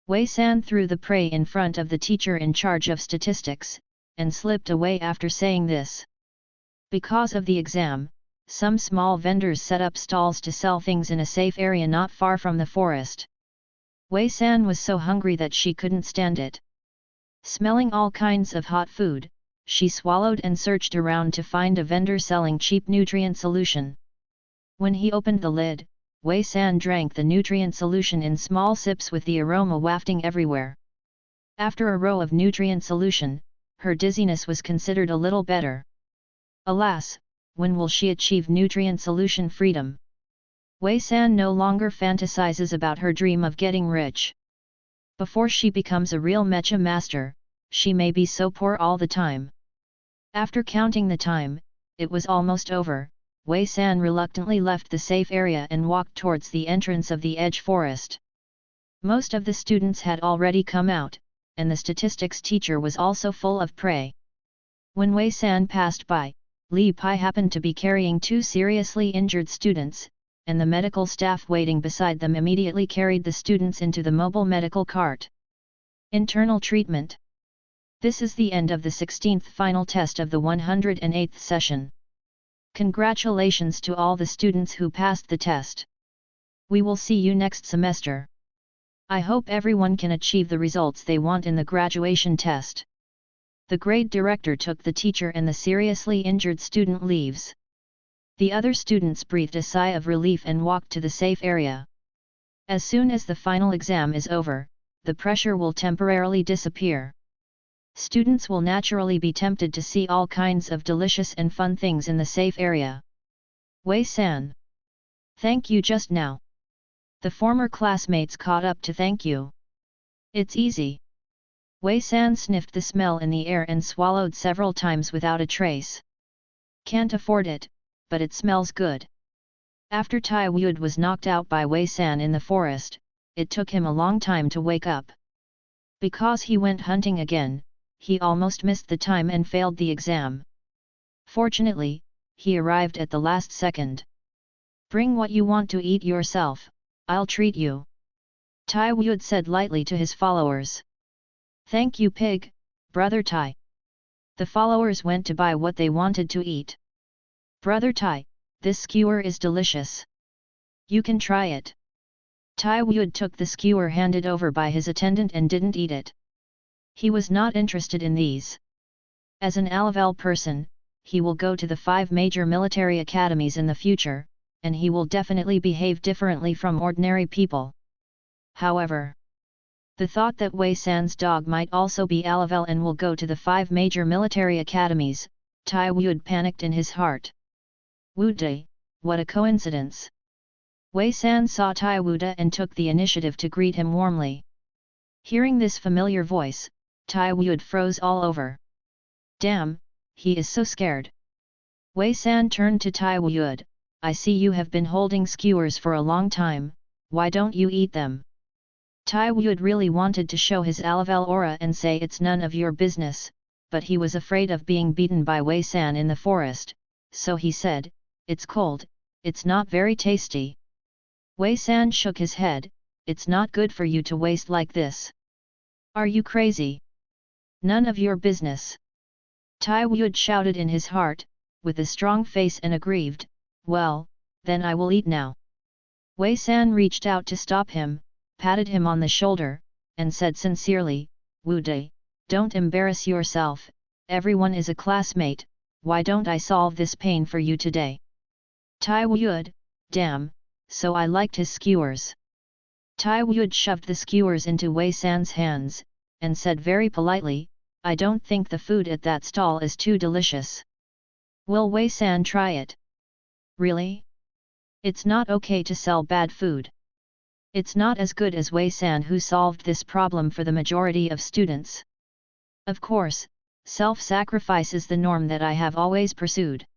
Wei San threw the prey in front of the teacher in charge of statistics, and slipped away after saying this. Because of the exam, some small vendors set up stalls to sell things in a safe area not far from the forest. Wei San was so hungry that she couldn't stand it. Smelling all kinds of hot food, she swallowed and searched around to find a vendor selling cheap nutrient solution. When he opened the lid, Wei San drank the nutrient solution in small sips with the aroma wafting everywhere. After a row of nutrient solution, her dizziness was considered a little better. Alas, when will she achieve nutrient solution freedom? Wei San no longer fantasizes about her dream of getting rich. Before she becomes a real mecha master, she may be so poor all the time. After counting the time, it was almost over. Wei San reluctantly left the safe area and walked towards the entrance of the edge forest. Most of the students had already come out, and the statistics teacher was also full of prey. When Wei San passed by, Li Pai happened to be carrying two seriously injured students, and the medical staff waiting beside them immediately carried the students into the mobile medical cart. Internal treatment. This is the end of the 16th final test of the 108th session. Congratulations to all the students who passed the test. We will see you next semester. I hope everyone can achieve the results they want in the graduation test. The grade director took the teacher and the seriously injured student leaves. The other students breathed a sigh of relief and walked to the safe area. As soon as the final exam is over, the pressure will temporarily disappear. Students will naturally be tempted to see all kinds of delicious and fun things in the safe area. Wei San. Thank you just now. The former classmates caught up to thank you. It's easy. Wei San sniffed the smell in the air and swallowed several times without a trace. Can't afford it, but it smells good. After Tai Wuda was knocked out by Wei San in the forest, it took him a long time to wake up. Because he went hunting again, he almost missed the time and failed the exam. Fortunately, he arrived at the last second. Bring what you want to eat yourself, I'll treat you. Tai Wuda said lightly to his followers. Thank you Pig, Brother Tai. The followers went to buy what they wanted to eat. Brother Tai, this skewer is delicious. You can try it. Tai Wuda took the skewer handed over by his attendant and didn't eat it. He was not interested in these. As an Alavel person, he will go to the 5 major military academies in the future, and he will definitely behave differently from ordinary people. However, the thought that Wei San's dog might also be a level and will go to the 5 major military academies, Tai Wude panicked in his heart. Wude, what a coincidence! Wei San saw Tai Wude and took the initiative to greet him warmly. Hearing this familiar voice, Tai Wude froze all over. Damn, he is so scared. Wei San turned to Tai Wude. I see you have been holding skewers for a long time, why don't you eat them? Tai Wude really wanted to show his Alavel aura and say it's none of your business, but he was afraid of being beaten by Wei San in the forest, so he said, it's cold, it's not very tasty. Wei San shook his head, it's not good for you to waste like this. Are you crazy? None of your business. Tai Wude shouted in his heart, with a strong face and aggrieved, well, then I will eat now. Wei San reached out to stop him, patted him on the shoulder, and said sincerely, Wude, don't embarrass yourself, everyone is a classmate, why don't I solve this pain for you today? Tai Wude, damn, so I liked his skewers. Tai Wude shoved the skewers into Wei San's hands, and said very politely, I don't think the food at that stall is too delicious. Will Wei San try it? Really? It's not okay to sell bad food. It's not as good as Wei San who solved this problem for the majority of students. Of course, self-sacrifice is the norm that I have always pursued.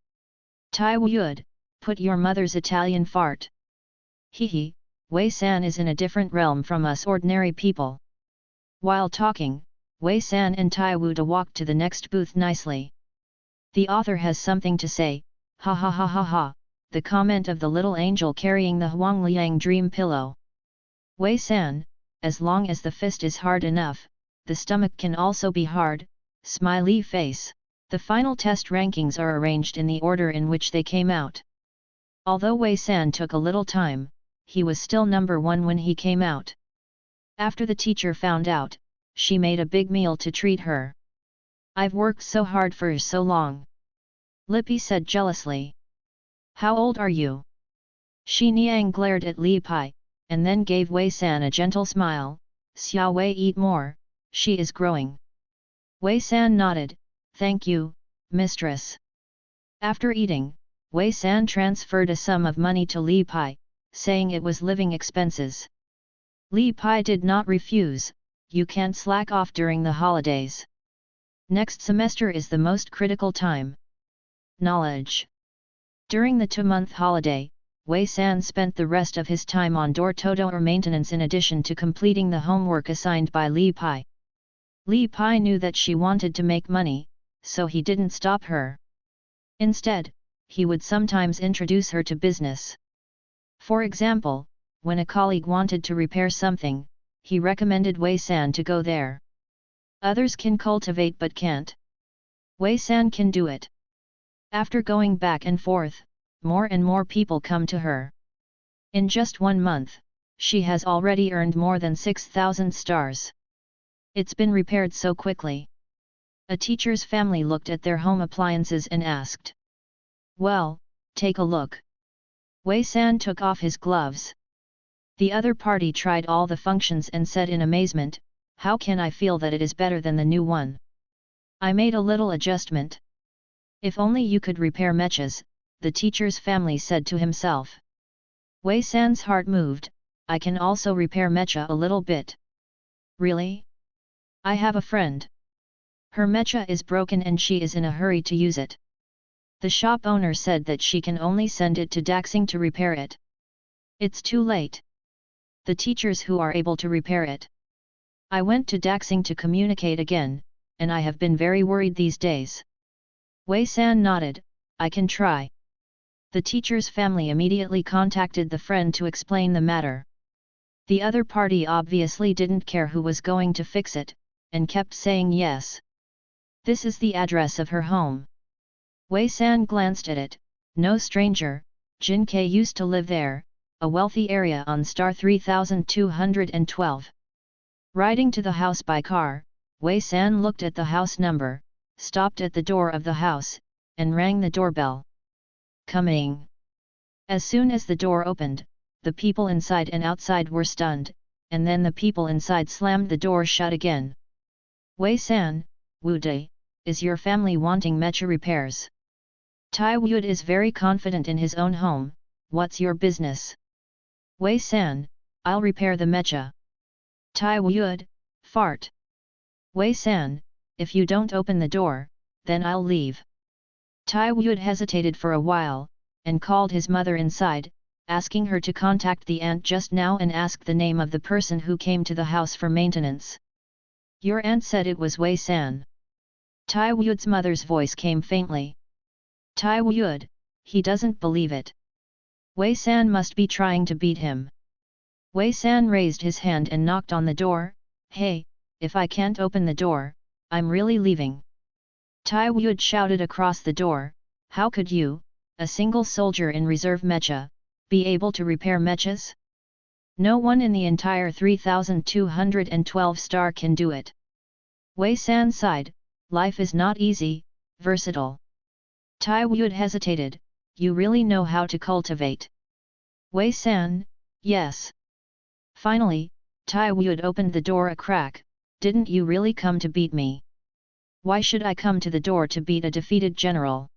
Tai Wude, put your mother's Italian fart. Hehe, Wei San is in a different realm from us ordinary people. While talking, Wei San and Tai Wude walked to the next booth nicely. The author has something to say, ha ha ha ha ha, the comment of the little angel carrying the Huangliang dream pillow. Wei San, as long as the fist is hard enough, the stomach can also be hard, smiley face. The final test rankings are arranged in the order in which they came out. Although Wei San took a little time, he was still number 1 when he came out. After the teacher found out, she made a big meal to treat her. I've worked so hard for so long. Lippy said jealously. How old are you? Shi Niang glared at Li Pai, and then gave Wei San a gentle smile, Xiao Wei eat more, she is growing. Wei San nodded, thank you, mistress. After eating, Wei San transferred a sum of money to Li Pai, saying it was living expenses. Li Pai did not refuse, you can't slack off during the holidays. Next semester is the most critical time. Knowledge. During the 2-month holiday, Wei San spent the rest of his time on door toto or maintenance in addition to completing the homework assigned by Li Pai. Li Pai knew that she wanted to make money, so he didn't stop her. Instead, he would sometimes introduce her to business. For example, when a colleague wanted to repair something, he recommended Wei San to go there. Others can cultivate but can't. Wei San can do it. After going back and forth, more and more people come to her. In just 1 month, she has already earned more than 6,000 stars. It's been repaired so quickly. A teacher's family looked at their home appliances and asked. Well, take a look. Wei San took off his gloves. The other party tried all the functions and said in amazement, how can I feel that it is better than the new one? I made a little adjustment. If only you could repair mechas, the teacher's family said to himself. Wei San's heart moved, I can also repair mecha a little bit. Really? I have a friend. Her mecha is broken and she is in a hurry to use it. The shop owner said that she can only send it to Daxing to repair it. It's too late. The teachers who are able to repair it. I went to Daxing to communicate again, and I have been very worried these days. Wei San nodded, I can try. The teacher's family immediately contacted the friend to explain the matter. The other party obviously didn't care who was going to fix it, and kept saying yes. This is the address of her home. Wei San glanced at it, no stranger, Jin Ke used to live there, a wealthy area on star 3212. Riding to the house by car, Wei San looked at the house number, stopped at the door of the house, and rang the doorbell. Coming. As soon as the door opened, the people inside and outside were stunned, and then the people inside slammed the door shut again. Wei-san, Wu-Dai, is your family wanting mecha repairs? Tai Wuyud is very confident in his own home. What's your business? Wei-san, I'll repair the mecha. Tai Wuyud, fart. Wei-san, if you don't open the door, then I'll leave. Tai Wuyud hesitated for a while, and called his mother inside, asking her to contact the aunt just now and ask the name of the person who came to the house for maintenance. Your aunt said it was Wei-san. Tai Wuyud's mother's voice came faintly. Tai Wuyud, he doesn't believe it. Wei-san must be trying to beat him. Wei-san raised his hand and knocked on the door. Hey, if I can't open the door, I'm really leaving. Tai Wuyud shouted across the door, how could you, a single soldier in reserve mecha, be able to repair mechas? No one in the entire 3212 star can do it. Wei-san sighed, life is not easy, versatile. Tai Wuyud hesitated, you really know how to cultivate. Wei-san, yes. Finally, Tai Wuyud opened the door a crack, didn't you really come to beat me? Why should I come to the door to beat a defeated general?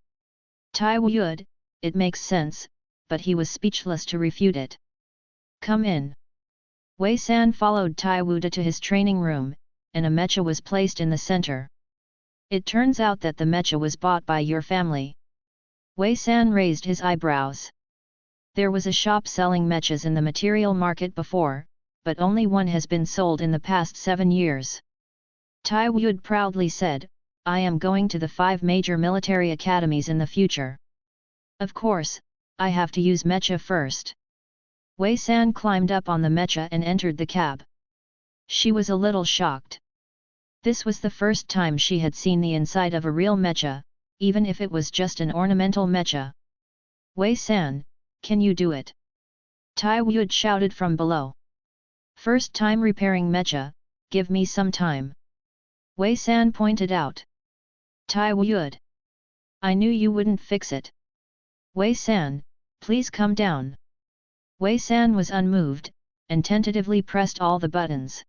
Tai Wuyud, it makes sense, but he was speechless to refute it. Come in. Wei-san followed Tai Wuyud to his training room, and a mecha was placed in the center. It turns out that the mecha was bought by your family. Wei-san raised his eyebrows. There was a shop selling mechas in the material market before, but only one has been sold in the past 7 years. Tai Wuyud proudly said, I am going to the 5 major military academies in the future. Of course, I have to use mecha first. Wei-san climbed up on the mecha and entered the cab. She was a little shocked. This was the first time she had seen the inside of a real mecha, even if it was just an ornamental mecha. Wei-san, can you do it? Tai Wuyud shouted from below. First time repairing mecha, give me some time. Wei-san pointed out. Tai Wuyud. I knew you wouldn't fix it. Wei-san, please come down. Wei-san was unmoved, and tentatively pressed all the buttons.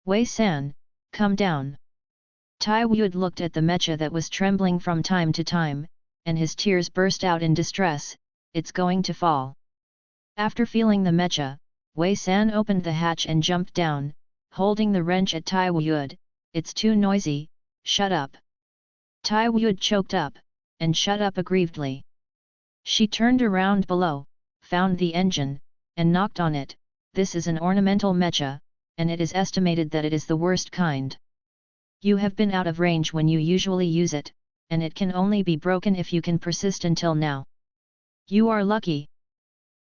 Wei-san, come down. Tai Wuyud looked at the mecha that was trembling from time to time, and his tears burst out in distress, it's going to fall. After feeling the mecha, Wei-san opened the hatch and jumped down, holding the wrench at Tai Wuyud, it's too noisy, shut up. Tai Wuyud choked up, and shut up aggrievedly. She turned around below, found the engine, and knocked on it. This is an ornamental mecha, and it is estimated that it is the worst kind. You have been out of range when you usually use it, and it can only be broken if you can persist until now. You are lucky.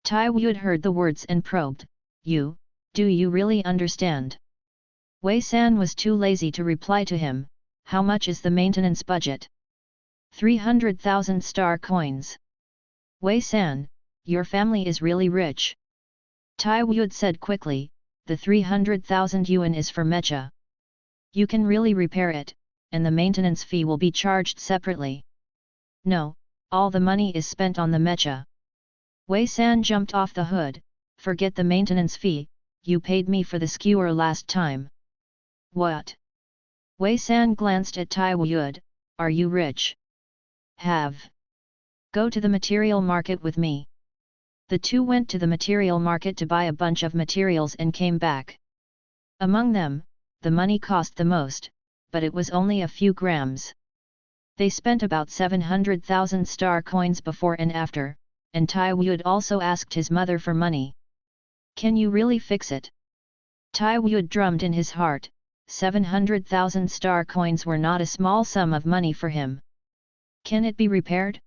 Tai Wuyud heard the words and probed, do you really understand? Wei-san was too lazy to reply to him, how much is the maintenance budget? 300,000 star coins. Wei-san, your family is really rich. Tai Wuyud said quickly, the 300,000 yuan is for mecha. You can really repair it, and the maintenance fee will be charged separately. No, all the money is spent on the mecha. Wei-san jumped off the hood, forget the maintenance fee, you paid me for the skewer last time. What? Wei-san glanced at Tai Wuyud, are you rich? Have. Go to the material market with me. The two went to the material market to buy a bunch of materials and came back. Among them, the money cost the most, but it was only a few grams. They spent about 700,000 star coins before and after, and Tai Wuyud also asked his mother for money. Can you really fix it? Tai Wuyud drummed in his heart, 700,000 star coins were not a small sum of money for him. Can it be repaired?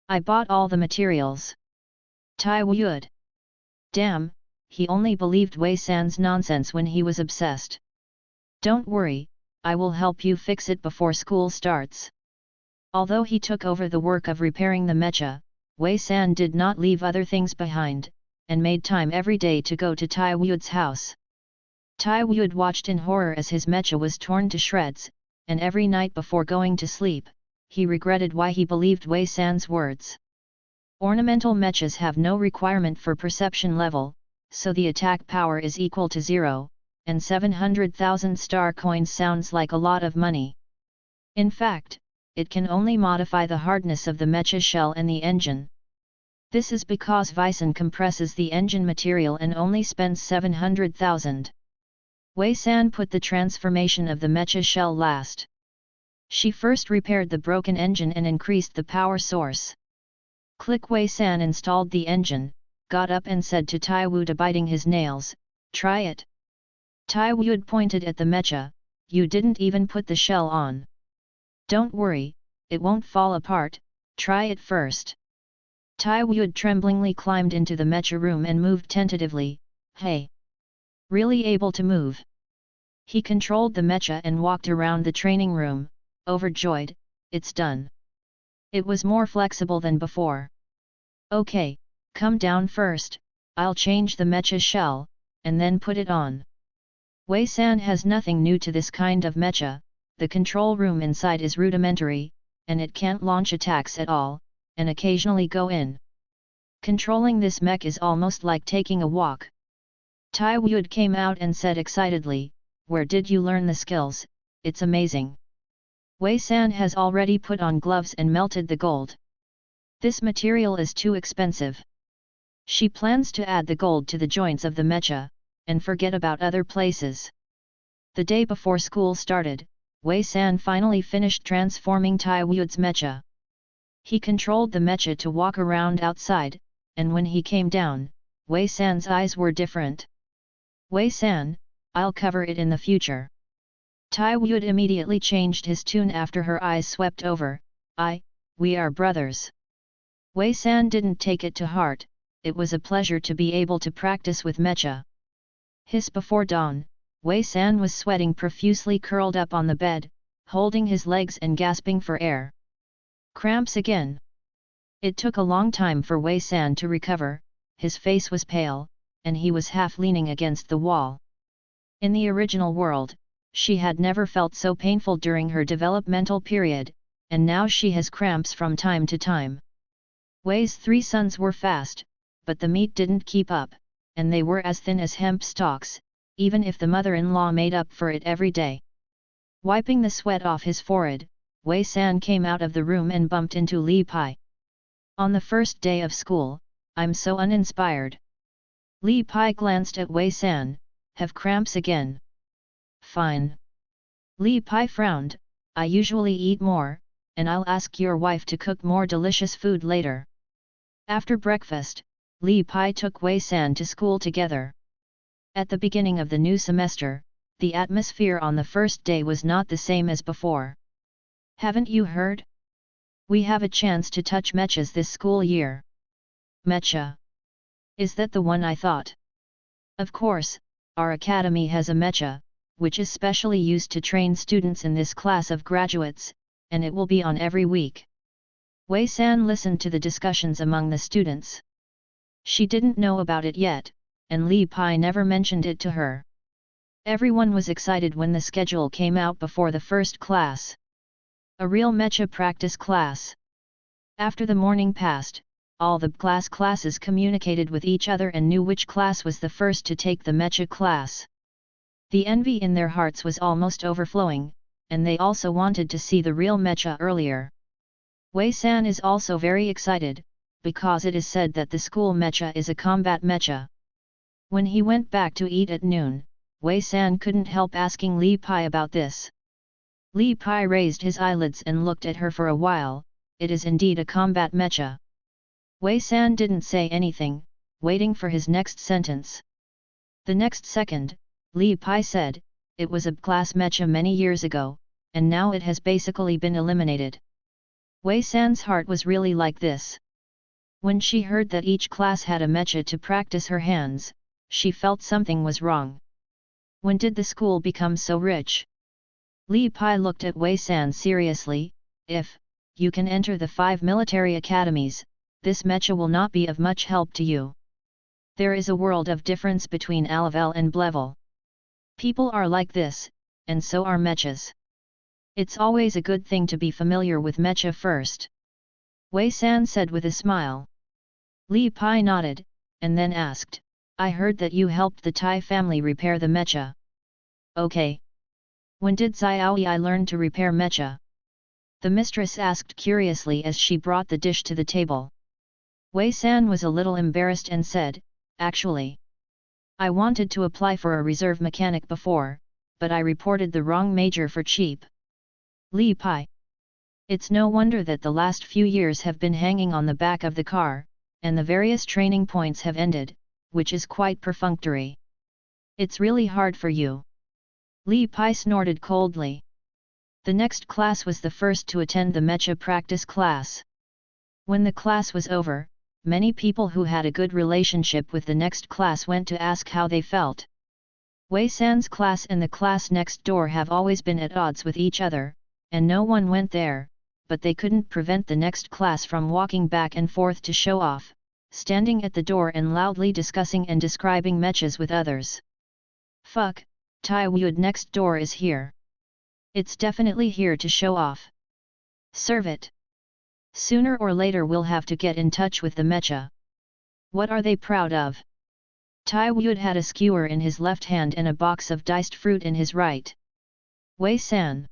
I bought all the materials. Tai Wuyud. Damn, he only believed Wei-san's nonsense when he was obsessed. Don't worry, I will help you fix it before school starts. Although he took over the work of repairing the mecha, Wei-san did not leave other things behind, and made time every day to go to Tai Wuyud's house. Tai Wuyud watched in horror as his mecha was torn to shreds, and every night before going to sleep, he regretted why he believed Wei-san's words. Ornamental mechas have no requirement for perception level, so the attack power is equal to 0, and 700,000 star coins sounds like a lot of money. In fact, it can only modify the hardness of the mecha shell and the engine. This is because Vysen compresses the engine material and only spends 700,000. Wei San put the transformation of the mecha shell last. She first repaired the broken engine and increased the power source. Click. Wei San installed the engine, got up and said to Tai Wu, biting his nails, "Try it." Tai Wu pointed at the mecha, "You didn't even put the shell on." "Don't worry, it won't fall apart, try it first." Tai Wu tremblingly climbed into the mecha room and moved tentatively. "Hey! Really able to move?" He controlled the mecha and walked around the training room, overjoyed. "It's done. It was more flexible than before." "Okay, come down first, I'll change the mecha shell, and then put it on." Wei San has nothing new to this kind of mecha. The control room inside is rudimentary, and it can't launch attacks at all, and occasionally go in. Controlling this mech is almost like taking a walk. Tai Wu came out and said excitedly, "Where did you learn the skills? It's amazing." Wei San has already put on gloves and melted the gold. This material is too expensive. She plans to add the gold to the joints of the mecha, and forget about other places. The day before school started, Wei San finally finished transforming Tai Wu's mecha. He controlled the mecha to walk around outside, and when he came down, Wei San's eyes were different. "Wei San, I'll cover it in the future." Tai Wu immediately changed his tune after her eyes swept over. We are brothers." Wei San didn't take it to heart. It was a pleasure to be able to practice with mecha. Before dawn, Wei San was sweating profusely, curled up on the bed, holding his legs and gasping for air. Cramps again. It took a long time for Wei San to recover. His face was pale, and he was half leaning against the wall. In the original world, she had never felt so painful during her developmental period, and now she has cramps from time to time. Wei's 3 sons were fast, but the meat didn't keep up, and they were as thin as hemp stalks, even if the mother-in-law made up for it every day. Wiping the sweat off his forehead, Wei San came out of the room and bumped into Li Pai. "On the first day of school, I'm so uninspired." Li Pai glanced at Wei San. "Have cramps again?" "Fine." Li Pai frowned. "I usually eat more, and I'll ask your wife to cook more delicious food later." After breakfast, Li Pai took Wei San to school together. At the beginning of the new semester, the atmosphere on the first day was not the same as before. "Haven't you heard? We have a chance to touch mechas this school year." "Mecha? Is that the one I thought?" "Of course, our academy has a mecha, which is specially used to train students in this class of graduates, and it will be on every week." Wei San listened to the discussions among the students. She didn't know about it yet, and Li Pai never mentioned it to her. Everyone was excited when the schedule came out before the first class. A real mecha practice class. After the morning passed, all the classes communicated with each other and knew which class was the first to take the mecha class. The envy in their hearts was almost overflowing, and they also wanted to see the real mecha earlier. Wei San is also very excited, because it is said that the school mecha is a combat mecha. When he went back to eat at noon, Wei San couldn't help asking Li Pai about this. Li Pai raised his eyelids and looked at her for a while. "It is indeed a combat mecha." Wei San didn't say anything, waiting for his next sentence. The next second, Li Pai said, "It was a class mecha many years ago, and now it has basically been eliminated." Wei San's heart was really like this. When she heard that each class had a mecha to practice her hands, she felt something was wrong. When did the school become so rich? Li Pai looked at Wei San seriously. "If you can enter the 5 military academies, this mecha will not be of much help to you. There is a world of difference between a level and B-level. People are like this, and so are mechas. It's always a good thing to be familiar with mecha first." Wei San said with a smile. Li Pai nodded, and then asked, I heard that you helped the Tai family repair the mecha. Okay. When did Xiaoyi learn to repair mecha? The mistress asked curiously as she brought the dish to the table. Wei San was a little embarrassed and said, actually, I wanted to apply for a reserve mechanic before, but I reported the wrong major for cheap. Li Pai. It's no wonder that the last few years have been hanging on the back of the car, and the various training points have ended, which is quite perfunctory. It's really hard for you. Li Pai snorted coldly. The next class was the first to attend the mecha practice class. When the class was over, many people who had a good relationship with the next class went to ask how they felt. Wei San's class and the class next door have always been at odds with each other, and no one went there, but they couldn't prevent the next class from walking back and forth to show off, standing at the door and loudly discussing and describing mechas with others. Fuck, Tai Wood next door is here. It's definitely here to show off. Serve it. Sooner or later we'll have to get in touch with the mecha. What are they proud of? Tai Wood had a skewer in his left hand and a box of diced fruit in his right. Wei San.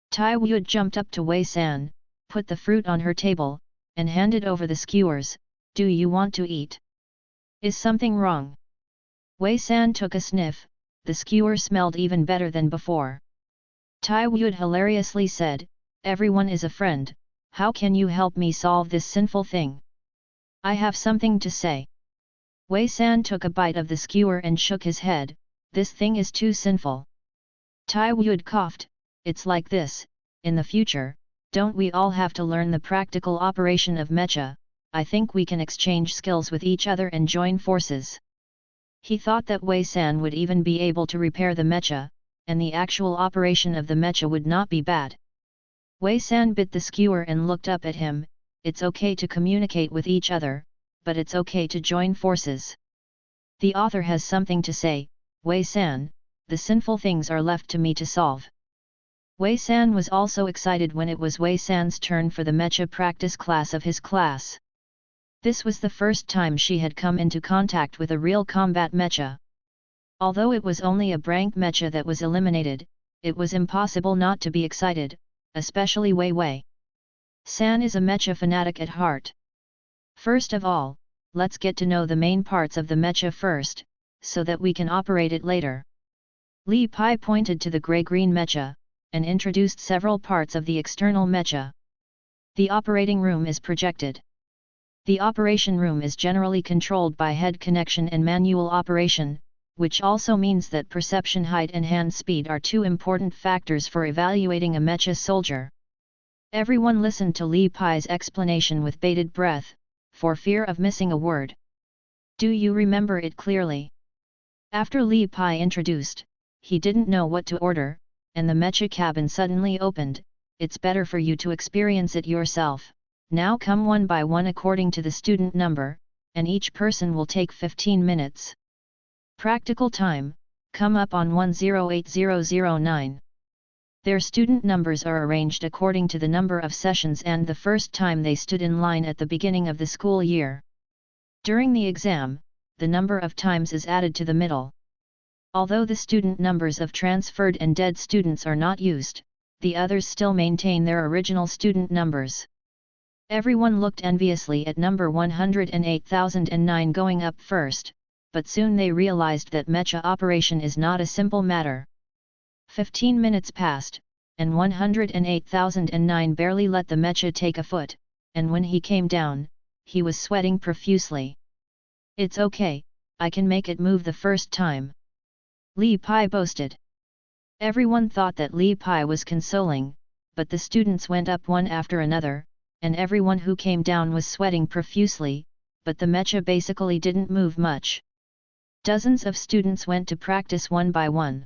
Tai Wood jumped up to Wei San, put the fruit on her table, and handed over the skewers. Do you want to eat? Is something wrong? Wei San took a sniff. The skewer smelled even better than before. Tai Wood hilariously said, everyone is a friend, how can you help me solve this sinful thing? I have something to say. Wei San took a bite of the skewer and shook his head, this thing is too sinful. Tai Wood coughed, it's like this, in the future, don't we all have to learn the practical operation of mecha? I think we can exchange skills with each other and join forces. He thought that Wei San would even be able to repair the mecha, and the actual operation of the mecha would not be bad. Wei San bit the skewer and looked up at him, it's okay to communicate with each other, but it's okay to join forces. The author has something to say, Wei San, the sinful things are left to me to solve. Wei San was also excited when it was Wei San's turn for the mecha practice class of his class. This was the first time she had come into contact with a real combat mecha. Although it was only a brank mecha that was eliminated, it was impossible not to be excited, especially Wei San is a mecha fanatic at heart. First of all, let's get to know the main parts of the mecha first, so that we can operate it later. Li Pai pointed to the grey-green mecha, and introduced several parts of the external mecha. The operating room is projected. The operation room is generally controlled by head connection and manual operation, which also means that perception height and hand speed are two important factors for evaluating a mecha soldier. Everyone listened to Li Pai's explanation with bated breath, for fear of missing a word. Do you remember it clearly? After Li Pai introduced, he didn't know what to order, and the mecha cabin suddenly opened. It's better for you to experience it yourself. Now come one by one according to the student number, and each person will take 15 minutes. Practical time, come up on 108009. Their student numbers are arranged according to the number of sessions and the first time they stood in line at the beginning of the school year. During the exam, the number of times is added to the middle. Although the student numbers of transferred and dead students are not used, the others still maintain their original student numbers. Everyone looked enviously at number 108,009 going up first, but soon they realized that mecha operation is not a simple matter. 15 minutes passed, and 108,009 barely let the mecha take a foot, and when he came down, he was sweating profusely. It's okay, I can make it move the first time. Li Pai boasted. Everyone thought that Li Pai was consoling, but the students went up one after another, and everyone who came down was sweating profusely, but the mecha basically didn't move much. Dozens of students went to practice one by one.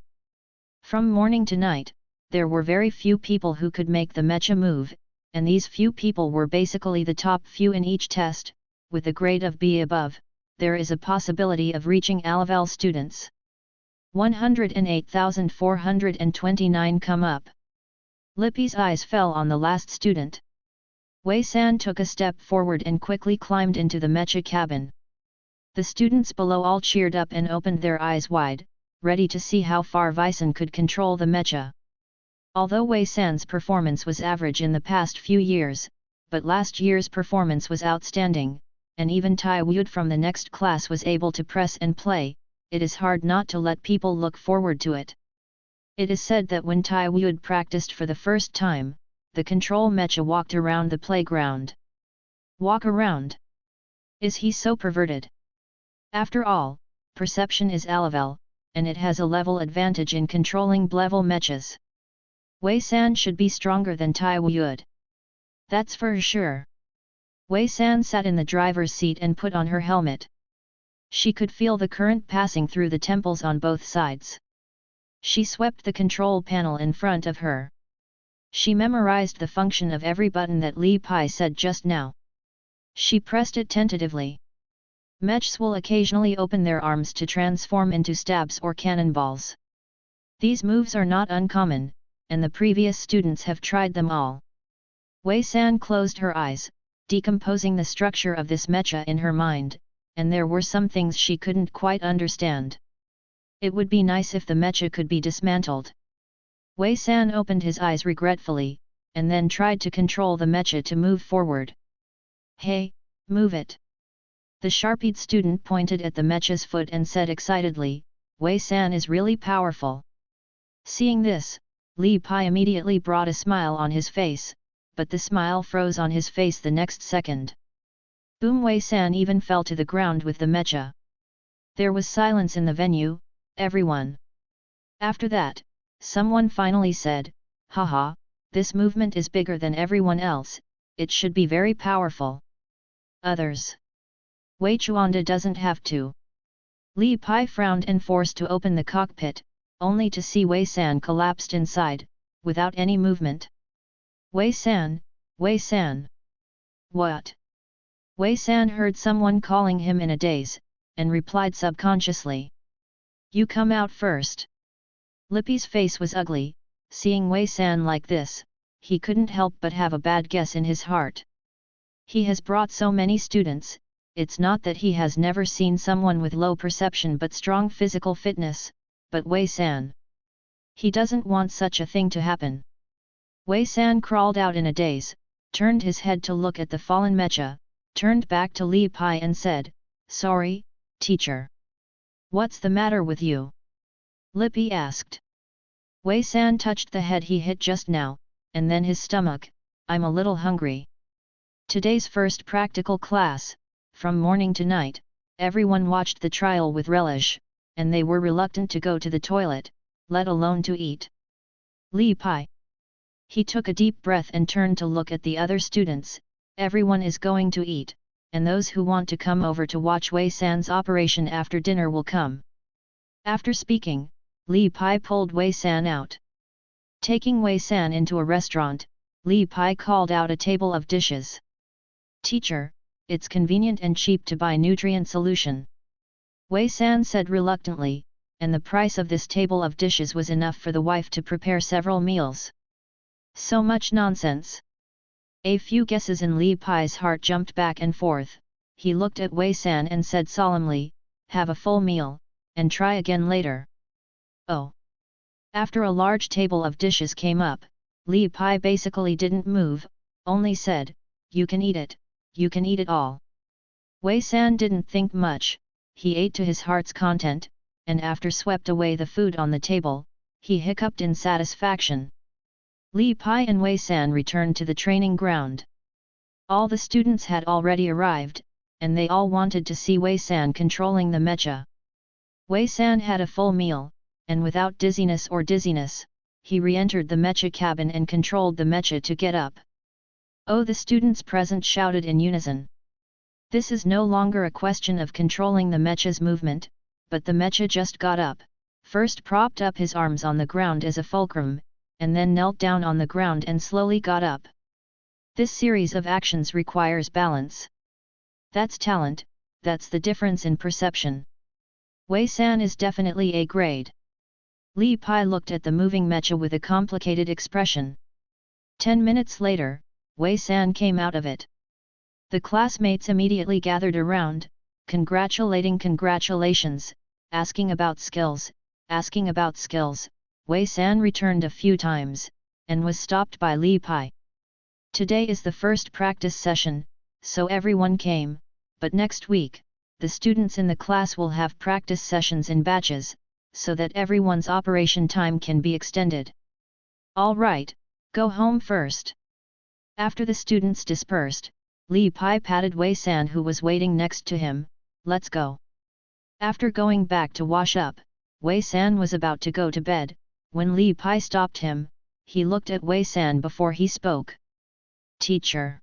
From morning to night, there were very few people who could make the mecha move, and these few people were basically the top few in each test. With a grade of B above, there is a possibility of reaching A-level students. 108,429 come up. Lippy's eyes fell on the last student. Wei San took a step forward and quickly climbed into the mecha cabin. The students below all cheered up and opened their eyes wide, ready to see how far Weisan could control the mecha. Although Wei San's performance was average in the past few years, but last year's performance was outstanding, and even Tai Wud from the next class was able to press and play. It is hard not to let people look forward to it. It is said that when Tai Wud practiced for the first time, the control mecha walked around the playground. Walk around? Is he so perverted? After all, perception is a level, and it has a level advantage in controlling level mechas. Wei San should be stronger than Tai Wud. That's for sure. Wei San sat in the driver's seat and put on her helmet. She could feel the current passing through the temples on both sides. She swept the control panel in front of her. She memorized the function of every button that Li Pai said just now. She pressed it tentatively. Mechs will occasionally open their arms to transform into stabs or cannonballs. These moves are not uncommon, and the previous students have tried them all. Wei San closed her eyes, decomposing the structure of this mecha in her mind, and there were some things she couldn't quite understand. It would be nice if the mecha could be dismantled. Wei San opened his eyes regretfully, and then tried to control the mecha to move forward. Hey, move it! The sharp-eyed student pointed at the mecha's foot and said excitedly, Wei San is really powerful. Seeing this, Li Pai immediately brought a smile on his face, but the smile froze on his face the next second. Boom! Wei San even fell to the ground with the mecha. There was silence in the venue, everyone. After that, someone finally said, haha, this movement is bigger than everyone else, it should be very powerful. Others. Wei Chuanda doesn't have to. Li Pai frowned and forced to open the cockpit, only to see Wei San collapsed inside, without any movement. Wei San, Wei San. What? Wei San heard someone calling him in a daze, and replied subconsciously. You come out first. Lippy's face was ugly, seeing Wei San like this, he couldn't help but have a bad guess in his heart. He has brought so many students, it's not that he has never seen someone with low perception but strong physical fitness, but Wei San. He doesn't want such a thing to happen. Wei San crawled out in a daze, turned his head to look at the fallen mecha, turned back to Li Pai and said, Sorry, teacher. What's the matter with you? Lippy asked. Wei San touched the head he hit just now, and then his stomach, I'm a little hungry. Today's first practical class, from morning to night, everyone watched the trial with relish, and they were reluctant to go to the toilet, let alone to eat. Li Pai. He took a deep breath and turned to look at the other students, everyone is going to eat, and those who want to come over to watch Wei San's operation after dinner will come. After speaking, Li Pai pulled Wei San out. Taking Wei San into a restaurant, Li Pai called out a table of dishes. Teacher, it's convenient and cheap to buy nutrient solution. Wei San said reluctantly, and the price of this table of dishes was enough for the wife to prepare several meals. So much nonsense. A few guesses in Li Pai's heart jumped back and forth. He looked at Wei San and said solemnly, have a full meal, and try again later. Oh. After a large table of dishes came up, Li Pai basically didn't move, only said, you can eat it, you can eat it all. Wei San didn't think much, he ate to his heart's content, and after swept away the food on the table, he hiccuped in satisfaction. Li Pai and Wei San returned to the training ground. All the students had already arrived, and they all wanted to see Wei San controlling the mecha. Wei San had a full meal, and without dizziness, he re-entered the mecha cabin and controlled the mecha to get up. Oh, the students present shouted in unison. This is no longer a question of controlling the mecha's movement, but the mecha just got up, first propped up his arms on the ground as a fulcrum, and then knelt down on the ground and slowly got up. This series of actions requires balance. That's talent, that's the difference in perception. Wei San is definitely A grade. Li Pai looked at the moving mecha with a complicated expression. 10 minutes later, Wei San came out of it. The classmates immediately gathered around, congratulations, asking about skills. Wei San returned a few times, and was stopped by Li Pai. Today is the first practice session, so everyone came, but next week, the students in the class will have practice sessions in batches, so that everyone's operation time can be extended. All right, go home first. After the students dispersed, Li Pai patted Wei San who was waiting next to him. Let's go. After going back to wash up, Wei San was about to go to bed. When Li Pai stopped him, he looked at Wei San before he spoke. Teacher.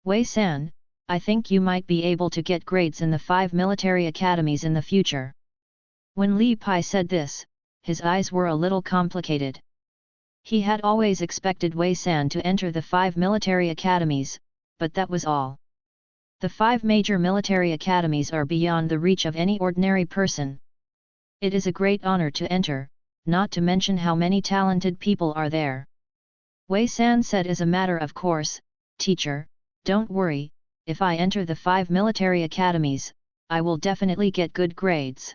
Wei San, I think you might be able to get grades in the 5 military academies in the future. When Li Pai said this, his eyes were a little complicated. He had always expected Wei San to enter the 5 military academies, but that was all. The 5 major military academies are beyond the reach of any ordinary person. It is a great honor to enter, not to mention how many talented people are there. Wei San said as a matter of course, Teacher, don't worry, if I enter the 5 military academies, I will definitely get good grades.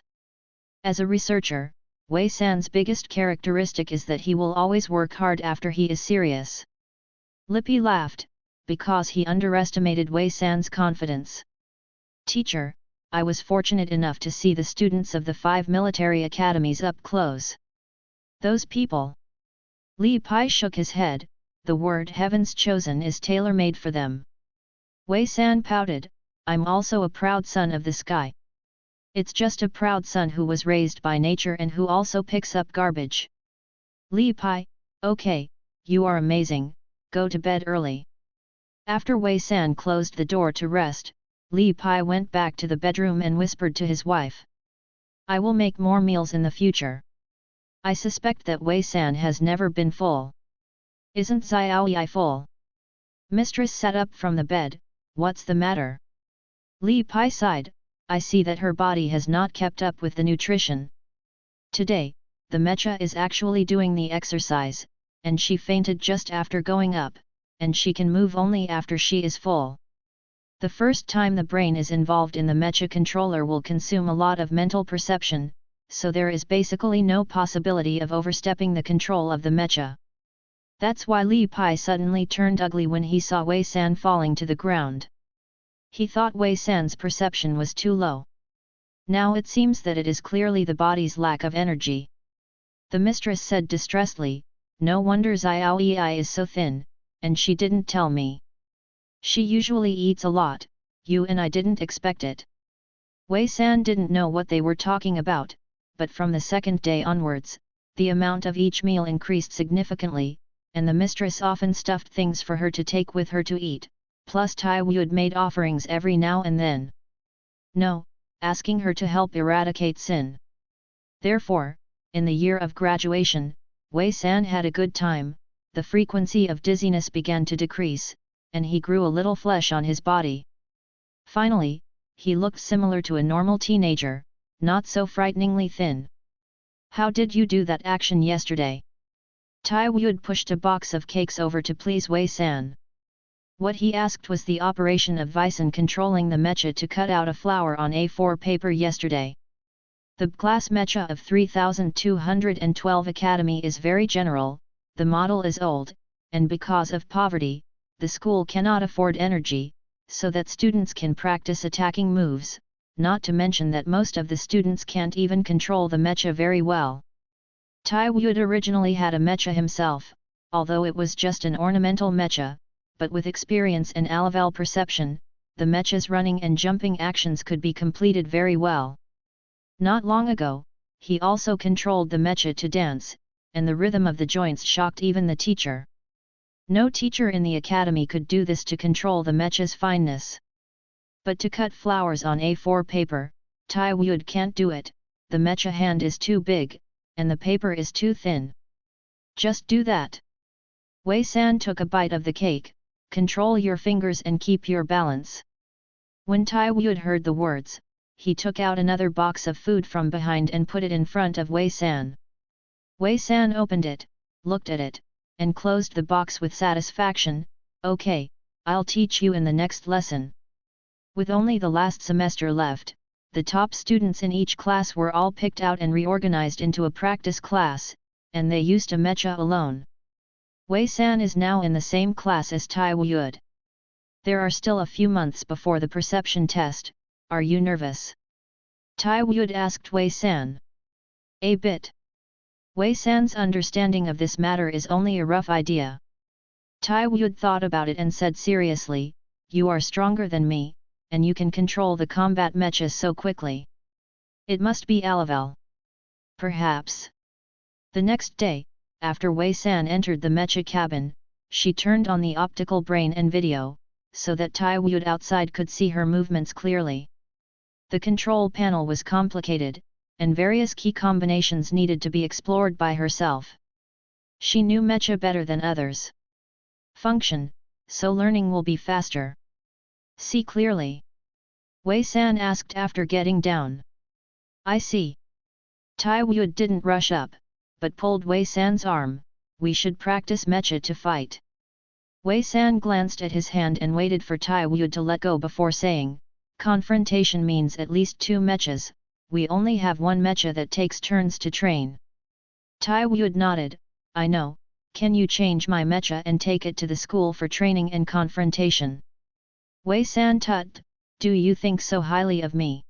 As a researcher, Wei San's biggest characteristic is that he will always work hard after he is serious. Lippy laughed, because he underestimated Wei San's confidence. Teacher, I was fortunate enough to see the students of the 5 military academies up close. Those people. Li Pai shook his head, the word heaven's chosen is tailor-made for them. Wei San pouted, I'm also a proud son of the sky. It's just a proud son who was raised by nature and who also picks up garbage. Li Pai, okay, you are amazing, go to bed early. After Wei San closed the door to rest, Li Pai went back to the bedroom and whispered to his wife. I will make more meals in the future. I suspect that Wei San has never been full. Isn't Xiaoyi full? Mistress sat up from the bed, what's the matter? Li Pai sighed, I see that her body has not kept up with the nutrition. Today, the mecha is actually doing the exercise, and she fainted just after going up, and she can move only after she is full. The first time the brain is involved in the mecha controller will consume a lot of mental perception, so there is basically no possibility of overstepping the control of the mecha. That's why Li Pai suddenly turned ugly when he saw Wei San falling to the ground. He thought Wei San's perception was too low. Now it seems that it is clearly the body's lack of energy. The mistress said distressedly, no wonder Xiaoyi is so thin, and she didn't tell me. She usually eats a lot, you and I didn't expect it. Wei San didn't know what they were talking about, but from the second day onwards, the amount of each meal increased significantly, and the mistress often stuffed things for her to take with her to eat, plus Tai Wood made offerings every now and then. No, asking her to help eradicate sin. Therefore, in the year of graduation, Wei San had a good time, the frequency of dizziness began to decrease, and he grew a little flesh on his body. Finally, he looked similar to a normal teenager, not so frighteningly thin. How did you do that action yesterday? Tai Wood pushed a box of cakes over to please Wei San. What he asked was the operation of Vicen controlling the mecha to cut out a flower on A4 paper yesterday. The class mecha of 3212 Academy is very general, the model is old, and because of poverty, the school cannot afford energy, so that students can practice attacking moves, not to mention that most of the students can't even control the mecha very well. Tai Wood originally had a mecha himself, although it was just an ornamental mecha, but with experience and level perception, the mecha's running and jumping actions could be completed very well. Not long ago, he also controlled the mecha to dance, and the rhythm of the joints shocked even the teacher. No teacher in the academy could do this to control the mecha's fineness. But to cut flowers on A4 paper, Tai Wood can't do it, the mecha hand is too big, and the paper is too thin. Just do that. Wei San took a bite of the cake, control your fingers and keep your balance. When Tai Wood heard the words, he took out another box of food from behind and put it in front of Wei San. Wei San opened it, looked at it, and closed the box with satisfaction. Okay, I'll teach you in the next lesson. With only the last semester left, the top students in each class were all picked out and reorganized into a practice class, and they used a mecha alone. Wei San is now in the same class as Tai Wuyud. There are still a few months before the perception test. Are you nervous? Tai Wuyud asked Wei San. A bit. Wei San's understanding of this matter is only a rough idea. Tai Wuyud thought about it and said seriously, you are stronger than me, and you can control the combat mechas so quickly. It must be Alavel. Perhaps. The next day, after Wei San entered the mecha cabin, she turned on the optical brain and video, so that Tai Wuyud outside could see her movements clearly. The control panel was complicated, and various key combinations needed to be explored by herself. She knew mecha better than others. Function, so learning will be faster. See clearly? Wei San asked after getting down. I see. Tai Wuyud didn't rush up, but pulled Wei San's arm. We should practice mecha to fight. Wei San glanced at his hand and waited for Tai Wuyud to let go before saying, confrontation means at least 2 mechas, we only have 1 mecha that takes turns to train. Tai Wuyud nodded, I know, can you change my mecha and take it to the school for training and confrontation? Wei San tut, do you think so highly of me?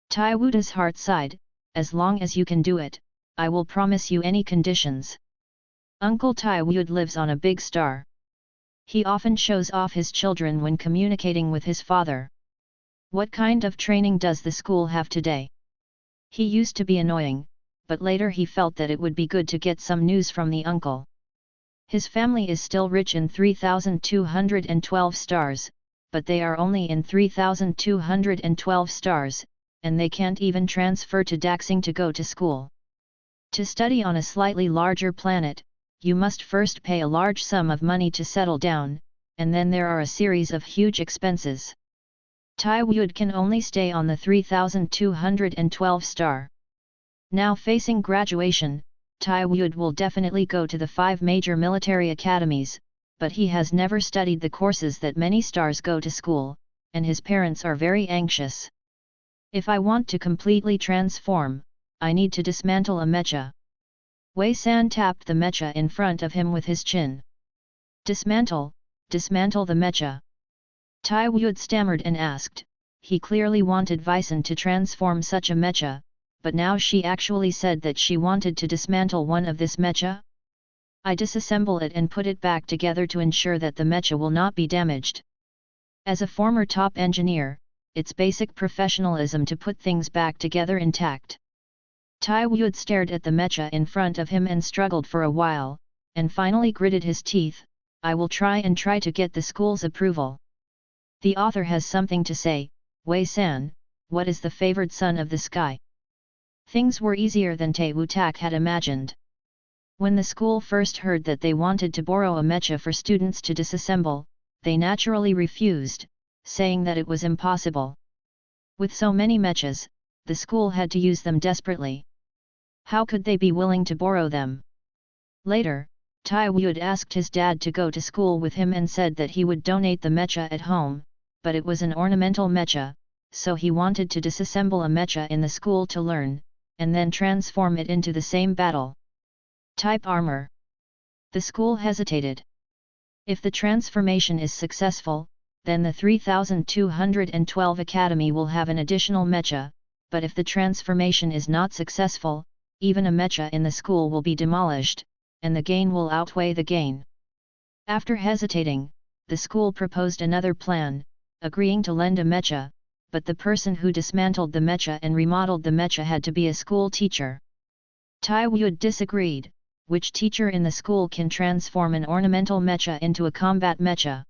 Tai Wuyud's heart sighed, as long as you can do it, I will promise you any conditions. Uncle Tai Wuyud lives on a big star. He often shows off his children when communicating with his father. What kind of training does the school have today? He used to be annoying, but later he felt that it would be good to get some news from the uncle. His family is still rich in 3,212 stars, but they are only in 3,212 stars, and they can't even transfer to Daxing to go to school. To study on a slightly larger planet, you must first pay a large sum of money to settle down, and then there are a series of huge expenses. Tai Wuyud can only stay on the 3,212 star. Now facing graduation, Tai Wuyud will definitely go to the 5 major military academies, but he has never studied the courses that many stars go to school, and his parents are very anxious. If I want to completely transform, I need to dismantle a mecha. Wei San tapped the mecha in front of him with his chin. Dismantle the mecha. Tai Wuyud stammered and asked. He clearly wanted Weissen to transform such a mecha, but now she actually said that she wanted to dismantle one of this mecha? I disassemble it and put it back together to ensure that the mecha will not be damaged. As a former top engineer, it's basic professionalism to put things back together intact. Tai Wuyud stared at the mecha in front of him and struggled for a while, and finally gritted his teeth, I will try to get the school's approval. The author has something to say, Wei San, what is the favored son of the sky? Things were easier than Te Wu Tak had imagined. When the school first heard that they wanted to borrow a mecha for students to disassemble, they naturally refused, saying that it was impossible. With so many mechas, the school had to use them desperately. How could they be willing to borrow them? Later, Tai Wuyud asked his dad to go to school with him and said that he would donate the mecha at home, but it was an ornamental mecha, so he wanted to disassemble a mecha in the school to learn, and then transform it into the same battle type armor. The school hesitated. If the transformation is successful, then the 3212 Academy will have an additional mecha, but if the transformation is not successful, even a mecha in the school will be demolished, and the gain will outweigh the gain. After hesitating, the school proposed another plan, agreeing to lend a mecha, but the person who dismantled the mecha and remodeled the mecha had to be a school teacher. Tai Wuyud disagreed. Which teacher in the school can transform an ornamental mecha into a combat mecha?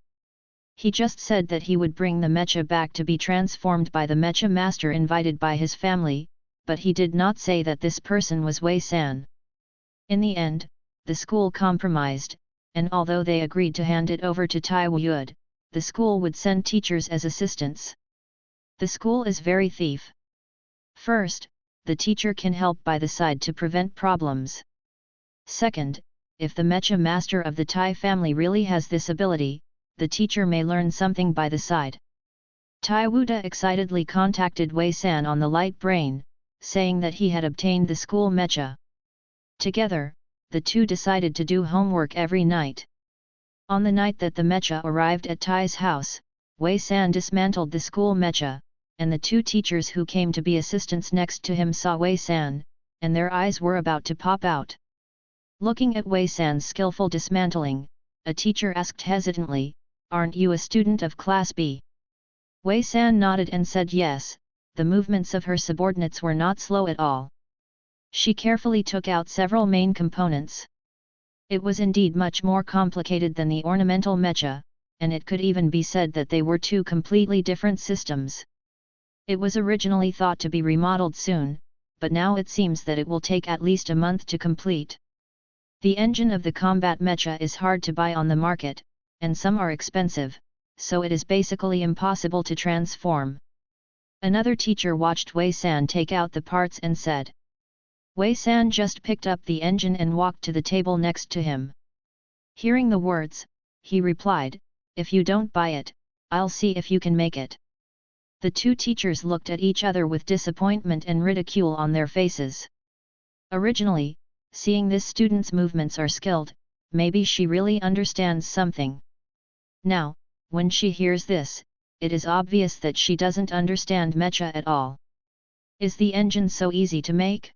He just said that he would bring the mecha back to be transformed by the mecha master invited by his family, but he did not say that this person was Wei San. In the end, the school compromised, and although they agreed to hand it over to Tai Wuyud, the school would send teachers as assistants. The school is very thief. First, the teacher can help by the side to prevent problems. Second, if the mecha master of the Tai family really has this ability, the teacher may learn something by the side. Tai Wuda excitedly contacted Wei San on the light brain, saying that he had obtained the school mecha. Together, the two decided to do homework every night. On the night that the mecha arrived at Tai's house, Wei San dismantled the school mecha, and the two teachers who came to be assistants next to him saw Wei San, and their eyes were about to pop out. Looking at Wei San's skillful dismantling, a teacher asked hesitantly, "Aren't you a student of Class B?" Wei San nodded and said yes. The movements of her subordinates were not slow at all. She carefully took out several main components. It was indeed much more complicated than the ornamental mecha, and it could even be said that they were two completely different systems. It was originally thought to be remodeled soon, but now it seems that it will take at least a month to complete. The engine of the combat mecha is hard to buy on the market, and some are expensive, so it is basically impossible to transform. Another teacher watched Wei San take out the parts and said. Wei San just picked up the engine and walked to the table next to him. Hearing the words, he replied, "If you don't buy it, I'll see if you can make it." The two teachers looked at each other with disappointment and ridicule on their faces. Originally, seeing this student's movements are skilled, maybe she really understands something. Now, when she hears this, it is obvious that she doesn't understand mecha at all. Is the engine so easy to make?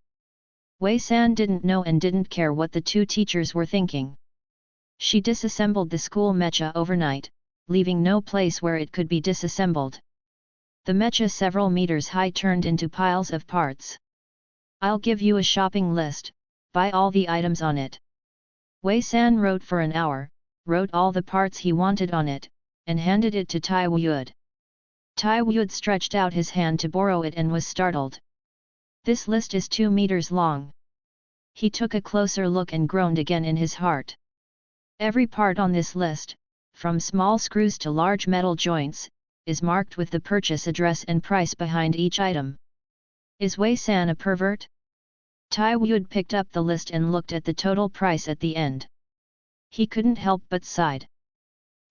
Wei San didn't know and didn't care what the two teachers were thinking. She disassembled the school mecha overnight, leaving no place where it could be disassembled. The mecha several meters high turned into piles of parts. "I'll give you a shopping list, buy all the items on it." Wei San wrote for an hour, wrote all the parts he wanted on it, and handed it to Tai Wuyud. Tai Wuyud stretched out his hand to borrow it and was startled. "This list is 2 meters long." He took a closer look and groaned again in his heart. Every part on this list, from small screws to large metal joints, is marked with the purchase address and price behind each item. Is Wei San a pervert? Tai Wuyud picked up the list and looked at the total price at the end. He couldn't help but sighed.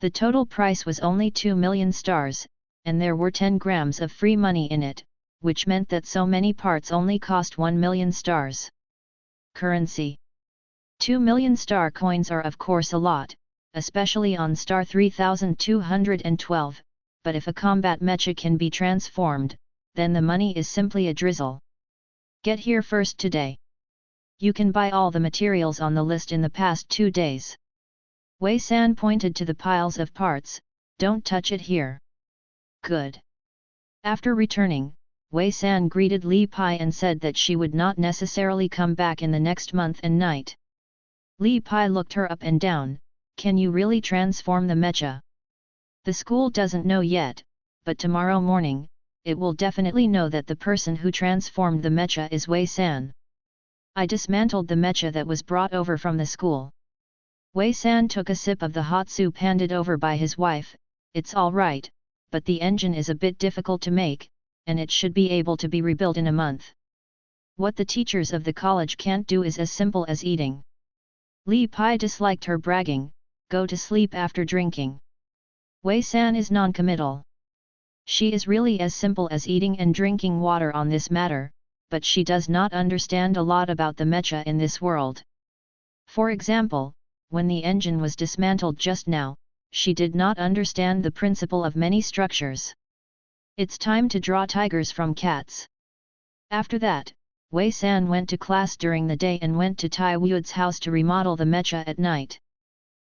The total price was only 2 million stars, and there were 10 grams of free money in it, which meant that so many parts only cost 1 million stars. Currency. 2 million star coins are of course a lot, especially on star 3212, but if a combat mecha can be transformed, then the money is simply a drizzle. Get here first today. You can buy all the materials on the list in the past 2 days. Wei San pointed to the piles of parts, "Don't touch it here." Good. After returning, Wei San greeted Li Pai and said that she would not necessarily come back in the next month and night. Li Pai looked her up and down, "Can you really transform the mecha?" "The school doesn't know yet, but tomorrow morning, it will definitely know that the person who transformed the mecha is Wei San. I dismantled the mecha that was brought over from the school." Wei San took a sip of the hot soup handed over by his wife. "It's all right, but the engine is a bit difficult to make, and it should be able to be rebuilt in a month. What the teachers of the college can't do is as simple as eating." Li Pai disliked her bragging, "Go to sleep after drinking." Wei San is non-committal. She is really as simple as eating and drinking water on this matter, but she does not understand a lot about the mecha in this world. For example, when the engine was dismantled just now, she did not understand the principle of many structures. It's time to draw tigers from cats. After that, Wei San went to class during the day and went to Tai Wuyud's house to remodel the mecha at night.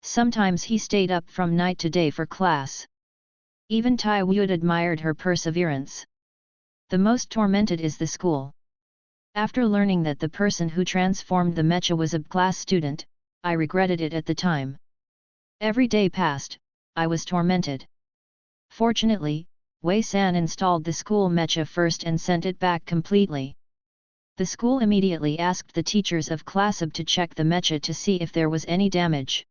Sometimes he stayed up from night to day for class. Even Tai Wuyud admired her perseverance. The most tormented is the school. After learning that the person who transformed the mecha was a class student, I regretted it at the time. Every day passed, I was tormented. Fortunately, Wei San installed the school mecha first and sent it back completely. The school immediately asked the teachers of Class A to check the mecha to see if there was any damage.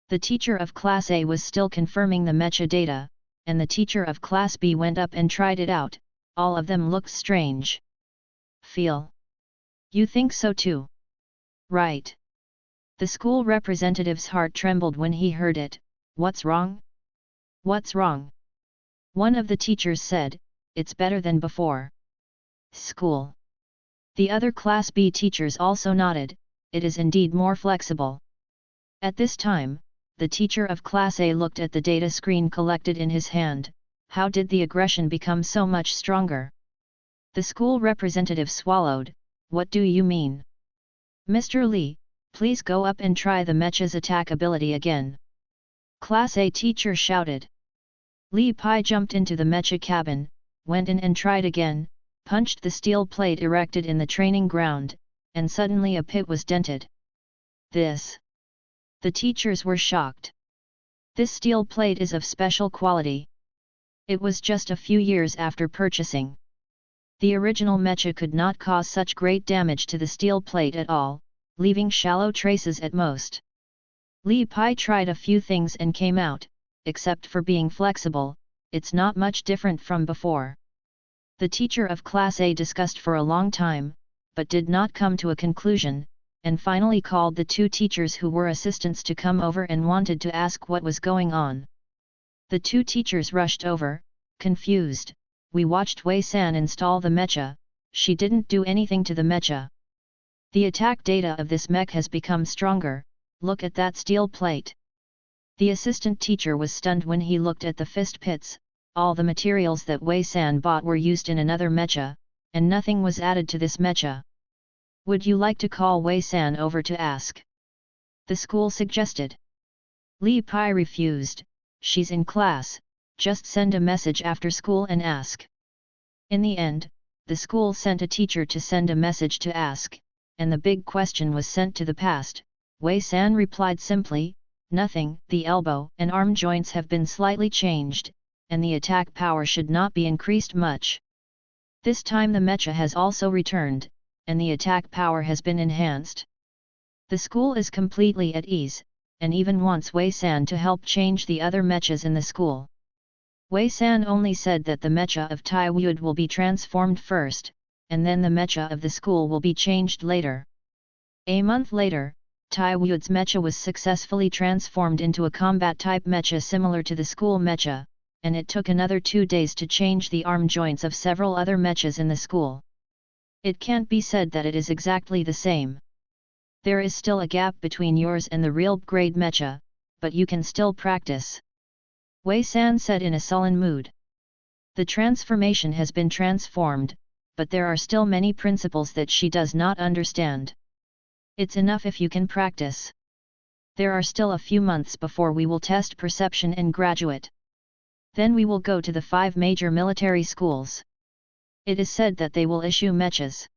The teacher of Class A was still confirming the mecha data, and the teacher of Class B went up and tried it out. All of them looked strange. Feel. You think so too? Right. The school representative's heart trembled when he heard it. What's wrong? What's wrong? One of the teachers said, it's better than before. School. The other Class B teachers also nodded, it is indeed more flexible. At this time, the teacher of Class A looked at the data screen collected in his hand. How did the aggression become so much stronger? The school representative swallowed. What do you mean? Mr. Lee, please go up and try the mecha's attack ability again. Class A teacher shouted. Lee Pai jumped into the mecha cabin, went in and tried again, punched the steel plate erected in the training ground, and suddenly a pit was dented. This. The teachers were shocked. This steel plate is of special quality. It was just a few years after purchasing. The original mecha could not cause such great damage to the steel plate at all, leaving shallow traces at most. Li Pai tried a few things and came out, except for being flexible, it's not much different from before. The teacher of Class A discussed for a long time, but did not come to a conclusion, and finally called the two teachers who were assistants to come over and wanted to ask what was going on. The two teachers rushed over, confused. We watched Wei-san install the mecha, she didn't do anything to the mecha. The attack data of this mech has become stronger, look at that steel plate. The assistant teacher was stunned when he looked at the fist pits, all the materials that Wei-san bought were used in another mecha, and nothing was added to this mecha. Would you like to call Wei-san over to ask? The school suggested. Li Pai refused, she's in class, just send a message after school and ask. In the end, the school sent a teacher to send a message to ask, and the big question was sent to the past. Wei-san replied simply, nothing, the elbow and arm joints have been slightly changed, and the attack power should not be increased much. This time the mecha has also returned, and the attack power has been enhanced. The school is completely at ease, and even wants Wei-san to help change the other mechas in the school. Wei-san only said that the mecha of Tai Wood will be transformed first, and then the mecha of the school will be changed later. A month later, Tai Wood's mecha was successfully transformed into a combat-type mecha similar to the school mecha, and it took another 2 days to change the arm joints of several other mechas in the school. It can't be said that it is exactly the same. There is still a gap between yours and the real grade mecha, but you can still practice. Wei-san said in a sullen mood. The transformation has been transformed, but there are still many principles that she does not understand. It's enough if you can practice. There are still a few months before we will test perception and graduate. Then we will go to the 5 major military schools. It is said that they will issue mechas.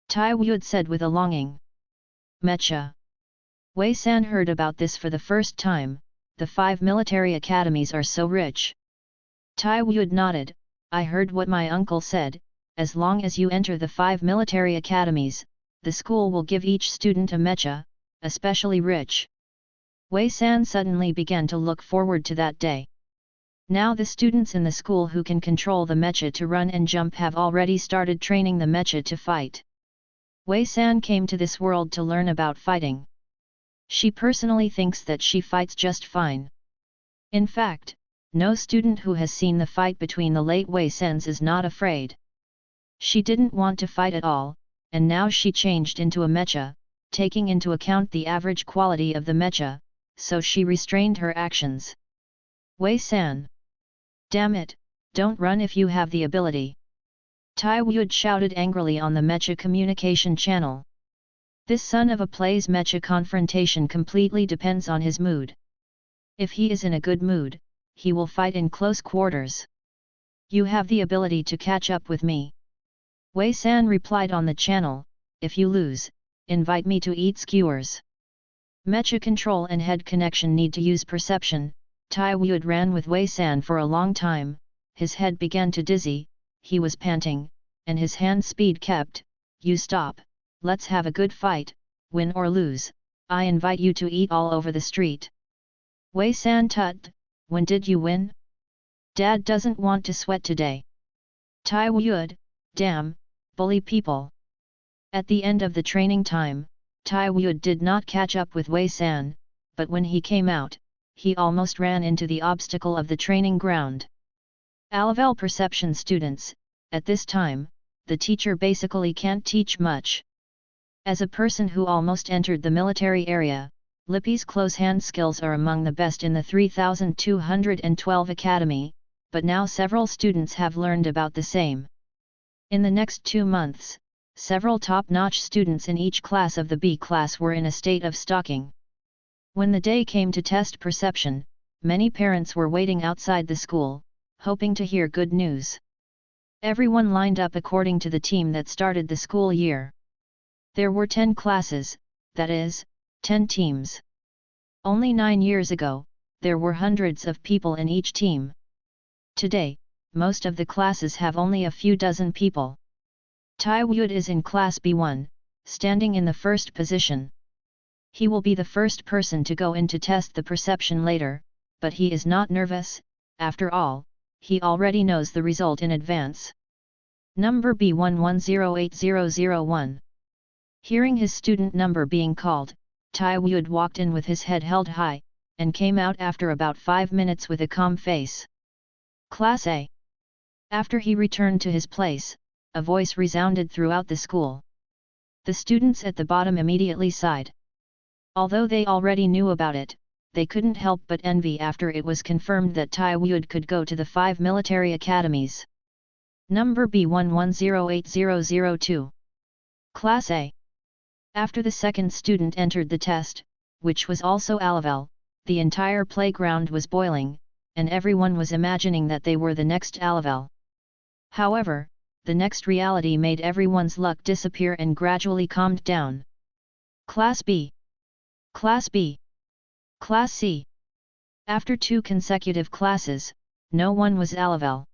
Tai Wood said with a longing. Mecha. Wei-san heard about this for the first time. The 5 military academies are so rich. Tai Wood nodded, I heard what my uncle said, as long as you enter the 5 military academies, the school will give each student a mecha, especially rich. Wei-san suddenly began to look forward to that day. Now the students in the school who can control the mecha to run and jump have already started training the mecha to fight. Wei-san came to this world to learn about fighting. She personally thinks that she fights just fine. In fact, no student who has seen the fight between the late Wei-sens is not afraid. She didn't want to fight at all, and now she changed into a mecha, taking into account the average quality of the mecha, so she restrained her actions. Wei-san! Damn it, don't run if you have the ability! Tai Wood shouted angrily on the mecha communication channel. This son of a play's mecha confrontation completely depends on his mood. If he is in a good mood, he will fight in close quarters. You have the ability to catch up with me. Wei-san replied on the channel, if you lose, invite me to eat skewers. Mecha control and head connection need to use perception. Tai Wood ran with Wei-san for a long time, his head began to dizzy, he was panting, and his hand speed kept. You stop. Let's have a good fight, win or lose, I invite you to eat all over the street. Wei-san tut, when did you win? Dad doesn't want to sweat today. Tai Wood, damn, bully people. At the end of the training time, Tai Wood did not catch up with Wei-san, but when he came out, he almost ran into the obstacle of the training ground. A-level perception students, at this time, the teacher basically can't teach much. As a person who almost entered the military area, Lippy's close hand skills are among the best in the 3212 Academy, but now several students have learned about the same. In the next 2 months, several top-notch students in each class of the B class were in a state of stalking. When the day came to test perception, many parents were waiting outside the school, hoping to hear good news. Everyone lined up according to the team that started the school year. There were 10 classes, that is, 10 teams. Only 9 years ago, there were hundreds of people in each team. Today, most of the classes have only a few dozen people. Tai Wood is in Class B1, standing in the first position. He will be the first person to go in to test the perception later, but he is not nervous. After all, he already knows the result in advance. Number B11080001. Hearing his student number being called, Tai Wood walked in with his head held high, and came out after about 5 minutes with a calm face. Class A. After he returned to his place, a voice resounded throughout the school. The students at the bottom immediately sighed. Although they already knew about it, they couldn't help but envy after it was confirmed that Tai Wood could go to the 5 military academies. Number B11080002. Class A. After the second student entered the test, which was also A-level, the entire playground was boiling, and everyone was imagining that they were the next A-level. However, the next reality made everyone's luck disappear and gradually calmed down. Class B. Class B. Class C. After 2 consecutive classes, no one was A-level.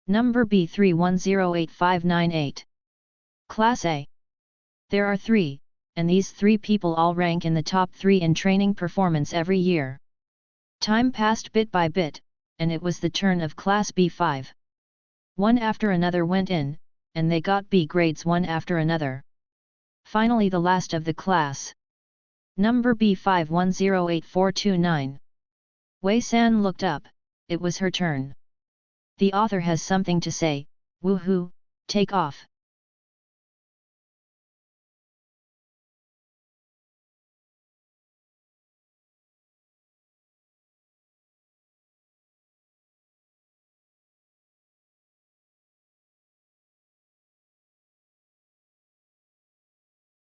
Number B31085898. Class A. There are 3, and these 3 people all rank in the top 3 in training performance every year. Time passed bit by bit, and it was the turn of Class B5. One after another went in, and they got B grades one after another. Finally the last of the class. Number B51084229. Wei San looked up, it was her turn. The author has something to say, woohoo, take off.